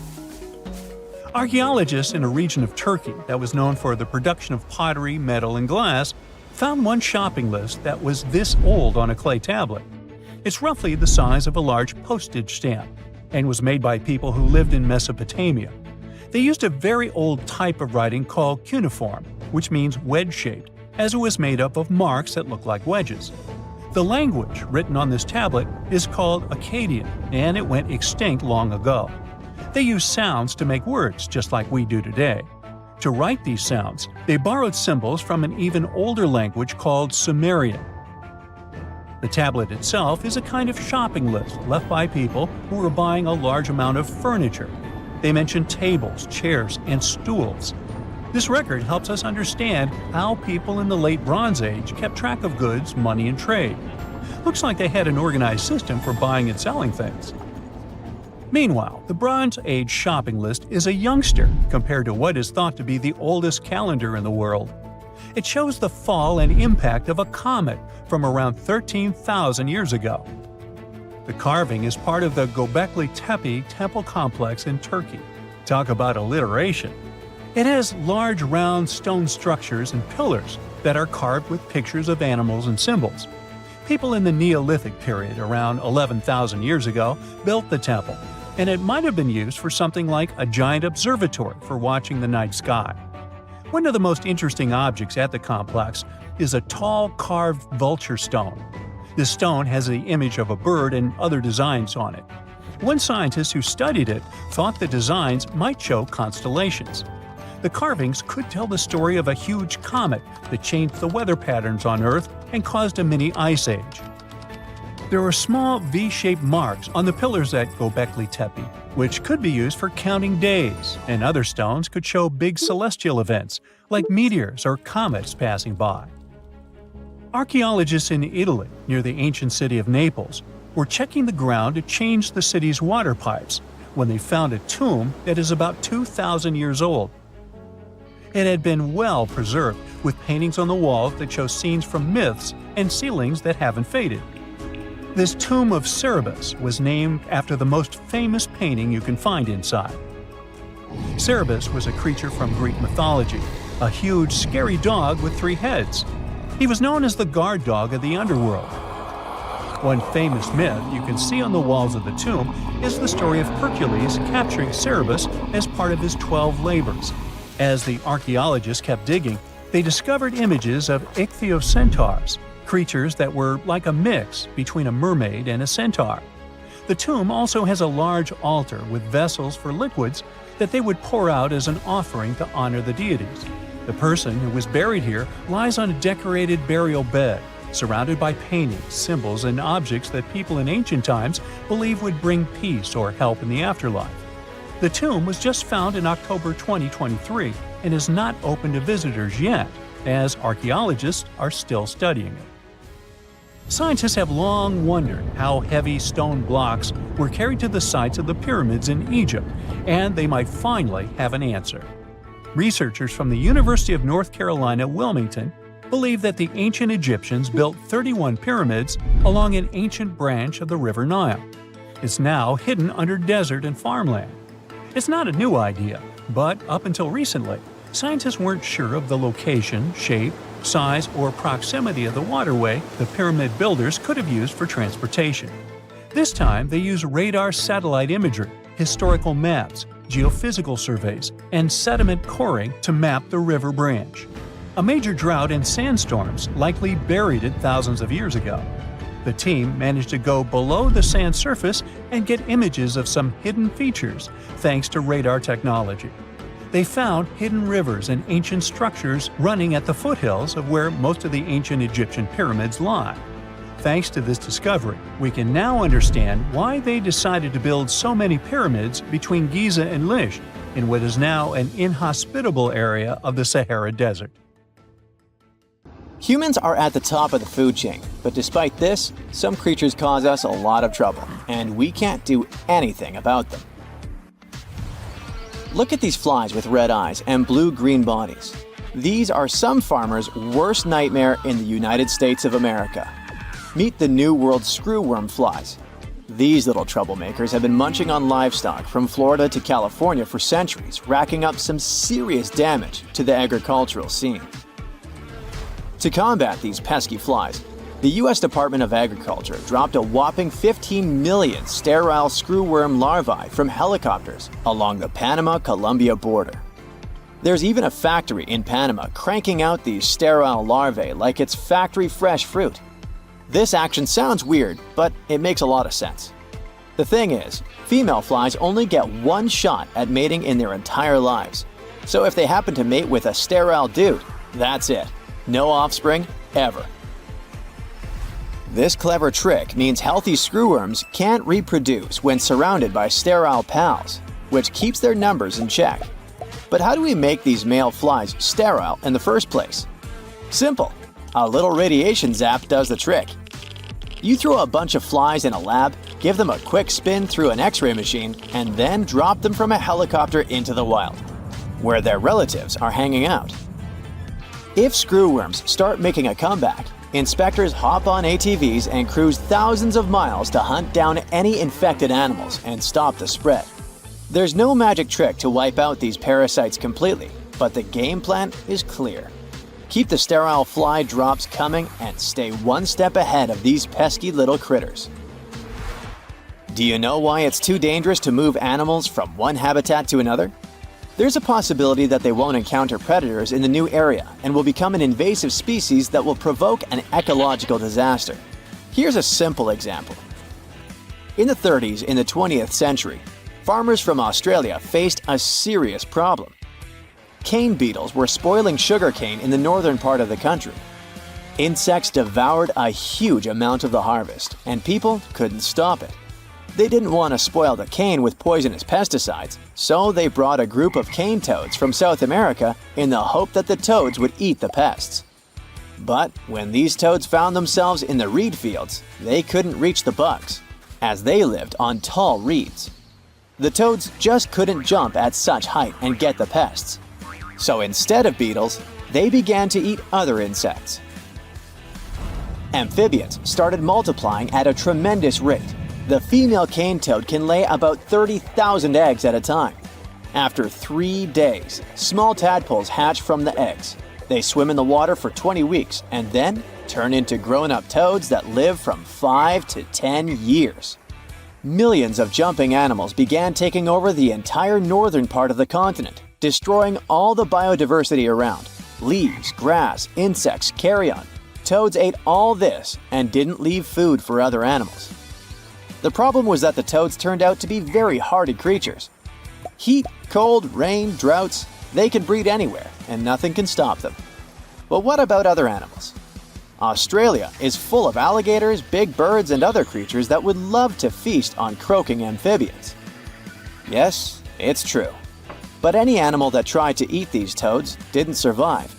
Archaeologists in a region of Turkey that was known for the production of pottery, metal, and glass found one shopping list that was this old on a clay tablet. It's roughly the size of a large postage stamp and was made by people who lived in Mesopotamia. They used a very old type of writing called cuneiform, which means wedge-shaped, as it was made up of marks that look like wedges. The language written on this tablet is called Akkadian, and it went extinct long ago. They used sounds to make words, just like we do today. To write these sounds, they borrowed symbols from an even older language called Sumerian. The tablet itself is a kind of shopping list left by people who were buying a large amount of furniture. They mention tables, chairs, and stools. This record helps us understand how people in the late Bronze Age kept track of goods, money, and trade. Looks like they had an organized system for buying and selling things. Meanwhile, the Bronze Age shopping list is a youngster compared to what is thought to be the oldest calendar in the world. It shows the fall and impact of a comet from around 13,000 years ago. The carving is part of the Göbekli Tepe temple complex in Turkey. Talk about alliteration. It has large round stone structures and pillars that are carved with pictures of animals and symbols. People in the Neolithic period, around 11,000 years ago, built the temple, and it might have been used for something like a giant observatory for watching the night sky. One of the most interesting objects at the complex is a tall carved vulture stone. This stone has the image of a bird and other designs on it. One scientist who studied it thought the designs might show constellations. The carvings could tell the story of a huge comet that changed the weather patterns on Earth and caused a mini ice age. There are small V-shaped marks on the pillars at Göbekli Tepe, which could be used for counting days, and other stones could show big celestial events, like meteors or comets passing by. Archaeologists in Italy, near the ancient city of Naples, were checking the ground to change the city's water pipes when they found a tomb that is about 2,000 years old. It had been well preserved, with paintings on the walls that show scenes from myths and ceilings that haven't faded. This tomb of Cerberus was named after the most famous painting you can find inside. Cerberus was a creature from Greek mythology, a huge, scary dog with 3 heads. He was known as the guard dog of the underworld. One famous myth you can see on the walls of the tomb is the story of Hercules capturing Cerberus as part of his 12 labors. As the archaeologists kept digging, they discovered images of ichthyocentaurs, creatures that were like a mix between a mermaid and a centaur. The tomb also has a large altar with vessels for liquids that they would pour out as an offering to honor the deities. The person who was buried here lies on a decorated burial bed, surrounded by paintings, symbols, and objects that people in ancient times believed would bring peace or help in the afterlife. The tomb was just found in October 2023 and is not open to visitors yet, as archaeologists are still studying it. Scientists have long wondered how heavy stone blocks were carried to the sites of the pyramids in Egypt, and they might finally have an answer. Researchers from the University of North Carolina, Wilmington, believe that the ancient Egyptians built 31 pyramids along an ancient branch of the River Nile. It's now hidden under desert and farmland. It's not a new idea, but up until recently, scientists weren't sure of the location, shape, size, or proximity of the waterway the pyramid builders could have used for transportation. This time, they used radar satellite imagery, historical maps, geophysical surveys, and sediment coring to map the river branch. A major drought and sandstorms likely buried it thousands of years ago. The team managed to go below the sand surface and get images of some hidden features thanks to radar technology. They found hidden rivers and ancient structures running at the foothills of where most of the ancient Egyptian pyramids lie. Thanks to this discovery, we can now understand why they decided to build so many pyramids between Giza and Lish in what is now an inhospitable area of the Sahara Desert. Humans are at the top of the food chain, but despite this, some creatures cause us a lot of trouble, and we can't do anything about them. Look at these flies with red eyes and blue-green bodies. These are some farmers' worst nightmare in the United States of America. Meet the New World screwworm flies. These little troublemakers have been munching on livestock from Florida to California for centuries, racking up some serious damage to the agricultural scene. To combat these pesky flies, the U.S. Department of Agriculture dropped a whopping 15 million sterile screwworm larvae from helicopters along the Panama-Colombia border. There's even a factory in Panama cranking out these sterile larvae like it's factory-fresh fruit. This action sounds weird, but it makes a lot of sense. The thing is, female flies only get one shot at mating in their entire lives. So if they happen to mate with a sterile dude, that's it. No offspring, ever. This clever trick means healthy screwworms can't reproduce when surrounded by sterile pals, which keeps their numbers in check. But how do we make these male flies sterile in the first place? Simple. A little radiation zap does the trick. You throw a bunch of flies in a lab, give them a quick spin through an X-ray machine, and then drop them from a helicopter into the wild, where their relatives are hanging out. If screwworms start making a comeback, inspectors hop on ATVs and cruise thousands of miles to hunt down any infected animals and stop the spread. There's no magic trick to wipe out these parasites completely, but the game plan is clear. Keep the sterile fly drops coming and stay one step ahead of these pesky little critters. Do you know why it's too dangerous to move animals from one habitat to another? There's a possibility that they won't encounter predators in the new area and will become an invasive species that will provoke an ecological disaster. Here's a simple example. In the 30s in the 20th century, farmers from Australia faced a serious problem. Cane beetles were spoiling sugarcane in the northern part of the country. Insects devoured a huge amount of the harvest, and people couldn't stop it. They didn't want to spoil the cane with poisonous pesticides, so they brought a group of cane toads from South America in the hope that the toads would eat the pests. But when these toads found themselves in the reed fields, they couldn't reach the bugs, as they lived on tall reeds. The toads just couldn't jump at such height and get the pests. So instead of beetles, they began to eat other insects. Amphibians started multiplying at a tremendous rate. The female cane toad can lay about 30,000 eggs at a time. After 3 days, small tadpoles hatch from the eggs. They swim in the water for 20 weeks and then turn into grown-up toads that live from 5 to 10 years. Millions of jumping animals began taking over the entire northern part of the continent, destroying all the biodiversity around. Leaves, grass, insects, carrion. Toads ate all this and didn't leave food for other animals. The problem was that the toads turned out to be very hardy creatures. Heat, cold, rain, droughts, they can breed anywhere and nothing can stop them. But what about other animals? Australia is full of alligators, big birds, and other creatures that would love to feast on croaking amphibians. Yes, it's true. But any animal that tried to eat these toads didn't survive.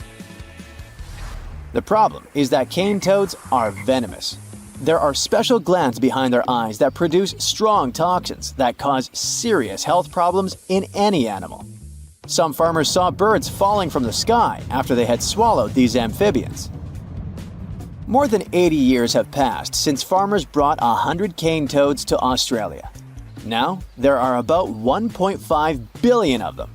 The problem is that cane toads are venomous. There are special glands behind their eyes that produce strong toxins that cause serious health problems in any animal. Some farmers saw birds falling from the sky after they had swallowed these amphibians. More than 80 years have passed since farmers brought 100 cane toads to Australia. Now, there are about 1.5 billion of them.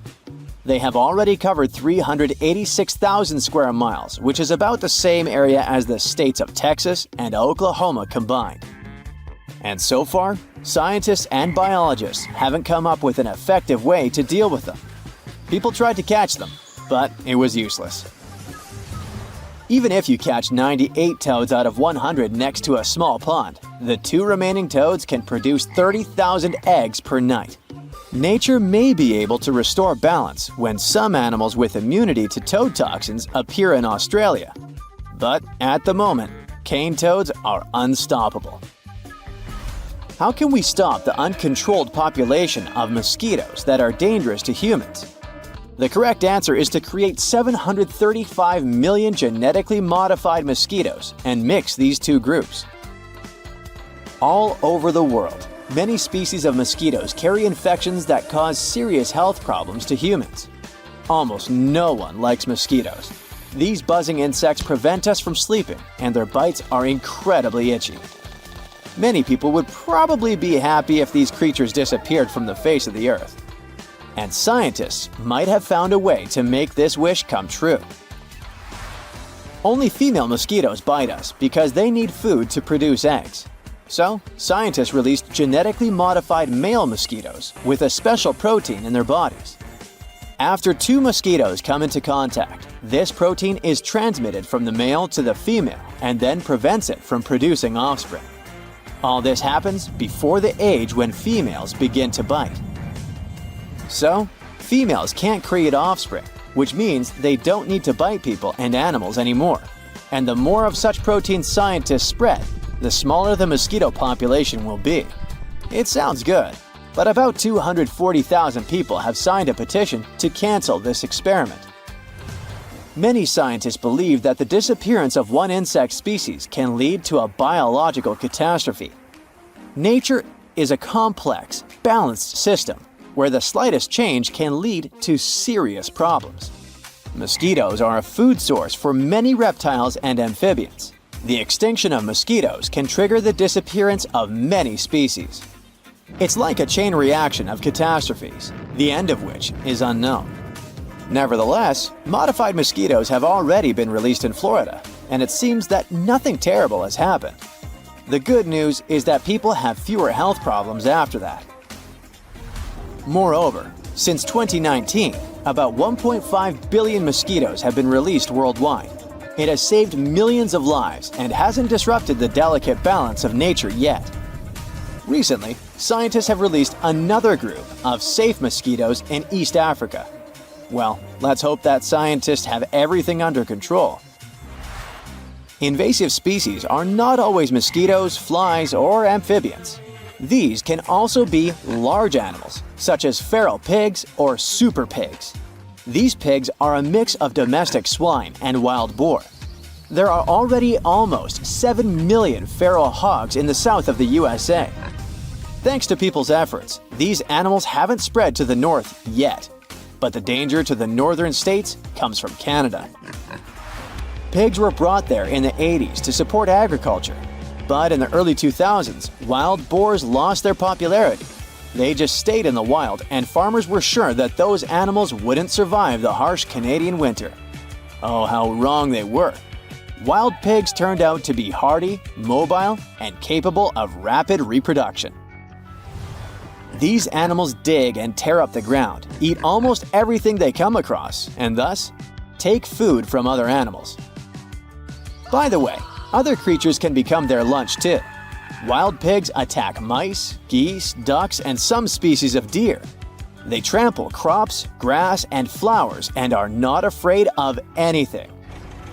They have already covered 386,000 square miles, which is about the same area as the states of Texas and Oklahoma combined. And so far, scientists and biologists haven't come up with an effective way to deal with them. People tried to catch them, but it was useless. Even if you catch 98 toads out of 100 next to a small pond, the 2 remaining toads can produce 30,000 eggs per night. Nature may be able to restore balance when some animals with immunity to toad toxins appear in Australia. But at the moment, cane toads are unstoppable. How can we stop the uncontrolled population of mosquitoes that are dangerous to humans? The correct answer is to create 735 million genetically modified mosquitoes and mix these 2 groups. All over the world, many species of mosquitoes carry infections that cause serious health problems to humans. almost no one likes mosquitoes. These buzzing insects prevent us from sleeping, and their bites are incredibly itchy. Many people would probably be happy if these creatures disappeared from the face of the earth. And scientists might have found a way to make this wish come true. Only female mosquitoes bite us because they need food to produce eggs. So, scientists released genetically modified male mosquitoes with a special protein in their bodies. After two mosquitoes come into contact, this protein is transmitted from the male to the female and then prevents it from producing offspring. All this happens before the age when females begin to bite. So, females can't create offspring, which means they don't need to bite people and animals anymore. And the more of such proteins scientists spread, the smaller the mosquito population will be. It sounds good, but about 240,000 people have signed a petition to cancel this experiment. Many scientists believe that the disappearance of one insect species can lead to a biological catastrophe. Nature is a complex, balanced system where the slightest change can lead to serious problems. Mosquitoes are a food source for many reptiles and amphibians. The extinction of mosquitoes can trigger the disappearance of many species. It's like a chain reaction of catastrophes, the end of which is unknown. Nevertheless, modified mosquitoes have already been released in Florida, and it seems that nothing terrible has happened. The good news is that people have fewer health problems after that. Moreover, since 2019, about 1.5 billion mosquitoes have been released worldwide. It has saved millions of lives and hasn't disrupted the delicate balance of nature yet. Recently, scientists have released another group of safe mosquitoes in East Africa. Well, let's hope that scientists have everything under control. Invasive species are not always mosquitoes, flies, or amphibians. These can also be large animals, such as feral pigs or super pigs. These pigs are a mix of domestic swine and wild boar. There are already almost 7 million feral hogs in the south of the USA. Thanks to people's efforts, these animals haven't spread to the north yet, but the danger to the northern states comes from Canada. Pigs were brought there in the 80s to support agriculture, but in the early 2000s, wild boars lost their popularity. They just stayed in the wild, and farmers were sure that those animals wouldn't survive the harsh Canadian winter. Oh, how wrong they were. Wild pigs turned out to be hardy, mobile, and capable of rapid reproduction. These animals dig and tear up the ground, eat almost everything they come across, and thus take food from other animals. By the way, other creatures can become their lunch too. Wild pigs attack mice, geese, ducks, and some species of deer. They trample crops, grass, and flowers and are not afraid of anything.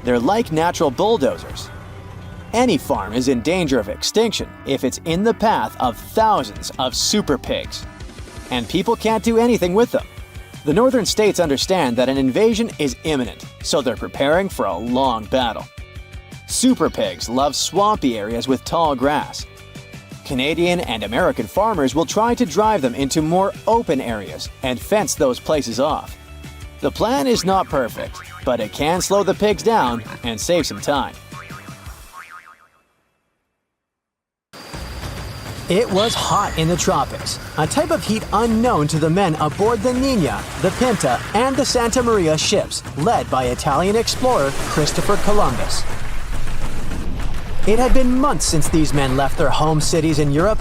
They're like natural bulldozers. Any farm is in danger of extinction if it's in the path of thousands of super pigs. And people can't do anything with them. The northern states understand that an invasion is imminent, so they're preparing for a long battle. Super pigs love swampy areas with tall grass. Canadian and American farmers will try to drive them into more open areas and fence those places off. The plan is not perfect, but it can slow the pigs down and save some time. It was hot in the tropics, a type of heat unknown to the men aboard the Nina, the Pinta, and the Santa Maria ships led by Italian explorer Christopher Columbus. It had been months since these men left their home cities in Europe,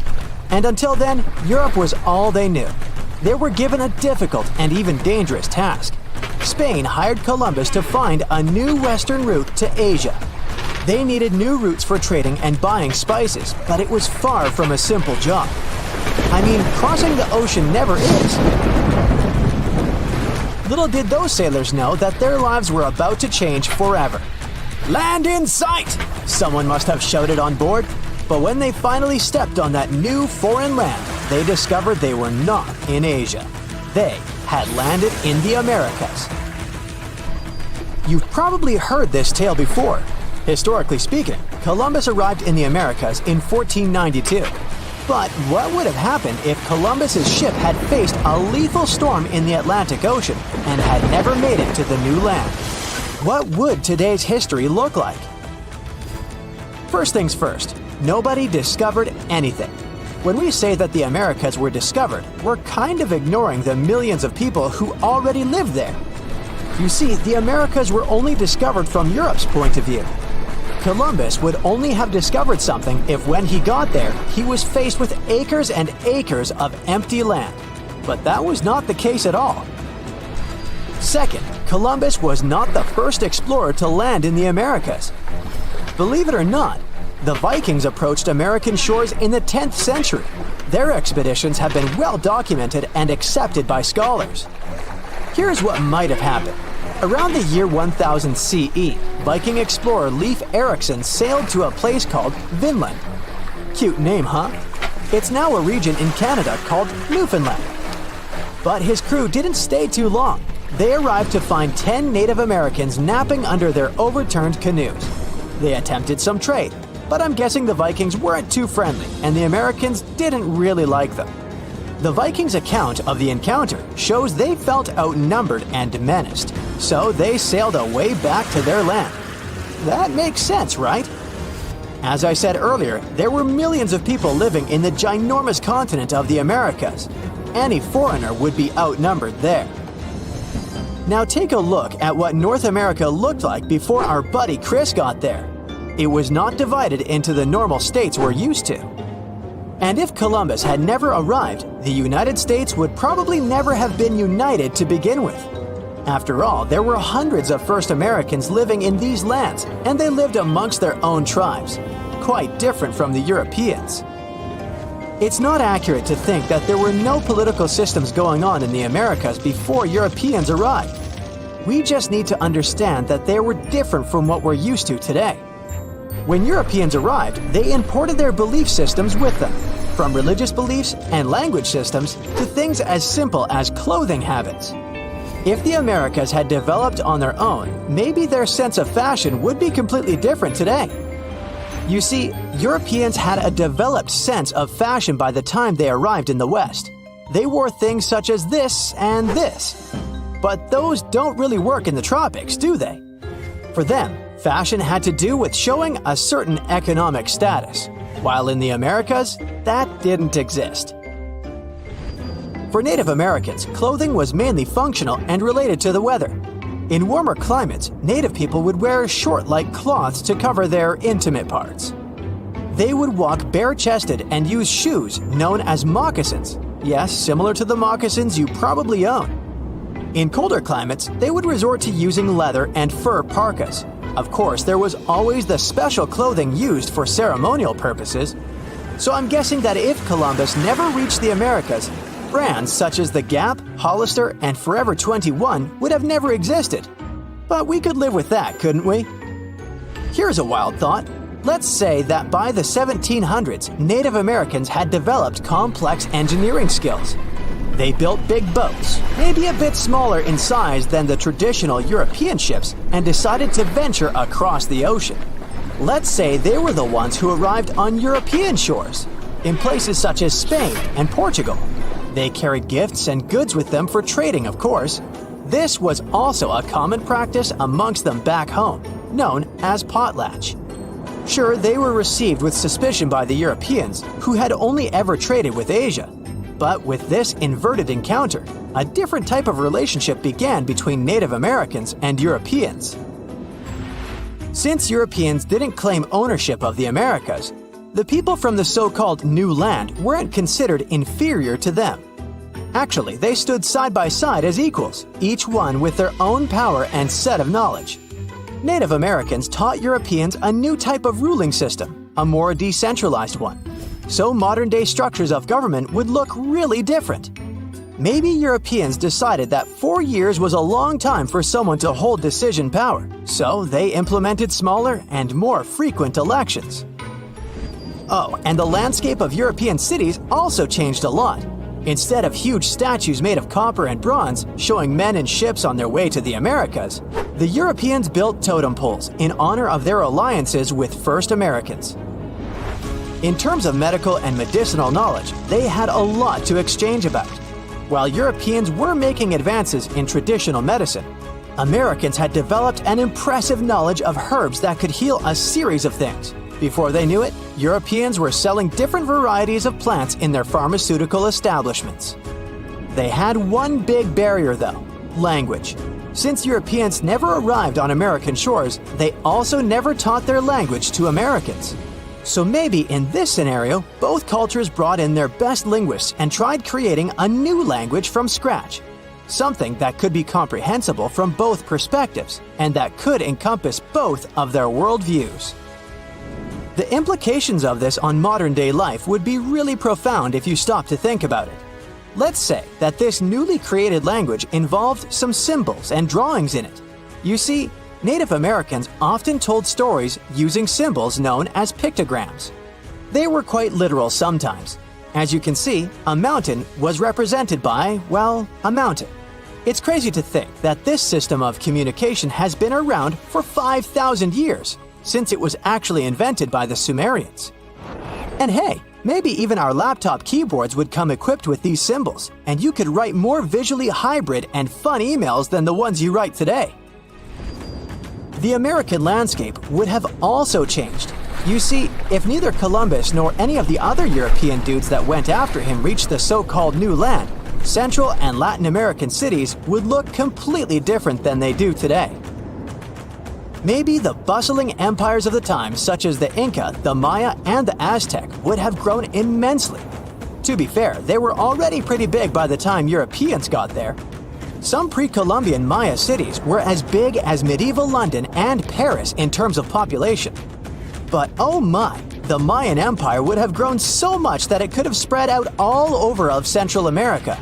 and until then, Europe was all they knew. They were given a difficult and even dangerous task. Spain hired Columbus to find a new western route to Asia. They needed new routes for trading and buying spices, but it was far from a simple job. I mean, crossing the ocean never is. Little did those sailors know that their lives were about to change forever. "Land in sight!" someone must have shouted on board. But when they finally stepped on that new foreign land, they discovered they were not in Asia. They had landed in the Americas. You've probably heard this tale before. Historically speaking, Columbus arrived in the Americas in 1492. But what would have happened if Columbus's ship had faced a lethal storm in the Atlantic Ocean and had never made it to the new land? What would today's history look like? First things first, nobody discovered anything. When we say that the Americas were discovered, we're kind of ignoring the millions of people who already lived there. You see, the Americas were only discovered from Europe's point of view. Columbus would only have discovered something if when he got there, he was faced with acres and acres of empty land. But that was not the case at all. Second, Columbus was not the first explorer to land in the Americas. Believe it or not, the Vikings approached American shores in the 10th century. Their expeditions have been well documented and accepted by scholars. Here's what might have happened. Around the year 1000 CE, Viking explorer Leif Erikson sailed to a place called Vinland. Cute name, huh? It's now a region in Canada called Newfoundland. But his crew didn't stay too long. They arrived to find 10 Native Americans napping under their overturned canoes. They attempted some trade, but I'm guessing the Vikings weren't too friendly and the Americans didn't really like them. The Vikings' account of the encounter shows they felt outnumbered and menaced, so they sailed away back to their land. That makes sense, right? As I said earlier, there were millions of people living in the ginormous continent of the Americas. Any foreigner would be outnumbered there. Now take a look at what North America looked like before our buddy Chris got there. It was not divided into the normal states we're used to. And if Columbus had never arrived, the United States would probably never have been united to begin with. After all, there were hundreds of first Americans living in these lands, and they lived amongst their own tribes, quite different from the Europeans. It's not accurate to think that there were no political systems going on in the Americas before Europeans arrived. We just need to understand that they were different from what we're used to today. When Europeans arrived, they imported their belief systems with them, from religious beliefs and language systems to things as simple as clothing habits. If the Americas had developed on their own, maybe their sense of fashion would be completely different today. You see, Europeans had a developed sense of fashion by the time they arrived in the West. They wore things such as this and this. But those don't really work in the tropics, do they? For them, fashion had to do with showing a certain economic status, while in the Americas, that didn't exist. For Native Americans, clothing was mainly functional and related to the weather. In warmer climates, Native people would wear short-like cloths to cover their intimate parts. They would walk bare-chested and use shoes known as moccasins. Yes, similar to the moccasins you probably own. In colder climates, they would resort to using leather and fur parkas. Of course, there was always the special clothing used for ceremonial purposes. So I'm guessing that if Columbus never reached the Americas, brands such as the Gap, Hollister, and Forever 21 would have never existed. But we could live with that, couldn't we? Here's a wild thought. Let's say that by the 1700s, Native Americans had developed complex engineering skills. They built big boats, maybe a bit smaller in size than the traditional European ships, and decided to venture across the ocean. Let's say they were the ones who arrived on European shores, in places such as Spain and Portugal. They carried gifts and goods with them for trading, of course. This was also a common practice amongst them back home, known as potlatch. Sure, they were received with suspicion by the Europeans, who had only ever traded with Asia. But with this inverted encounter, a different type of relationship began between Native Americans and Europeans. Since Europeans didn't claim ownership of the Americas, the people from the so-called New Land weren't considered inferior to them. Actually, they stood side by side as equals, each one with their own power and set of knowledge. Native Americans taught Europeans a new type of ruling system, a more decentralized one. So modern-day structures of government would look really different. Maybe Europeans decided that 4 years was a long time for someone to hold decision power, so they implemented smaller and more frequent elections. Oh, and the landscape of European cities also changed a lot. Instead of huge statues made of copper and bronze showing men in ships on their way to the Americas, the Europeans built totem poles in honor of their alliances with first Americans. In terms of medical and medicinal knowledge, they had a lot to exchange about. While Europeans were making advances in traditional medicine, Americans had developed an impressive knowledge of herbs that could heal a series of things. Before they knew it, Europeans were selling different varieties of plants in their pharmaceutical establishments. They had one big barrier though: language. Since Europeans never arrived on American shores, they also never taught their language to Americans. So maybe in this scenario, both cultures brought in their best linguists and tried creating a new language from scratch. Something that could be comprehensible from both perspectives and that could encompass both of their worldviews. The implications of this on modern-day life would be really profound if you stop to think about it. Let's say that this newly created language involved some symbols and drawings in it. You see, Native Americans often told stories using symbols known as pictograms. They were quite literal sometimes. As you can see, a mountain was represented by, well, a mountain. It's crazy to think that this system of communication has been around for 5,000 years, since it was actually invented by the Sumerians. And hey, maybe even our laptop keyboards would come equipped with these symbols, and you could write more visually hybrid and fun emails than the ones you write today. The American landscape would have also changed. You see, if neither Columbus nor any of the other European dudes that went after him reached the so-called New Land, Central and Latin American cities would look completely different than they do today. Maybe the bustling empires of the time, such as the Inca, the Maya, and the Aztec, would have grown immensely. To be fair, they were already pretty big by the time Europeans got there. Some pre-Columbian Maya cities were as big as medieval London and Paris in terms of population. But oh my, the Mayan Empire would have grown so much that it could have spread out all over of Central America.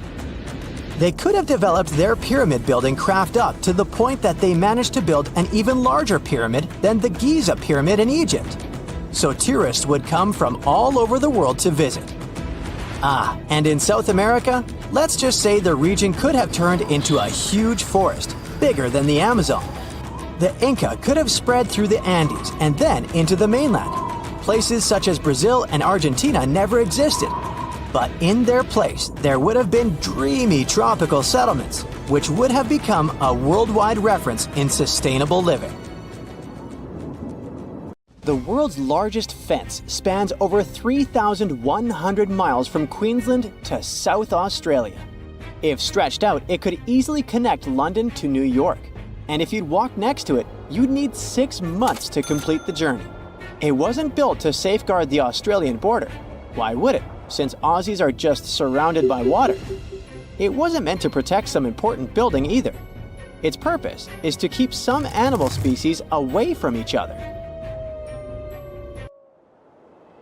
They could have developed their pyramid building craft up to the point that they managed to build an even larger pyramid than the Giza pyramid in Egypt. So tourists would come from all over the world to visit. And in South America, let's just say the region could have turned into a huge forest, bigger than the Amazon. The Inca could have spread through the Andes and then into the mainland. Places such as Brazil and Argentina never existed. But in their place, there would have been dreamy tropical settlements, which would have become a worldwide reference in sustainable living. The world's largest fence spans over 3,100 miles from Queensland to South Australia. If stretched out, it could easily connect London to New York. And if you'd walk next to it, you'd need 6 months to complete the journey. It wasn't built to safeguard the Australian border. Why would it, since Aussies are just surrounded by water? It wasn't meant to protect some important building either. Its purpose is to keep some animal species away from each other.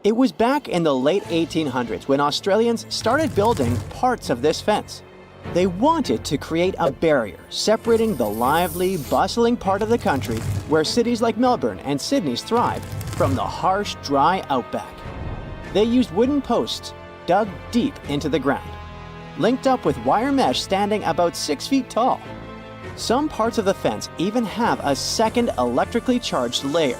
It was back in the late 1800s when Australians started building parts of this fence. They wanted to create a barrier separating the lively, bustling part of the country where cities like Melbourne and Sydney thrive from the harsh, dry outback. They used wooden posts dug deep into the ground, linked up with wire mesh standing about 6 feet tall. Some parts of the fence even have a second electrically charged layer.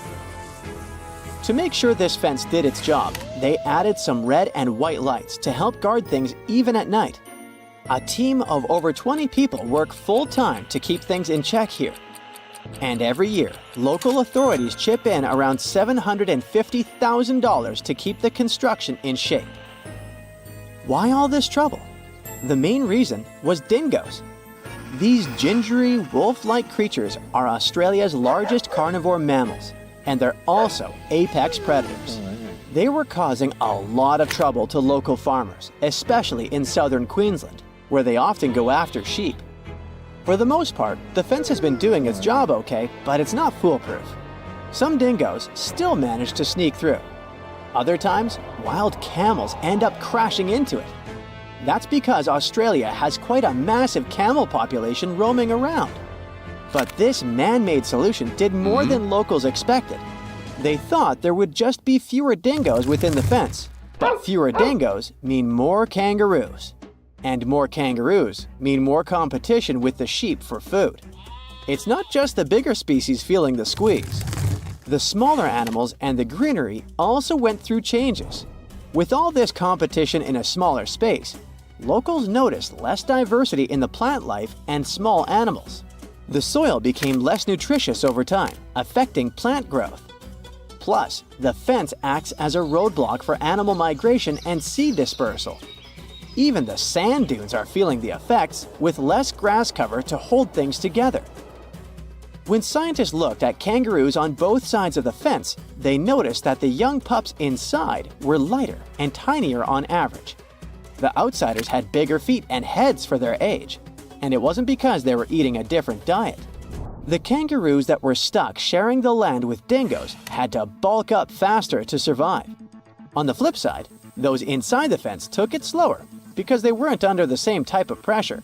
To make sure this fence did its job, they added some red and white lights to help guard things even at night. A team of over 20 people work full-time to keep things in check here. And every year, local authorities chip in around $750,000 to keep the construction in shape. Why all this trouble? The main reason was dingoes. These gingery, wolf-like creatures are Australia's largest carnivore mammals, and they're also apex predators. They were causing a lot of trouble to local farmers, especially in southern Queensland, where they often go after sheep. For the most part, the fence has been doing its job okay, but it's not foolproof. Some dingoes still manage to sneak through. Other times, wild camels end up crashing into it. That's because Australia has quite a massive camel population roaming around. But this man-made solution did more than locals expected. They thought there would just be fewer dingoes within the fence. But fewer dingoes mean more kangaroos. And more kangaroos mean more competition with the sheep for food. It's not just the bigger species feeling the squeeze. The smaller animals and the greenery also went through changes. With all this competition in a smaller space, locals noticed less diversity in the plant life and small animals. The soil became less nutritious over time, affecting plant growth. Plus, the fence acts as a roadblock for animal migration and seed dispersal. Even the sand dunes are feeling the effects, with less grass cover to hold things together. When scientists looked at kangaroos on both sides of the fence, they noticed that the young pups inside were lighter and tinier on average. The outsiders had bigger feet and heads for their age, and it wasn't because they were eating a different diet. The kangaroos that were stuck sharing the land with dingoes had to bulk up faster to survive. On the flip side, those inside the fence took it slower because they weren't under the same type of pressure.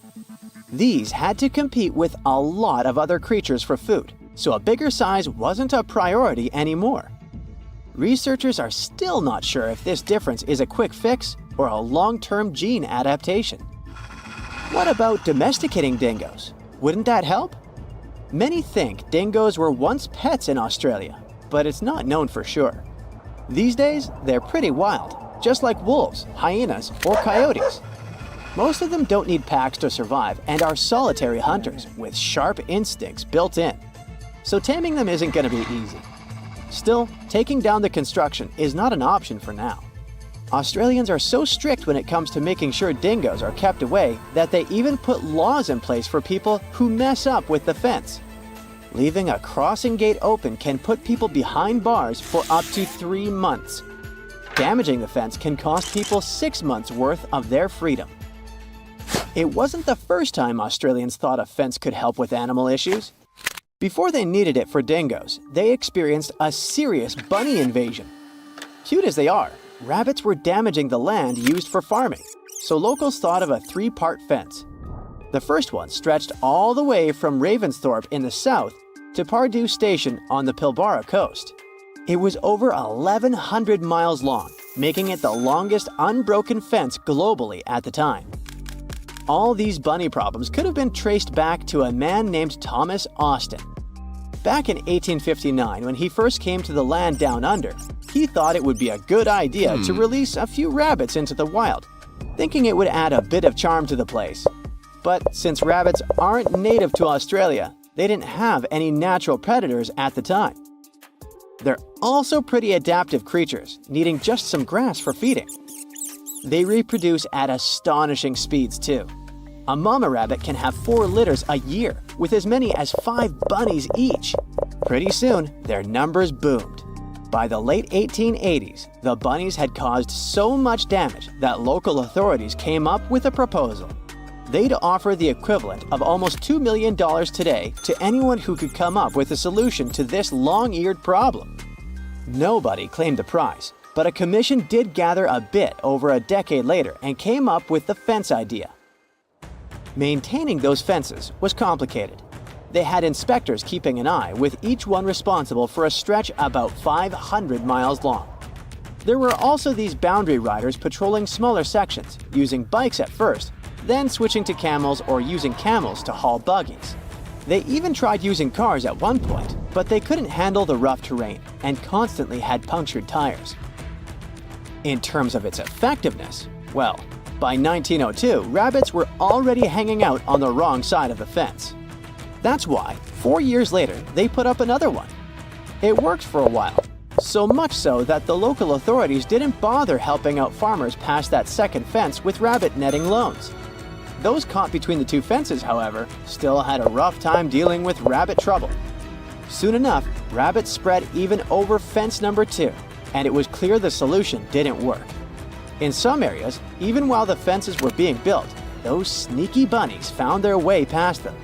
These had to compete with a lot of other creatures for food, so a bigger size wasn't a priority anymore. Researchers are still not sure if this difference is a quick fix or a long-term gene adaptation. What about domesticating dingoes? Wouldn't that help? Many think dingoes were once pets in Australia, but it's not known for sure. These days, they're pretty wild, just like wolves, hyenas, or coyotes. Most of them don't need packs to survive and are solitary hunters with sharp instincts built in. So taming them isn't going to be easy. Still, taking down the construction is not an option for now. Australians are so strict when it comes to making sure dingoes are kept away that they even put laws in place for people who mess up with the fence. Leaving a crossing gate open can put people behind bars for up to 3 months. Damaging the fence can cost people 6 months' worth of their freedom. It wasn't the first time Australians thought a fence could help with animal issues. Before they needed it for dingoes, they experienced a serious bunny invasion. Cute as they are, rabbits were damaging the land used for farming, so locals thought of a 3-part fence. The first one stretched all the way from Ravensthorpe in the south to Pardue Station on the Pilbara coast. It was over 1,100 miles long, making it the longest unbroken fence globally at the time. All these bunny problems could have been traced back to a man named Thomas Austin. Back in 1859, when he first came to the land down under, he thought it would be a good idea to release a few rabbits into the wild, thinking it would add a bit of charm to the place. But since rabbits aren't native to Australia, they didn't have any natural predators at the time. They're also pretty adaptive creatures, needing just some grass for feeding. They reproduce at astonishing speeds too. A mama rabbit can have 4 litters a year, with as many as 5 bunnies each. Pretty soon, their numbers boomed. By the late 1880s, the bunnies had caused so much damage that local authorities came up with a proposal. They'd offer the equivalent of almost $2 million today to anyone who could come up with a solution to this long-eared problem. Nobody claimed the prize, but a commission did gather a bit over a decade later and came up with the fence idea. Maintaining those fences was complicated. They had inspectors keeping an eye, with each one responsible for a stretch about 500 miles long. There were also these boundary riders patrolling smaller sections, using bikes at first, then switching to camels or using camels to haul buggies. They even tried using cars at one point, but they couldn't handle the rough terrain and constantly had punctured tires. In terms of its effectiveness, well, by 1902, rabbits were already hanging out on the wrong side of the fence. That's why, 4 years later, they put up another one. It worked for a while, so much so that the local authorities didn't bother helping out farmers past that second fence with rabbit netting loans. Those caught between the 2 fences, however, still had a rough time dealing with rabbit trouble. Soon enough, rabbits spread even over fence number 2, and it was clear the solution didn't work. In some areas, even while the fences were being built, those sneaky bunnies found their way past them.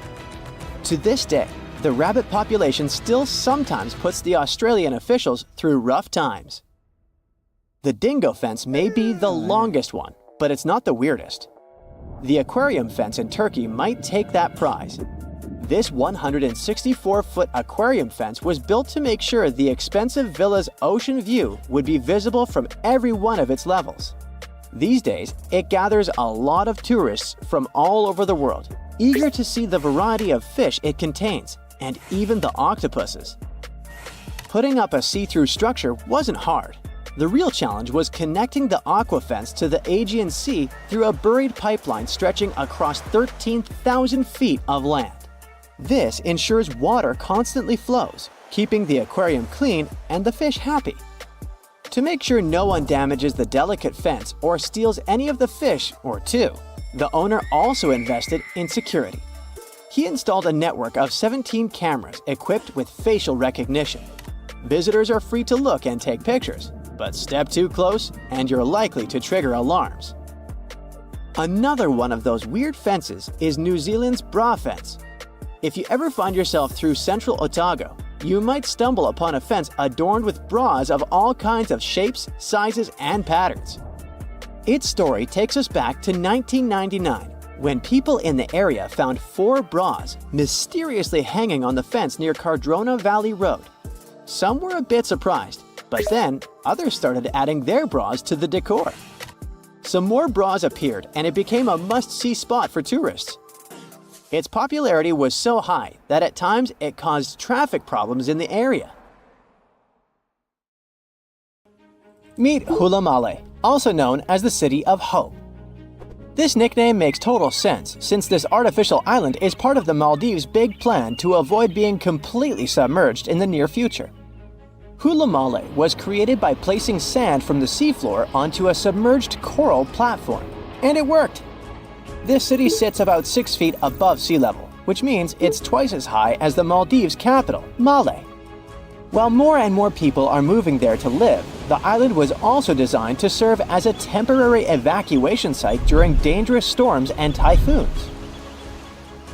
To this day, the rabbit population still sometimes puts the Australian officials through rough times. The dingo fence may be the longest one, but it's not the weirdest. The aquarium fence in Turkey might take that prize. This 164-foot aquarium fence was built to make sure the expensive villa's ocean view would be visible from every one of its levels. These days, it gathers a lot of tourists from all over the world, eager to see the variety of fish it contains, and even the octopuses. Putting up a see-through structure wasn't hard. The real challenge was connecting the aquafence to the Aegean Sea through a buried pipeline stretching across 13,000 feet of land. This ensures water constantly flows, keeping the aquarium clean and the fish happy. To make sure no one damages the delicate fence or steals any of the fish or two, the owner also invested in security. He installed a network of 17 cameras equipped with facial recognition. Visitors are free to look and take pictures, but step too close and you're likely to trigger alarms. Another one of those weird fences is New Zealand's bra fence. If you ever find yourself through central Otago, you might stumble upon a fence adorned with bras of all kinds of shapes, sizes, and patterns. Its story takes us back to 1999, when people in the area found 4 bras mysteriously hanging on the fence near Cardrona Valley Road. Some were a bit surprised, but then others started adding their bras to the decor. Some more bras appeared and it became a must-see spot for tourists. Its popularity was so high that at times it caused traffic problems in the area. Meet Hulamale, also known as the City of Hope. This nickname makes total sense since this artificial island is part of the Maldives' big plan to avoid being completely submerged in the near future. Hulamale was created by placing sand from the seafloor onto a submerged coral platform, and it worked. This city sits about 6 feet above sea level, which means it's twice as high as the Maldives' capital, Male. While more and more people are moving there to live, the island was also designed to serve as a temporary evacuation site during dangerous storms and typhoons.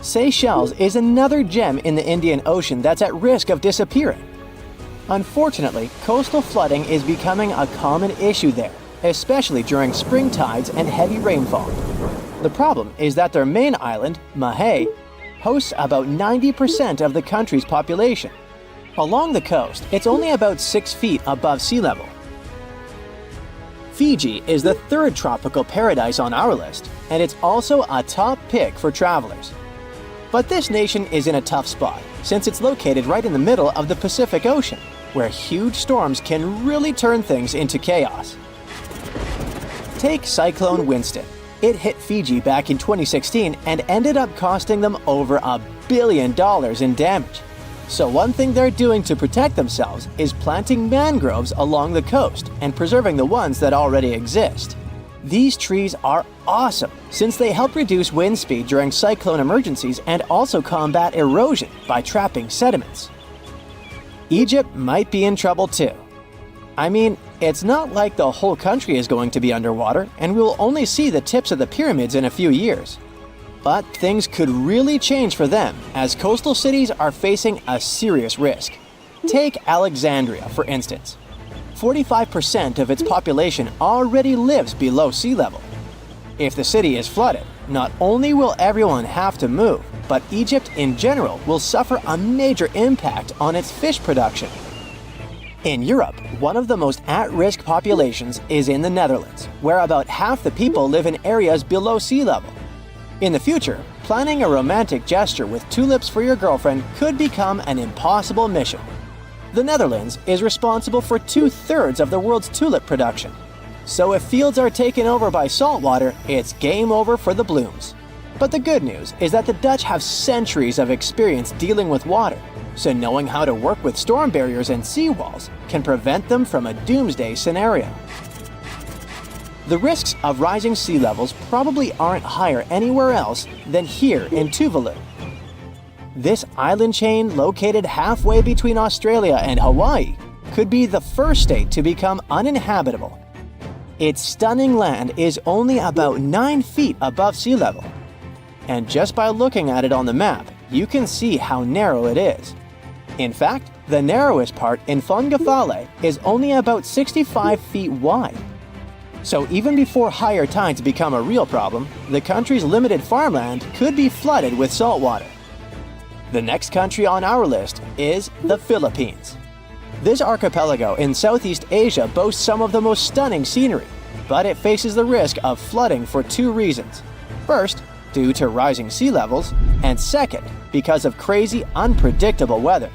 Seychelles is another gem in the Indian Ocean that's at risk of disappearing. Unfortunately, coastal flooding is becoming a common issue there, especially during spring tides and heavy rainfall. The problem is that their main island, Mahé, hosts about 90% of the country's population. Along the coast, it's only about 6 feet above sea level. Fiji is the 3rd tropical paradise on our list, and it's also a top pick for travelers. But this nation is in a tough spot, since it's located right in the middle of the Pacific Ocean, where huge storms can really turn things into chaos. Take Cyclone Winston. It hit Fiji back in 2016 and ended up costing them over $1 billion in damage. So one thing they're doing to protect themselves is planting mangroves along the coast and preserving the ones that already exist. These trees are awesome since they help reduce wind speed during cyclone emergencies and also combat erosion by trapping sediments. Egypt might be in trouble too. I mean, it's not like the whole country is going to be underwater and we'll only see the tips of the pyramids in a few years. But things could really change for them as coastal cities are facing a serious risk. Take Alexandria, for instance. 45% of its population already lives below sea level. If the city is flooded, not only will everyone have to move, but Egypt in general will suffer a major impact on its fish production. In Europe, one of the most at-risk populations is in the Netherlands, where about half the people live in areas below sea level. In the future, planning a romantic gesture with tulips for your girlfriend could become an impossible mission. The Netherlands is responsible for 2/3 of the world's tulip production. So if fields are taken over by saltwater, it's game over for the blooms. But the good news is that the Dutch have centuries of experience dealing with water, so knowing how to work with storm barriers and seawalls can prevent them from a doomsday scenario. The risks of rising sea levels probably aren't higher anywhere else than here in Tuvalu. This island chain, located halfway between Australia and Hawaii, could be the first state to become uninhabitable. Its stunning land is only about 9 feet above sea level. And just by looking at it on the map, you can see how narrow it is. In fact, the narrowest part in Fongafale is only about 65 feet wide. So even before higher tides become a real problem, the country's limited farmland could be flooded with saltwater. The next country on our list is the Philippines. This archipelago in Southeast Asia boasts some of the most stunning scenery, but it faces the risk of flooding for 2 reasons. First, due to rising sea levels, and second, because of crazy, unpredictable weather.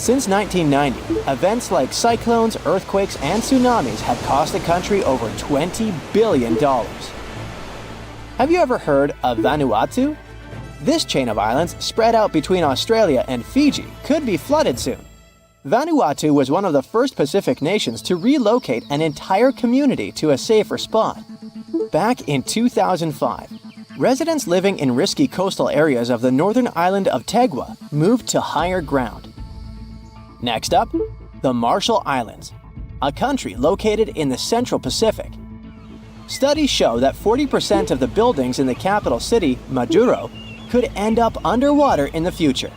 Since 1990, events like cyclones, earthquakes, and tsunamis have cost the country over $20 billion. Have you ever heard of Vanuatu? This chain of islands, spread out between Australia and Fiji, could be flooded soon. Vanuatu was one of the first Pacific nations to relocate an entire community to a safer spot. Back in 2005, residents living in risky coastal areas of the northern island of Tegua moved to higher ground. Next up, the Marshall Islands, a country located in the Central Pacific. Studies show that 40% of the buildings in the capital city, Majuro, could end up underwater in the future.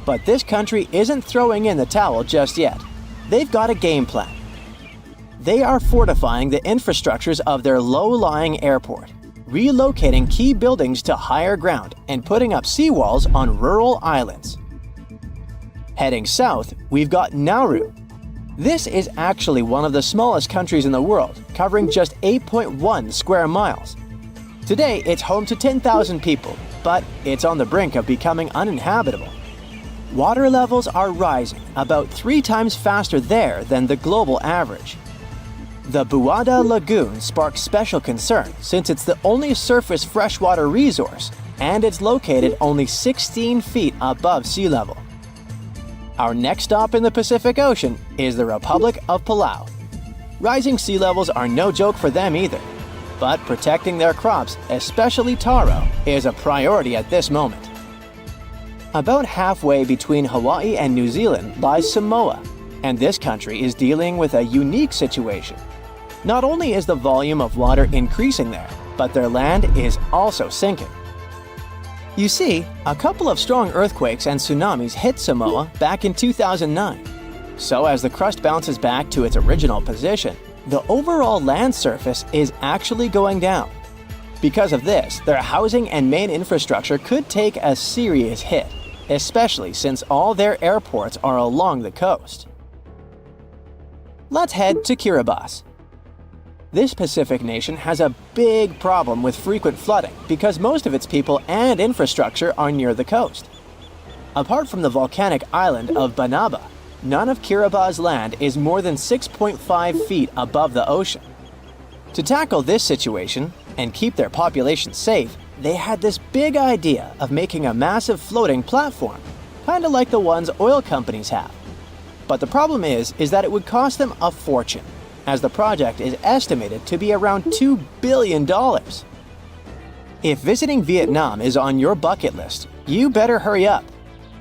But this country isn't throwing in the towel just yet. They've got a game plan. They are fortifying the infrastructures of their low-lying airport, relocating key buildings to higher ground, and putting up seawalls on rural islands. Heading south, we've got Nauru. This is actually one of the smallest countries in the world, covering just 8.1 square miles. Today, it's home to 10,000 people, but it's on the brink of becoming uninhabitable. Water levels are rising about 3 times faster there than the global average. The Buada Lagoon sparks special concern since it's the only surface freshwater resource, and it's located only 16 feet above sea level. Our next stop in the Pacific Ocean is the Republic of Palau. Rising sea levels are no joke for them either, but protecting their crops, especially taro, is a priority at this moment. About halfway between Hawaii and New Zealand lies Samoa, and this country is dealing with a unique situation. Not only is the volume of water increasing there, but their land is also sinking. You see, a couple of strong earthquakes and tsunamis hit Samoa back in 2009. So as the crust bounces back to its original position, the overall land surface is actually going down. Because of this, their housing and main infrastructure could take a serious hit, especially since all their airports are along the coast. Let's head to Kiribati. This Pacific nation has a big problem with frequent flooding because most of its people and infrastructure are near the coast. Apart from the volcanic island of Banaba, none of Kiribati's land is more than 6.5 feet above the ocean. To tackle this situation and keep their population safe, they had this big idea of making a massive floating platform, kind of like the ones oil companies have. But the problem is that it would cost them a fortune, as the project is estimated to be around $2 billion. If visiting Vietnam is on your bucket list, you better hurry up.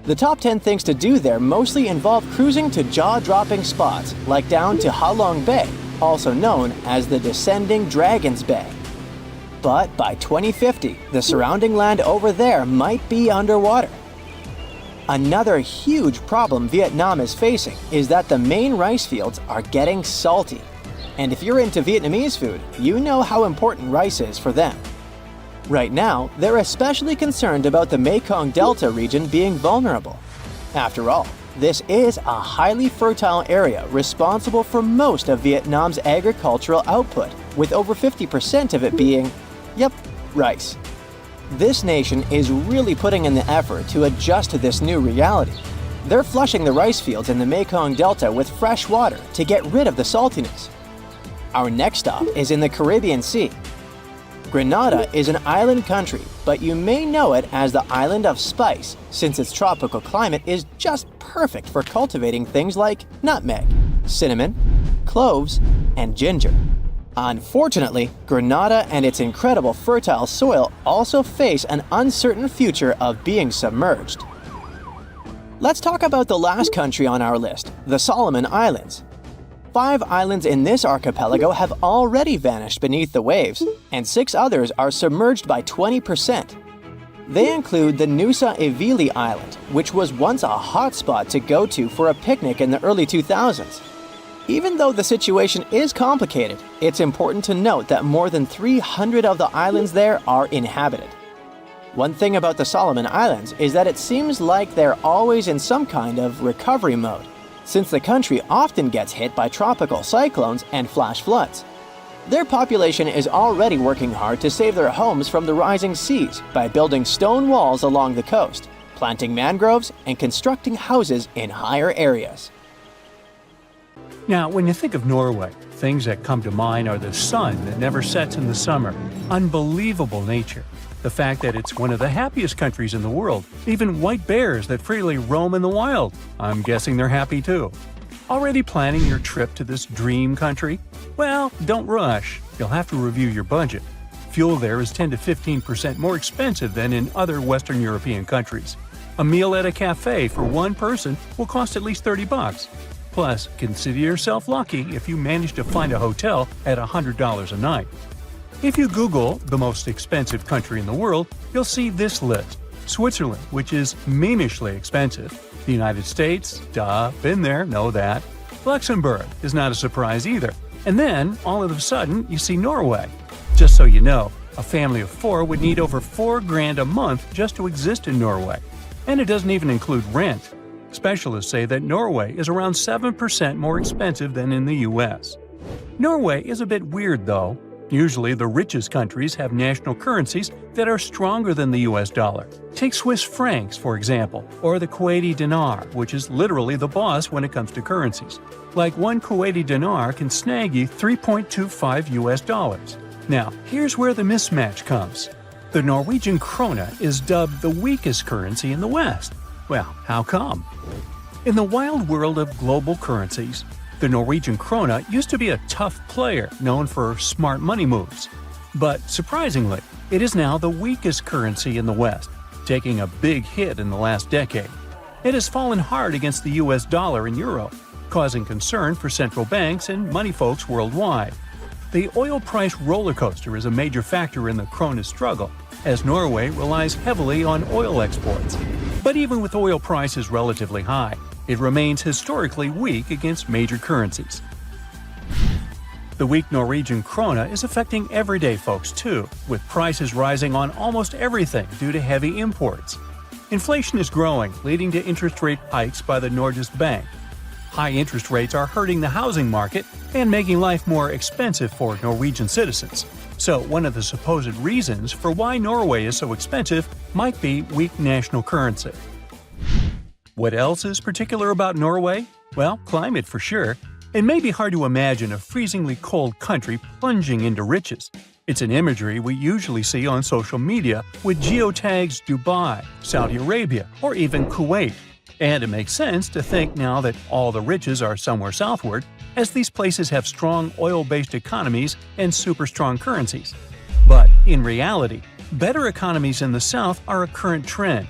The top 10 things to do there mostly involve cruising to jaw-dropping spots like down to Ha Long Bay, also known as the Descending Dragons Bay. But by 2050, the surrounding land over there might be underwater. Another huge problem Vietnam is facing is that the main rice fields are getting salty. And if you're into Vietnamese food, you know how important rice is for them. Right now, they're especially concerned about the Mekong Delta region being vulnerable. After all, this is a highly fertile area responsible for most of Vietnam's agricultural output, with over 50% of it being, rice. This nation is really putting in the effort to adjust to this new reality. They're flushing the rice fields in the Mekong Delta with fresh water to get rid of the saltiness. Our next stop is in the Caribbean Sea. Grenada is an island country, but you may know it as the Island of Spice, since its tropical climate is just perfect for cultivating things like nutmeg, cinnamon, cloves, and ginger. Unfortunately, Grenada and its incredible fertile soil also face an uncertain future of being submerged. Let's talk about the last country on our list, the Solomon Islands. 5 islands in this archipelago have already vanished beneath the waves, and 6 others are submerged by 20%. They include the Nusa Evili Island, which was once a hotspot to go to for a picnic in the early 2000s. Even though the situation is complicated, it's important to note that more than 300 of the islands there are inhabited. One thing about the Solomon Islands is that it seems like they're always in some kind of recovery mode, since the country often gets hit by tropical cyclones and flash floods. Their population is already working hard to save their homes from the rising seas by building stone walls along the coast, planting mangroves and constructing houses in higher areas. Now, when you think of Norway, things that come to mind are the sun that never sets in the summer, unbelievable nature, the fact that it's one of the happiest countries in the world, even white bears that freely roam in the wild. I'm guessing they're happy too. Already planning your trip to this dream country? Well, don't rush. You'll have to review your budget. Fuel there is 10 to 15% more expensive than in other Western European countries. A meal at a cafe for one person will cost at least $30. Plus, consider yourself lucky if you manage to find a hotel at $100 a night. If you Google the most expensive country in the world, you'll see this list. Switzerland, which is memishly expensive. The United States, duh, been there, know that. Luxembourg is not a surprise either. And then, all of a sudden, you see Norway. Just so you know, a family of 4 would need over $4,000 a month just to exist in Norway. And it doesn't even include rent. Specialists say that Norway is around 7% more expensive than in the US. Norway is a bit weird though. Usually the richest countries have national currencies that are stronger than the US dollar. Take Swiss francs, for example, or the Kuwaiti dinar, which is literally the boss when it comes to currencies. Like one Kuwaiti dinar can snag you $3.25 US. Now, here's where the mismatch comes. The Norwegian krone is dubbed the weakest currency in the West. Well, how come? In the wild world of global currencies, the Norwegian krone used to be a tough player known for smart money moves. But surprisingly, it is now the weakest currency in the West, taking a big hit in the last decade. It has fallen hard against the US dollar and euro, causing concern for central banks and money folks worldwide. The oil price roller coaster is a major factor in the krone's struggle, as Norway relies heavily on oil exports. But even with oil prices relatively high, it remains historically weak against major currencies. The weak Norwegian krone is affecting everyday folks too, with prices rising on almost everything due to heavy imports. Inflation is growing, leading to interest rate hikes by the Norges Bank. High interest rates are hurting the housing market and making life more expensive for Norwegian citizens. So one of the supposed reasons for why Norway is so expensive might be weak national currency. What else is particular about Norway? Well, climate for sure. It may be hard to imagine a freezingly cold country plunging into riches. It's an imagery we usually see on social media with geotags Dubai, Saudi Arabia, or even Kuwait. And it makes sense to think now that all the riches are somewhere southward, as these places have strong oil-based economies and super strong currencies. But in reality, better economies in the south are a current trend.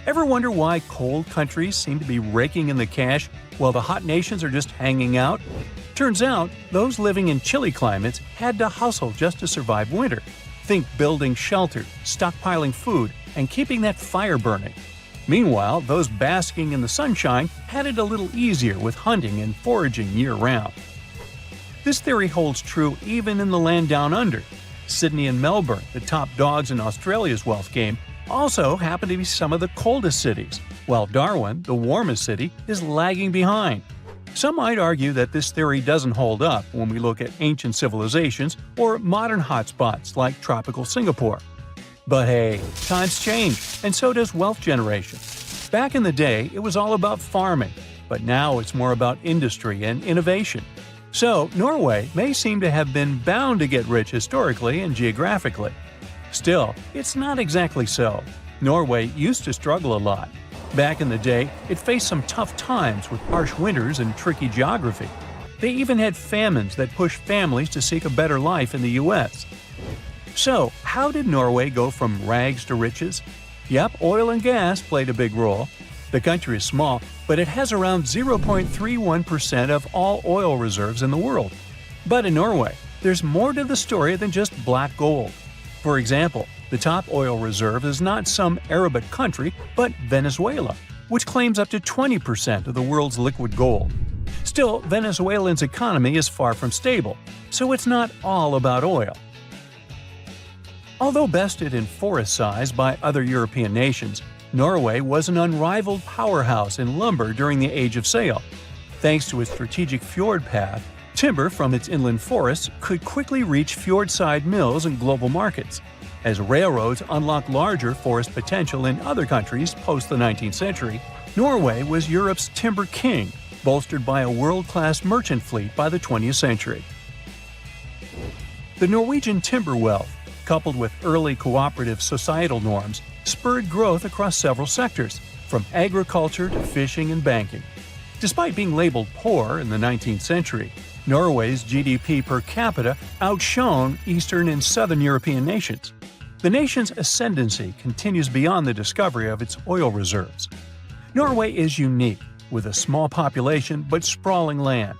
Ever wonder why cold countries seem to be raking in the cash while the hot nations are just hanging out? Turns out, those living in chilly climates had to hustle just to survive winter. Think building shelter, stockpiling food, and keeping that fire burning. Meanwhile, those basking in the sunshine had it a little easier with hunting and foraging year-round. This theory holds true even in the land down under. Sydney and Melbourne, the top dogs in Australia's wealth game, also happen to be some of the coldest cities, while Darwin, the warmest city, is lagging behind. Some might argue that this theory doesn't hold up when we look at ancient civilizations or modern hotspots like tropical Singapore. But hey, times change, and so does wealth generation. Back in the day, it was all about farming, but now it's more about industry and innovation. So, Norway may seem to have been bound to get rich historically and geographically. Still, it's not exactly so. Norway used to struggle a lot. Back in the day, it faced some tough times with harsh winters and tricky geography. They even had famines that pushed families to seek a better life in the US. So, how did Norway go from rags to riches? Yep, oil and gas played a big role. The country is small, but it has around 0.31% of all oil reserves in the world. But in Norway, there's more to the story than just black gold. For example, the top oil reserve is not some Arabic country, but Venezuela, which claims up to 20% of the world's liquid gold. Still, Venezuelans' economy is far from stable, so it's not all about oil. Although bested in forest size by other European nations, Norway was an unrivaled powerhouse in lumber during the Age of Sail. Thanks to its strategic fjord path, timber from its inland forests could quickly reach fjord-side mills and global markets. As railroads unlocked larger forest potential in other countries post the 19th century, Norway was Europe's timber king, bolstered by a world-class merchant fleet by the 20th century. The Norwegian timber wealth, coupled with early cooperative societal norms, spurred growth across several sectors, from agriculture to fishing and banking. Despite being labeled poor in the 19th century, Norway's GDP per capita outshone Eastern and Southern European nations. The nation's ascendancy continues beyond the discovery of its oil reserves. Norway is unique, with a small population but sprawling land.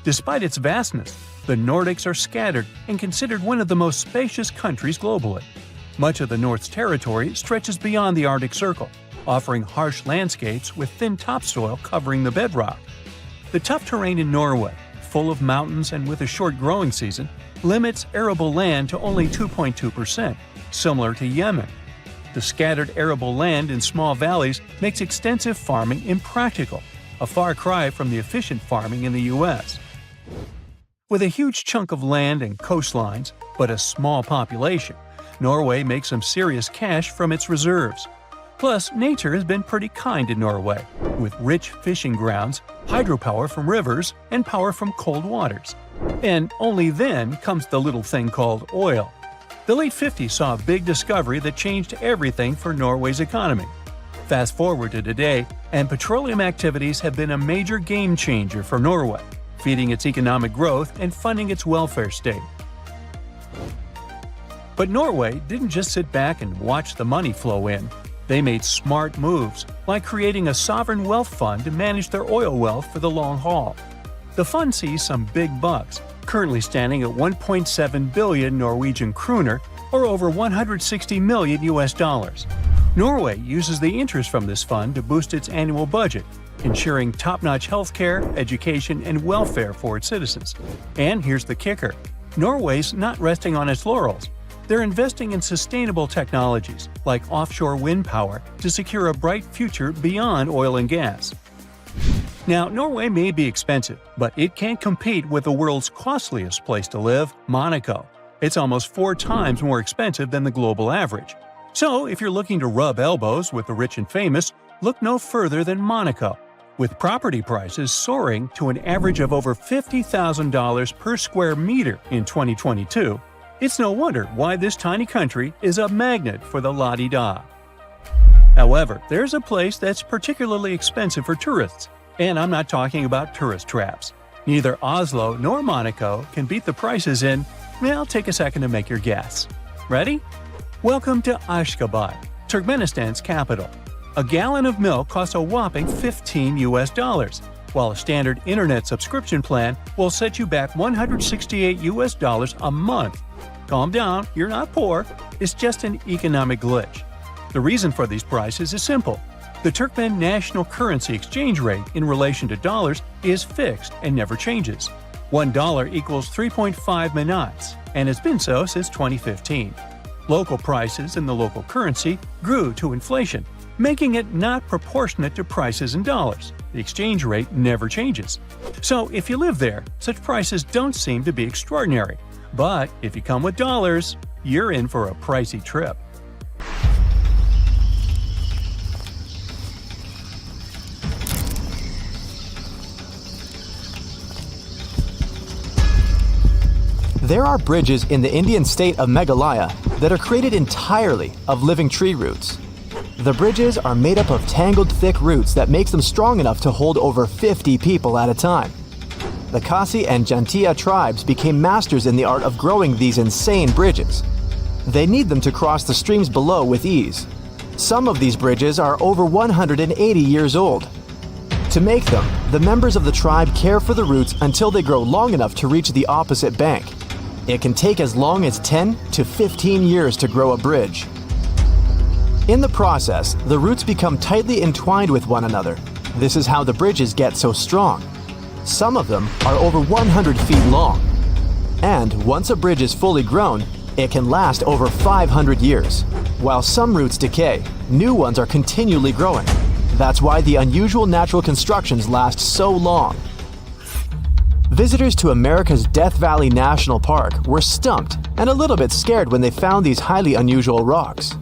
Despite its vastness, the Nordics are scattered and considered one of the most spacious countries globally. Much of the North's territory stretches beyond the Arctic Circle, offering harsh landscapes with thin topsoil covering the bedrock. The tough terrain in Norway, full of mountains and with a short growing season, limits arable land to only 2.2%, similar to Yemen. The scattered arable land in small valleys makes extensive farming impractical, a far cry from the efficient farming in the U.S. With a huge chunk of land and coastlines, but a small population, Norway makes some serious cash from its reserves. Plus, nature has been pretty kind in Norway, with rich fishing grounds, hydropower from rivers, and power from cold waters. And only then comes the little thing called oil. The late 50s saw a big discovery that changed everything for Norway's economy. Fast forward to today, and petroleum activities have been a major game changer for Norway, feeding its economic growth and funding its welfare state. But Norway didn't just sit back and watch the money flow in. They made smart moves, like creating a sovereign wealth fund to manage their oil wealth for the long haul. The fund sees some big bucks, currently standing at 1.7 billion Norwegian kroner, or over $160 million US. Norway uses the interest from this fund to boost its annual budget, ensuring top-notch healthcare, education, and welfare for its citizens. And here's the kicker: Norway's not resting on its laurels. They're investing in sustainable technologies, like offshore wind power, to secure a bright future beyond oil and gas. Now, Norway may be expensive, but it can't compete with the world's costliest place to live, Monaco. It's almost 4 times more expensive than the global average. So, if you're looking to rub elbows with the rich and famous, look no further than Monaco. With property prices soaring to an average of over $50,000 per square meter in 2022, it's no wonder why this tiny country is a magnet for the la-di-da. However, there's a place that's particularly expensive for tourists, and I'm not talking about tourist traps. Neither Oslo nor Monaco can beat the prices in, well, take a second to make your guess. Ready? Welcome to Ashgabat, Turkmenistan's capital. A gallon of milk costs a whopping $15 US, while a standard internet subscription plan will set you back $168 US a month. Calm down, you're not poor, it's just an economic glitch. The reason for these prices is simple. The Turkmen national currency exchange rate in relation to dollars is fixed and never changes. $1 equals 3.5 manats, and it's been so since 2015. Local prices in the local currency grew to inflation, making it not proportionate to prices in dollars. The exchange rate never changes. So if you live there, such prices don't seem to be extraordinary. But if you come with dollars, you're in for a pricey trip. There are bridges in the Indian state of Meghalaya that are created entirely of living tree roots. The bridges are made up of tangled thick roots that makes them strong enough to hold over 50 people at a time. The Khasi and Jantia tribes became masters in the art of growing these insane bridges. They need them to cross the streams below with ease. Some of these bridges are over 180 years old. To make them, the members of the tribe care for the roots until they grow long enough to reach the opposite bank. It can take as long as 10 to 15 years to grow a bridge. In the process, the roots become tightly entwined with one another. This is how the bridges get so strong. Some of them are over 100 feet long. And once a bridge is fully grown, it can last over 500 years. While some roots decay, new ones are continually growing. That's why the unusual natural constructions last so long. Visitors to America's Death Valley National Park were stumped and a little bit scared when they found these highly unusual rocks.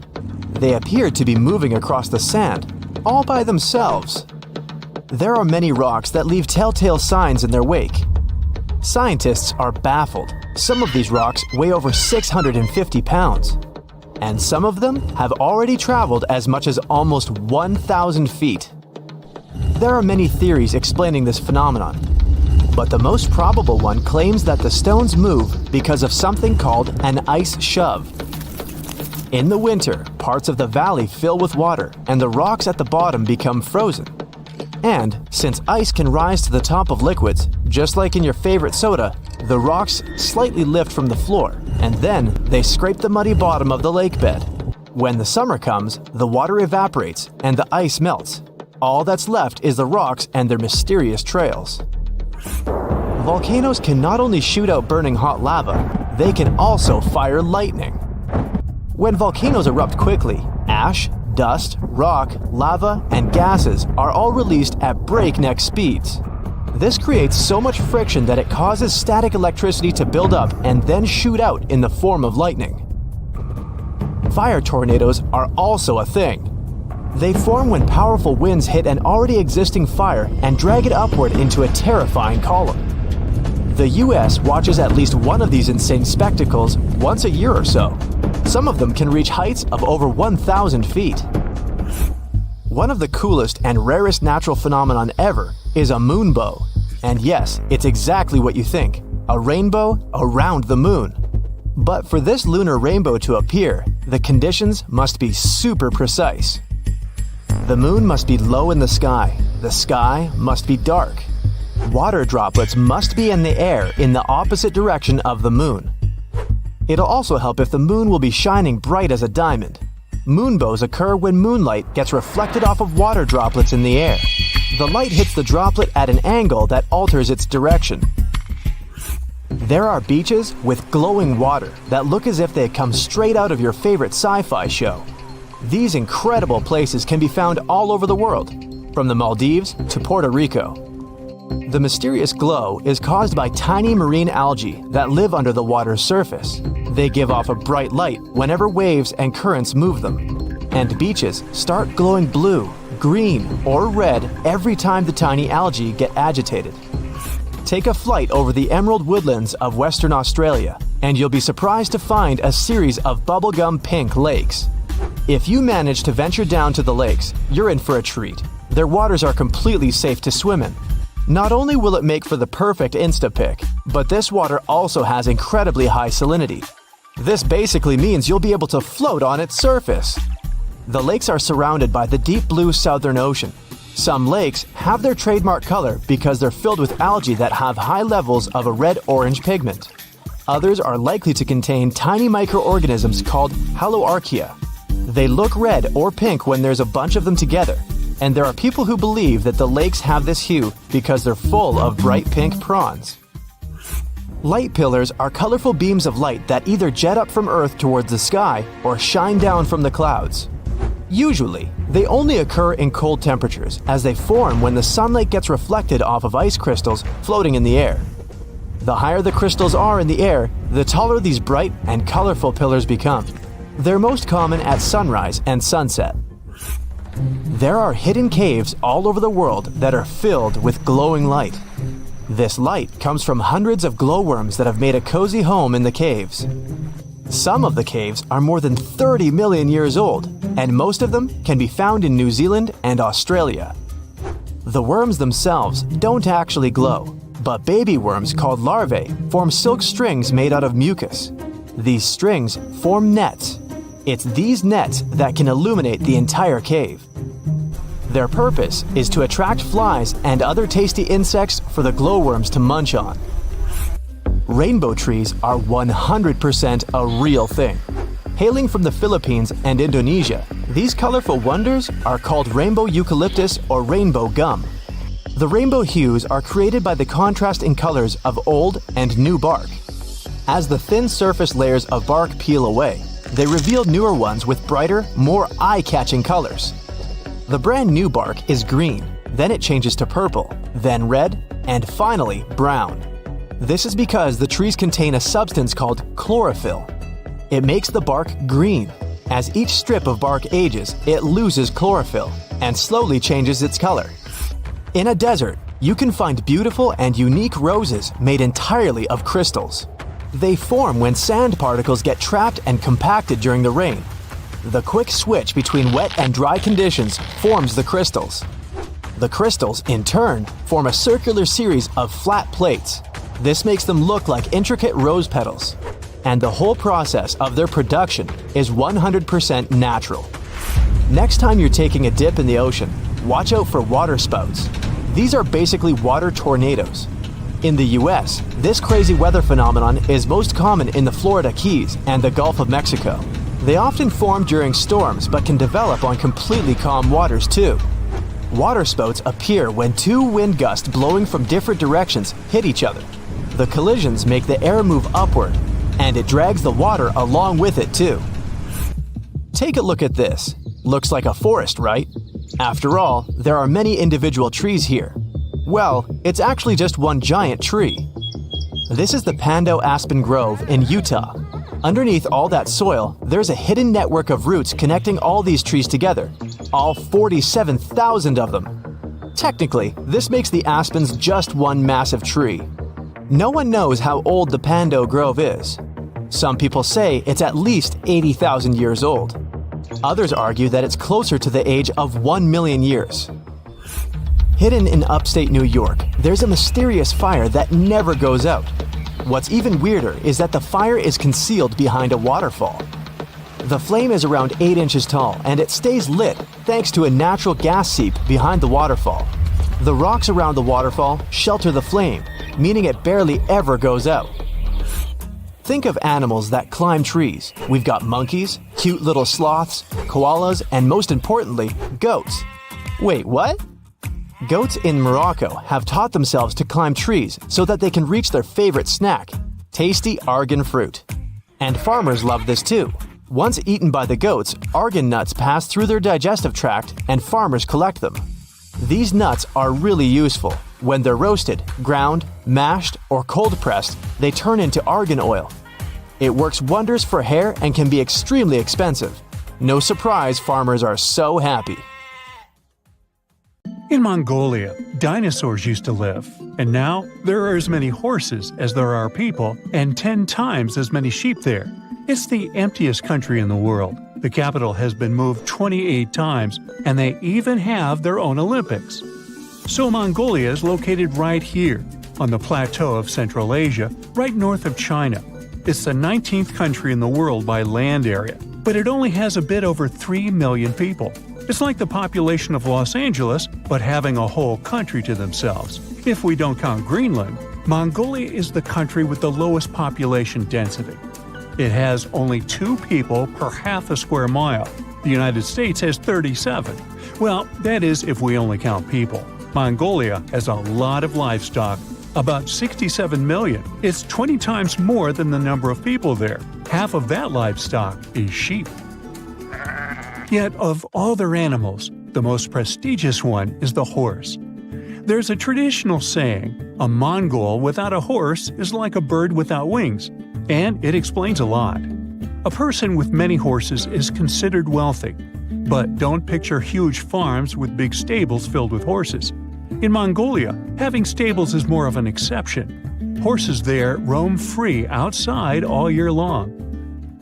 They appeared to be moving across the sand, all by themselves. There are many rocks that leave telltale signs in their wake. Scientists are baffled. Some of these rocks weigh over 650 pounds, and some of them have already traveled as much as almost 1,000 feet. There are many theories explaining this phenomenon, but the most probable one claims that the stones move because of something called an ice shove. In the winter, parts of the valley fill with water and the rocks at the bottom become frozen. And since ice can rise to the top of liquids, just like in your favorite soda, the rocks slightly lift from the floor, and then they scrape the muddy bottom of the lake bed. When the summer comes, the water evaporates and the ice melts. All that's left is the rocks and their mysterious trails. Volcanoes can not only shoot out burning hot lava, they can also fire lightning. When volcanoes erupt quickly, ash, dust, rock, lava, and gases are all released at breakneck speeds. This creates so much friction that it causes static electricity to build up and then shoot out in the form of lightning. Fire tornadoes are also a thing. They form when powerful winds hit an already existing fire and drag it upward into a terrifying column. The US watches at least one of these insane spectacles once a year or so. Some of them can reach heights of over 1,000 feet. One of the coolest and rarest natural phenomenon ever is a moonbow. And yes, it's exactly what you think, a rainbow around the moon. But for this lunar rainbow to appear, the conditions must be super precise. The moon must be low in the sky must be dark. Water droplets must be in the air in the opposite direction of the moon. It'll also help if the moon will be shining bright as a diamond. Moonbows occur when moonlight gets reflected off of water droplets in the air. The light hits the droplet at an angle that alters its direction. There are beaches with glowing water that look as if they come straight out of your favorite sci-fi show. These incredible places can be found all over the world, from the Maldives to Puerto Rico. The mysterious glow is caused by tiny marine algae that live under the water's surface. They give off a bright light whenever waves and currents move them. And beaches start glowing blue, green, or red every time the tiny algae get agitated. Take a flight over the emerald woodlands of Western Australia, and you'll be surprised to find a series of bubblegum pink lakes. If you manage to venture down to the lakes, you're in for a treat. Their waters are completely safe to swim in. Not only will it make for the perfect Insta-pic, but this water also has incredibly high salinity. This basically means you'll be able to float on its surface. The lakes are surrounded by the deep blue Southern Ocean. Some lakes have their trademark color because they're filled with algae that have high levels of a red-orange pigment. Others are likely to contain tiny microorganisms called haloarchaea. They look red or pink when there's a bunch of them together, and there are people who believe that the lakes have this hue because they're full of bright pink prawns. Light pillars are colorful beams of light that either jet up from Earth towards the sky or shine down from the clouds. Usually, they only occur in cold temperatures as they form when the sunlight gets reflected off of ice crystals floating in the air. The higher the crystals are in the air, the taller these bright and colorful pillars become. They're most common at sunrise and sunset. There are hidden caves all over the world that are filled with glowing light. This light comes from hundreds of glowworms that have made a cozy home in the caves. Some of the caves are more than 30 million years old, and most of them can be found in New Zealand and Australia. The worms themselves don't actually glow, but baby worms called larvae form silk strings made out of mucus. These strings form nets. It's these nets that can illuminate the entire cave. Their purpose is to attract flies and other tasty insects for the glowworms to munch on. Rainbow trees are 100% a real thing. Hailing from the Philippines and Indonesia, these colorful wonders are called rainbow eucalyptus or rainbow gum. The rainbow hues are created by the contrast in colors of old and new bark. As the thin surface layers of bark peel away, they reveal newer ones with brighter, more eye-catching colors. The brand new bark is green, then it changes to purple, then red, and finally brown. This is because the trees contain a substance called chlorophyll. It makes the bark green. As each strip of bark ages, it loses chlorophyll and slowly changes its color. In a desert, you can find beautiful and unique roses made entirely of crystals. They form when sand particles get trapped and compacted during the rain. The quick switch between wet and dry conditions forms the crystals. The crystals, in turn, form a circular series of flat plates. This makes them look like intricate rose petals. And the whole process of their production is 100% natural. Next time you're taking a dip in the ocean, watch out for water spouts. These are basically water tornadoes. In the US, this crazy weather phenomenon is most common in the Florida Keys and the Gulf of Mexico. They often form during storms but can develop on completely calm waters too. Water spouts appear when two wind gusts blowing from different directions hit each other. The collisions make the air move upward, and it drags the water along with it too. Take a look at this. Looks like a forest, right? After all, there are many individual trees here. Well, it's actually just one giant tree. This is the Pando Aspen Grove in Utah. Underneath all that soil, there's a hidden network of roots connecting all these trees together, all 47,000 of them. Technically, this makes the aspens just one massive tree. No one knows how old the Pando Grove is. Some people say it's at least 80,000 years old. Others argue that it's closer to the age of 1 million years. Hidden in upstate New York, there's a mysterious fire that never goes out. What's even weirder is that the fire is concealed behind a waterfall. The flame is around 8 inches tall and it stays lit thanks to a natural gas seep behind the waterfall. The rocks around the waterfall shelter the flame, meaning it barely ever goes out. Think of animals that climb trees. We've got monkeys, cute little sloths, koalas, and most importantly, goats. Wait, what? Goats in Morocco have taught themselves to climb trees so that they can reach their favorite snack, tasty argan fruit. And farmers love this too. Once eaten by the goats, argan nuts pass through their digestive tract and farmers collect them. These nuts are really useful. When they're roasted, ground, mashed, or cold pressed, they turn into argan oil. It works wonders for hair and can be extremely expensive. No surprise farmers are so happy. In Mongolia, dinosaurs used to live, and now there are as many horses as there are people and 10 times as many sheep there. It's the emptiest country in the world. The capital has been moved 28 times, and they even have their own Olympics. So Mongolia is located right here, on the plateau of Central Asia, right north of China. It's the 19th country in the world by land area, but it only has a bit over 3 million people. It's like the population of Los Angeles, but having a whole country to themselves. If we don't count Greenland, Mongolia is the country with the lowest population density. It has only 2 people per half a square mile. The United States has 37. Well, that is if we only count people. Mongolia has a lot of livestock, about 67 million. It's 20 times more than the number of people there. Half of that livestock is sheep. Yet of all their animals, the most prestigious one is the horse. There's a traditional saying, a Mongol without a horse is like a bird without wings, and it explains a lot. A person with many horses is considered wealthy, but don't picture huge farms with big stables filled with horses. In Mongolia, having stables is more of an exception. Horses there roam free outside all year long.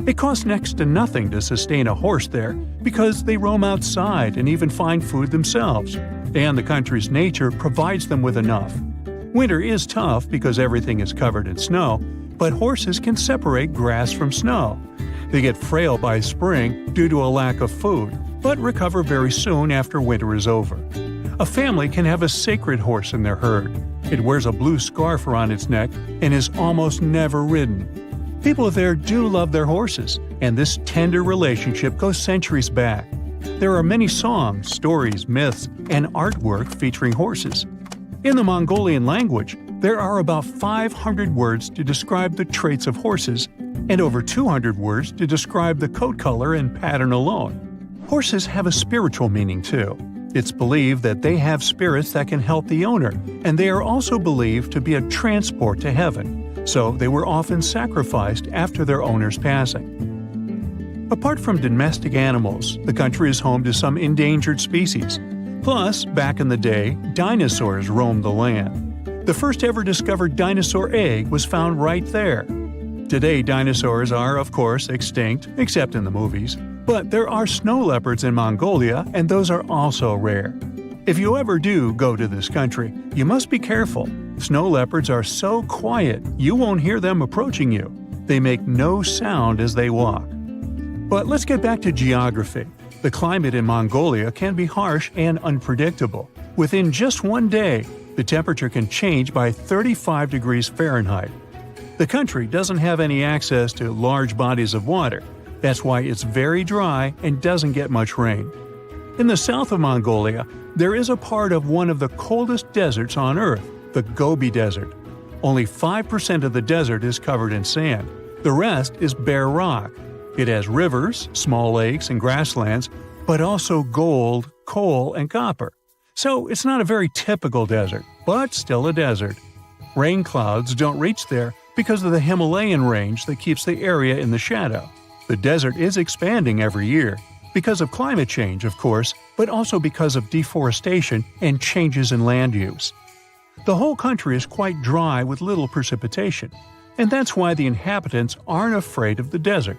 It costs next to nothing to sustain a horse there because they roam outside and even find food themselves, and the country's nature provides them with enough. Winter is tough because everything is covered in snow, but horses can separate grass from snow. They get frail by spring due to a lack of food, but recover very soon after winter is over. A family can have a sacred horse in their herd. It wears a blue scarf around its neck and is almost never ridden. People there do love their horses, and this tender relationship goes centuries back. There are many songs, stories, myths, and artwork featuring horses. In the Mongolian language, there are about 500 words to describe the traits of horses, and over 200 words to describe the coat color and pattern alone. Horses have a spiritual meaning too. It's believed that they have spirits that can help the owner, and they are also believed to be a transport to heaven, so they were often sacrificed after their owner's passing. Apart from domestic animals, the country is home to some endangered species. Plus, back in the day, dinosaurs roamed the land. The first ever discovered dinosaur egg was found right there. Today, dinosaurs are, of course, extinct, except in the movies. But there are snow leopards in Mongolia, and those are also rare. If you ever do go to this country, you must be careful. Snow leopards are so quiet, you won't hear them approaching you. They make no sound as they walk. But let's get back to geography. The climate in Mongolia can be harsh and unpredictable. Within just one day, the temperature can change by 35 degrees Fahrenheit. The country doesn't have any access to large bodies of water. That's why it's very dry and doesn't get much rain. In the south of Mongolia, there is a part of one of the coldest deserts on Earth, the Gobi Desert. Only 5% of the desert is covered in sand. The rest is bare rock. It has rivers, small lakes, and grasslands, but also gold, coal, and copper. So it's not a very typical desert, but still a desert. Rain clouds don't reach there because of the Himalayan range that keeps the area in the shadow. The desert is expanding every year, because of climate change, of course, but also because of deforestation and changes in land use. The whole country is quite dry with little precipitation, and that's why the inhabitants aren't afraid of the desert.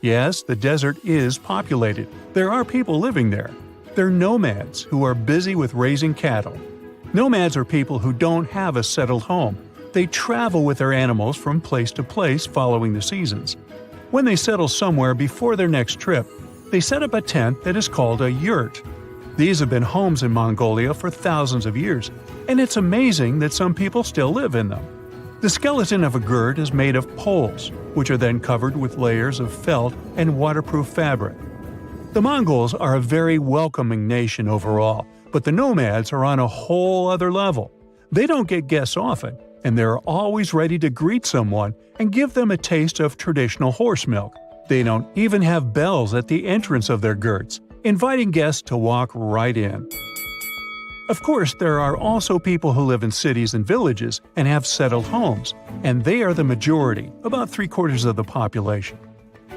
Yes, the desert is populated. There are people living there. They're nomads who are busy with raising cattle. Nomads are people who don't have a settled home. They travel with their animals from place to place following the seasons. When they settle somewhere before their next trip, they set up a tent that is called a yurt. These have been homes in Mongolia for thousands of years, and it's amazing that some people still live in them. The skeleton of a yurt is made of poles, which are then covered with layers of felt and waterproof fabric. The Mongols are a very welcoming nation overall, but the nomads are on a whole other level. They don't get guests often, and they're always ready to greet someone and give them a taste of traditional horse milk. They don't even have bells at the entrance of their yurts, inviting guests to walk right in. Of course, there are also people who live in cities and villages and have settled homes, and they are the majority, about 3/4 of the population.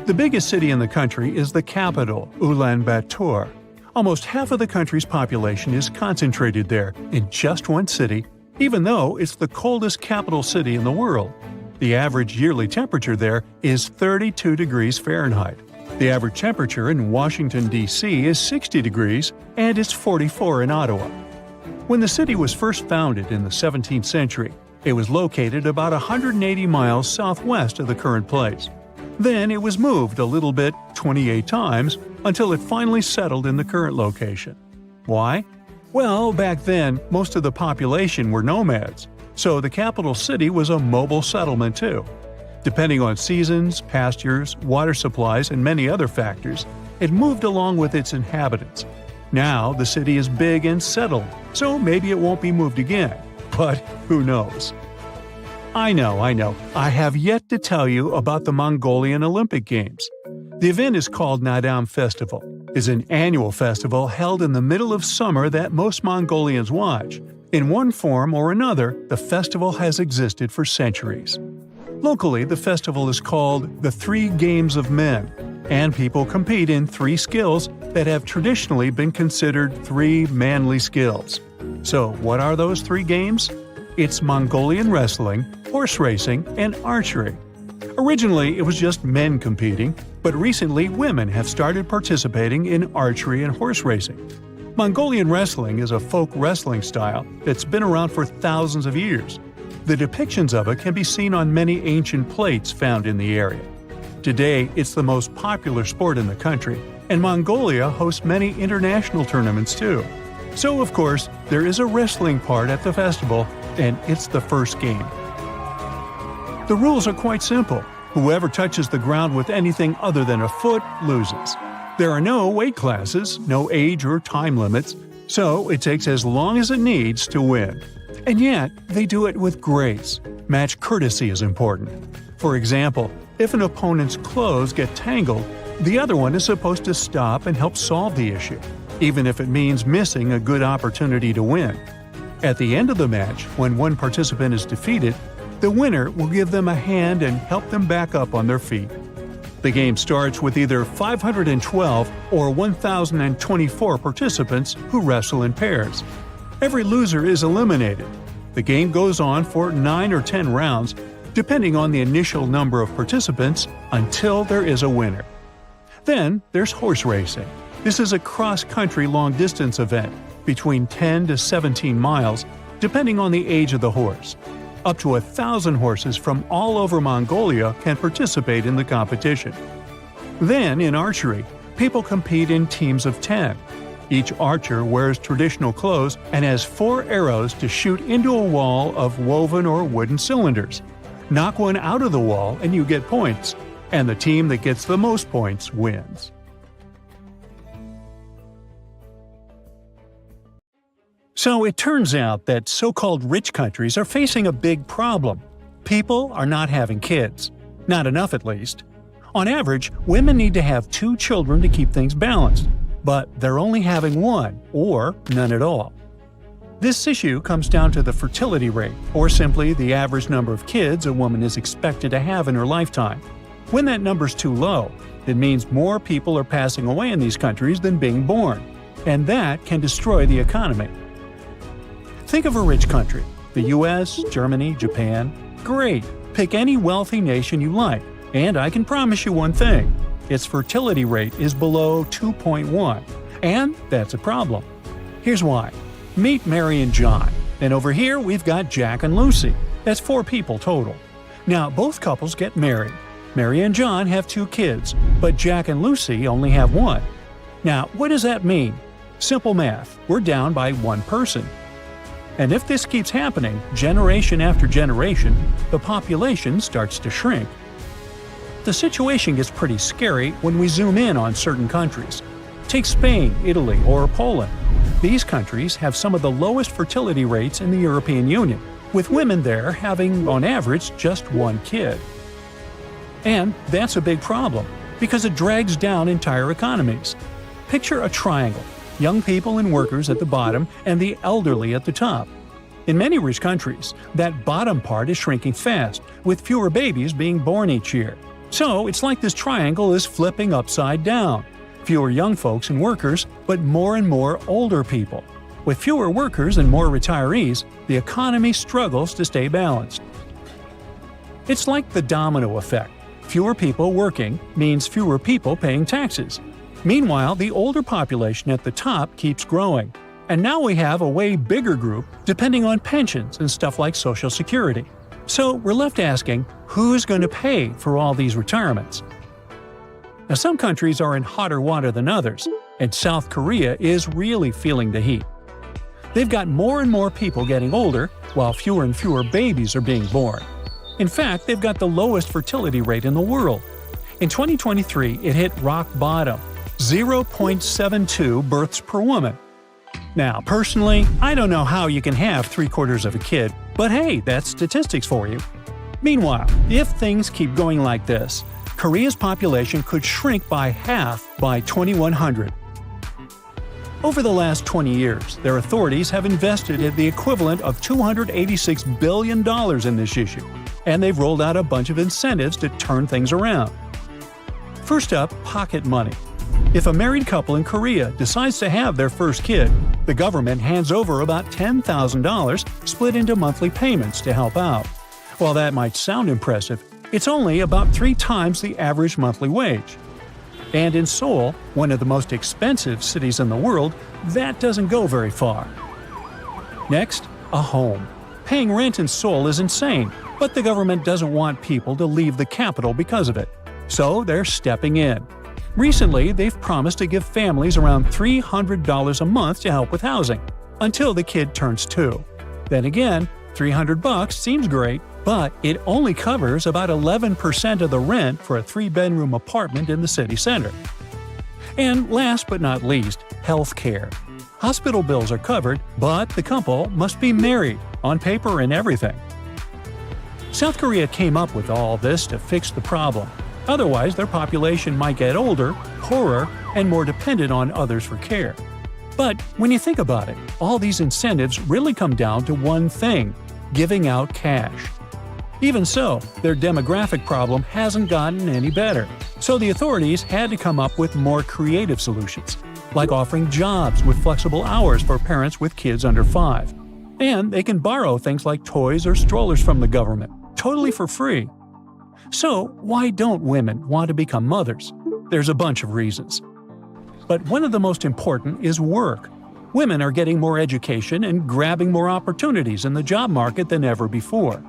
The biggest city in the country is the capital, Ulaanbaatar. Almost half of the country's population is concentrated there, in just one city, even though it's the coldest capital city in the world. The average yearly temperature there is 32 degrees Fahrenheit. The average temperature in Washington, D.C. is 60 degrees, and it's 44 in Ottawa. When the city was first founded in the 17th century, it was located about 180 miles southwest of the current place. Then it was moved a little bit 28 times until it finally settled in the current location. Why? Well, back then, most of the population were nomads, so the capital city was a mobile settlement too. Depending on seasons, pastures, water supplies, and many other factors, it moved along with its inhabitants. Now the city is big and settled, so maybe it won't be moved again. But who knows? I know. I have yet to tell you about the Mongolian Olympic Games. The event is called Nadam Festival. It's an annual festival held in the middle of summer that most Mongolians watch. In one form or another, the festival has existed for centuries. Locally, the festival is called the 3 Games of Men, and people compete in 3 skills that have traditionally been considered 3 manly skills. So, what are those 3 games? It's Mongolian wrestling, horse racing, and archery. Originally, it was just men competing, but recently women have started participating in archery and horse racing. Mongolian wrestling is a folk wrestling style that's been around for thousands of years. The depictions of it can be seen on many ancient plates found in the area. Today, it's the most popular sport in the country, and Mongolia hosts many international tournaments too. So, of course, there is a wrestling part at the festival, and it's the first game. The rules are quite simple. Whoever touches the ground with anything other than a foot loses. There are no weight classes, no age or time limits, so it takes as long as it needs to win. And yet, they do it with grace. Match courtesy is important. For example, if an opponent's clothes get tangled, the other one is supposed to stop and help solve the issue. even if it means missing a good opportunity to win. At the end of the match, when one participant is defeated, the winner will give them a hand and help them back up on their feet. The game starts with either 512 or 1,024 participants who wrestle in pairs. Every loser is eliminated. The game goes on for 9 or 10 rounds, depending on the initial number of participants, until there is a winner. Then there's horse racing. This is a cross-country long-distance event, between 10 to 17 miles, depending on the age of the horse. Up to 1,000 horses from all over Mongolia can participate in the competition. Then, in archery, people compete in teams of 10. Each archer wears traditional clothes and has 4 arrows to shoot into a wall of woven or wooden cylinders. Knock one out of the wall and you get points, and the team that gets the most points wins. So it turns out that so-called rich countries are facing a big problem. People are not having kids. Not enough, at least. On average, women need to have 2 children to keep things balanced, but they're only having 1, or none at all. This issue comes down to the fertility rate, or simply the average number of kids a woman is expected to have in her lifetime. When that number's too low, it means more people are passing away in these countries than being born, and that can destroy the economy. Think of a rich country – the US, Germany, Japan. Great! Pick any wealthy nation you like, and I can promise you one thing – its fertility rate is below 2.1, and that's a problem. Here's why. Meet Mary and John, and over here we've got Jack and Lucy. That's 4 people total. Now, both couples get married. Mary and John have 2 kids, but Jack and Lucy only have 1. Now, what does that mean? Simple math – we're down by 1 person. And if this keeps happening, generation after generation, the population starts to shrink. The situation gets pretty scary when we zoom in on certain countries. Take Spain, Italy, or Poland. These countries have some of the lowest fertility rates in the European Union, with women there having, on average, just 1 kid. And that's a big problem, because it drags down entire economies. Picture a triangle. Young people and workers at the bottom and the elderly at the top. In many rich countries, that bottom part is shrinking fast, with fewer babies being born each year. So it's like this triangle is flipping upside down. Fewer young folks and workers, but more and more older people. With fewer workers and more retirees, the economy struggles to stay balanced. It's like the domino effect. Fewer people working means fewer people paying taxes. Meanwhile, the older population at the top keeps growing. And now we have a way bigger group depending on pensions and stuff like Social Security. So we're left asking, who's going to pay for all these retirements? Now, some countries are in hotter water than others, and South Korea is really feeling the heat. They've got more and more people getting older, while fewer and fewer babies are being born. In fact, they've got the lowest fertility rate in the world. In 2023, it hit rock bottom. 0.72 births per woman. Now, personally, I don't know how you can have 3/4 of a kid, but hey, that's statistics for you. Meanwhile, if things keep going like this, Korea's population could shrink by half by 2100. Over the last 20 years, their authorities have invested at the equivalent of $286 billion in this issue, and they've rolled out a bunch of incentives to turn things around. First up, pocket money. If a married couple in Korea decides to have their first kid, the government hands over about $10,000 split into monthly payments to help out. While that might sound impressive, it's only about 3 times the average monthly wage. And in Seoul, one of the most expensive cities in the world, that doesn't go very far. Next, a home. Paying rent in Seoul is insane, but the government doesn't want people to leave the capital because of it. So they're stepping in. Recently, they've promised to give families around $300 a month to help with housing, until the kid turns 2. Then again, $300 seems great, but it only covers about 11% of the rent for a 3-bedroom apartment in the city center. And last but not least, health care. Hospital bills are covered, but the couple must be married, on paper and everything. South Korea came up with all this to fix the problem. Otherwise, their population might get older, poorer, and more dependent on others for care. But when you think about it, all these incentives really come down to one thing: giving out cash. Even so, their demographic problem hasn't gotten any better, so the authorities had to come up with more creative solutions, like offering jobs with flexible hours for parents with kids under 5. And they can borrow things like toys or strollers from the government, totally for free. So, why don't women want to become mothers? There's a bunch of reasons. But one of the most important is work. Women are getting more education and grabbing more opportunities in the job market than ever before.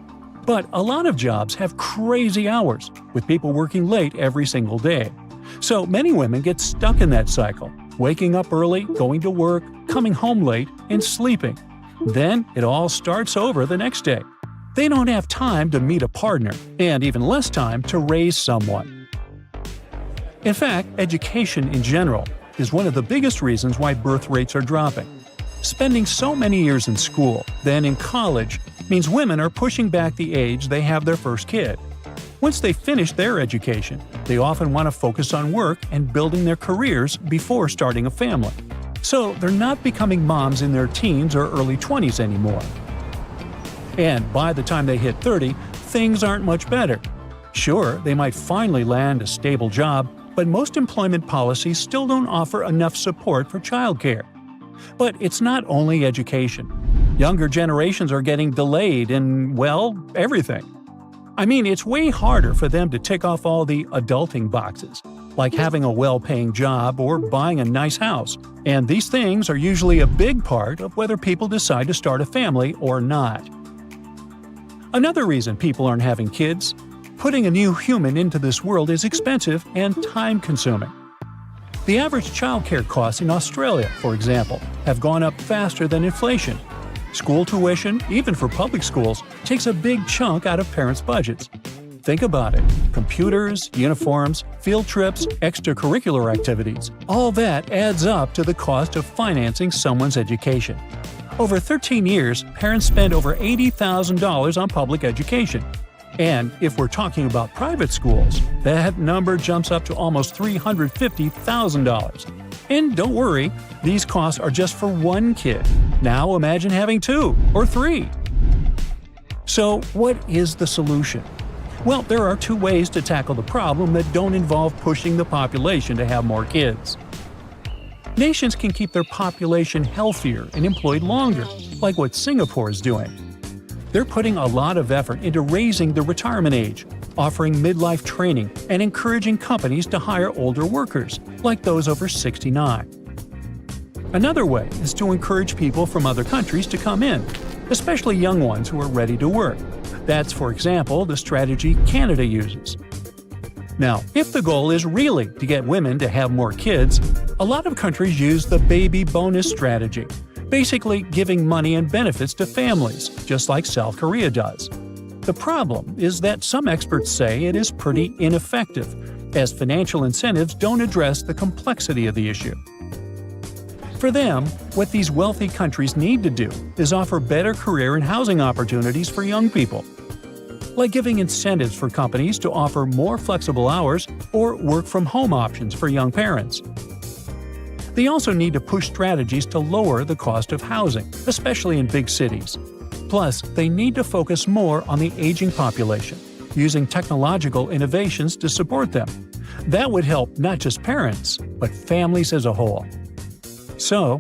But a lot of jobs have crazy hours, with people working late every single day. So many women get stuck in that cycle, waking up early, going to work, coming home late, and sleeping. Then it all starts over the next day. They don't have time to meet a partner, and even less time to raise someone. In fact, education in general is one of the biggest reasons why birth rates are dropping. Spending so many years in school, then in college, means women are pushing back the age they have their first kid. Once they finish their education, they often want to focus on work and building their careers before starting a family. So they're not becoming moms in their teens or early 20s anymore. And by the time they hit 30, things aren't much better. Sure, they might finally land a stable job, but most employment policies still don't offer enough support for childcare. But it's not only education. Younger generations are getting delayed in, well, everything. I mean, it's way harder for them to tick off all the adulting boxes, like having a well-paying job or buying a nice house. And these things are usually a big part of whether people decide to start a family or not. Another reason people aren't having kids: putting a new human into this world is expensive and time-consuming. The average childcare costs in Australia, for example, have gone up faster than inflation. School tuition, even for public schools, takes a big chunk out of parents' budgets. Think about it: computers, uniforms, field trips, extracurricular activities. All that adds up to the cost of financing someone's education. Over 13 years, parents spend over $80,000 on public education. And if we're talking about private schools, that number jumps up to almost $350,000. And don't worry, these costs are just for one kid. Now imagine having 2 or 3. So what is the solution? Well, there are 2 ways to tackle the problem that don't involve pushing the population to have more kids. Nations can keep their population healthier and employed longer, like what Singapore is doing. They're putting a lot of effort into raising the retirement age, offering midlife training, and encouraging companies to hire older workers, like those over 69. Another way is to encourage people from other countries to come in, especially young ones who are ready to work. That's, for example, the strategy Canada uses. Now, if the goal is really to get women to have more kids, a lot of countries use the baby bonus strategy, basically giving money and benefits to families, just like South Korea does. The problem is that some experts say it is pretty ineffective, as financial incentives don't address the complexity of the issue. For them, what these wealthy countries need to do is offer better career and housing opportunities for young people, like giving incentives for companies to offer more flexible hours or work-from-home options for young parents. They also need to push strategies to lower the cost of housing, especially in big cities. Plus, they need to focus more on the aging population, using technological innovations to support them. That would help not just parents, but families as a whole. So,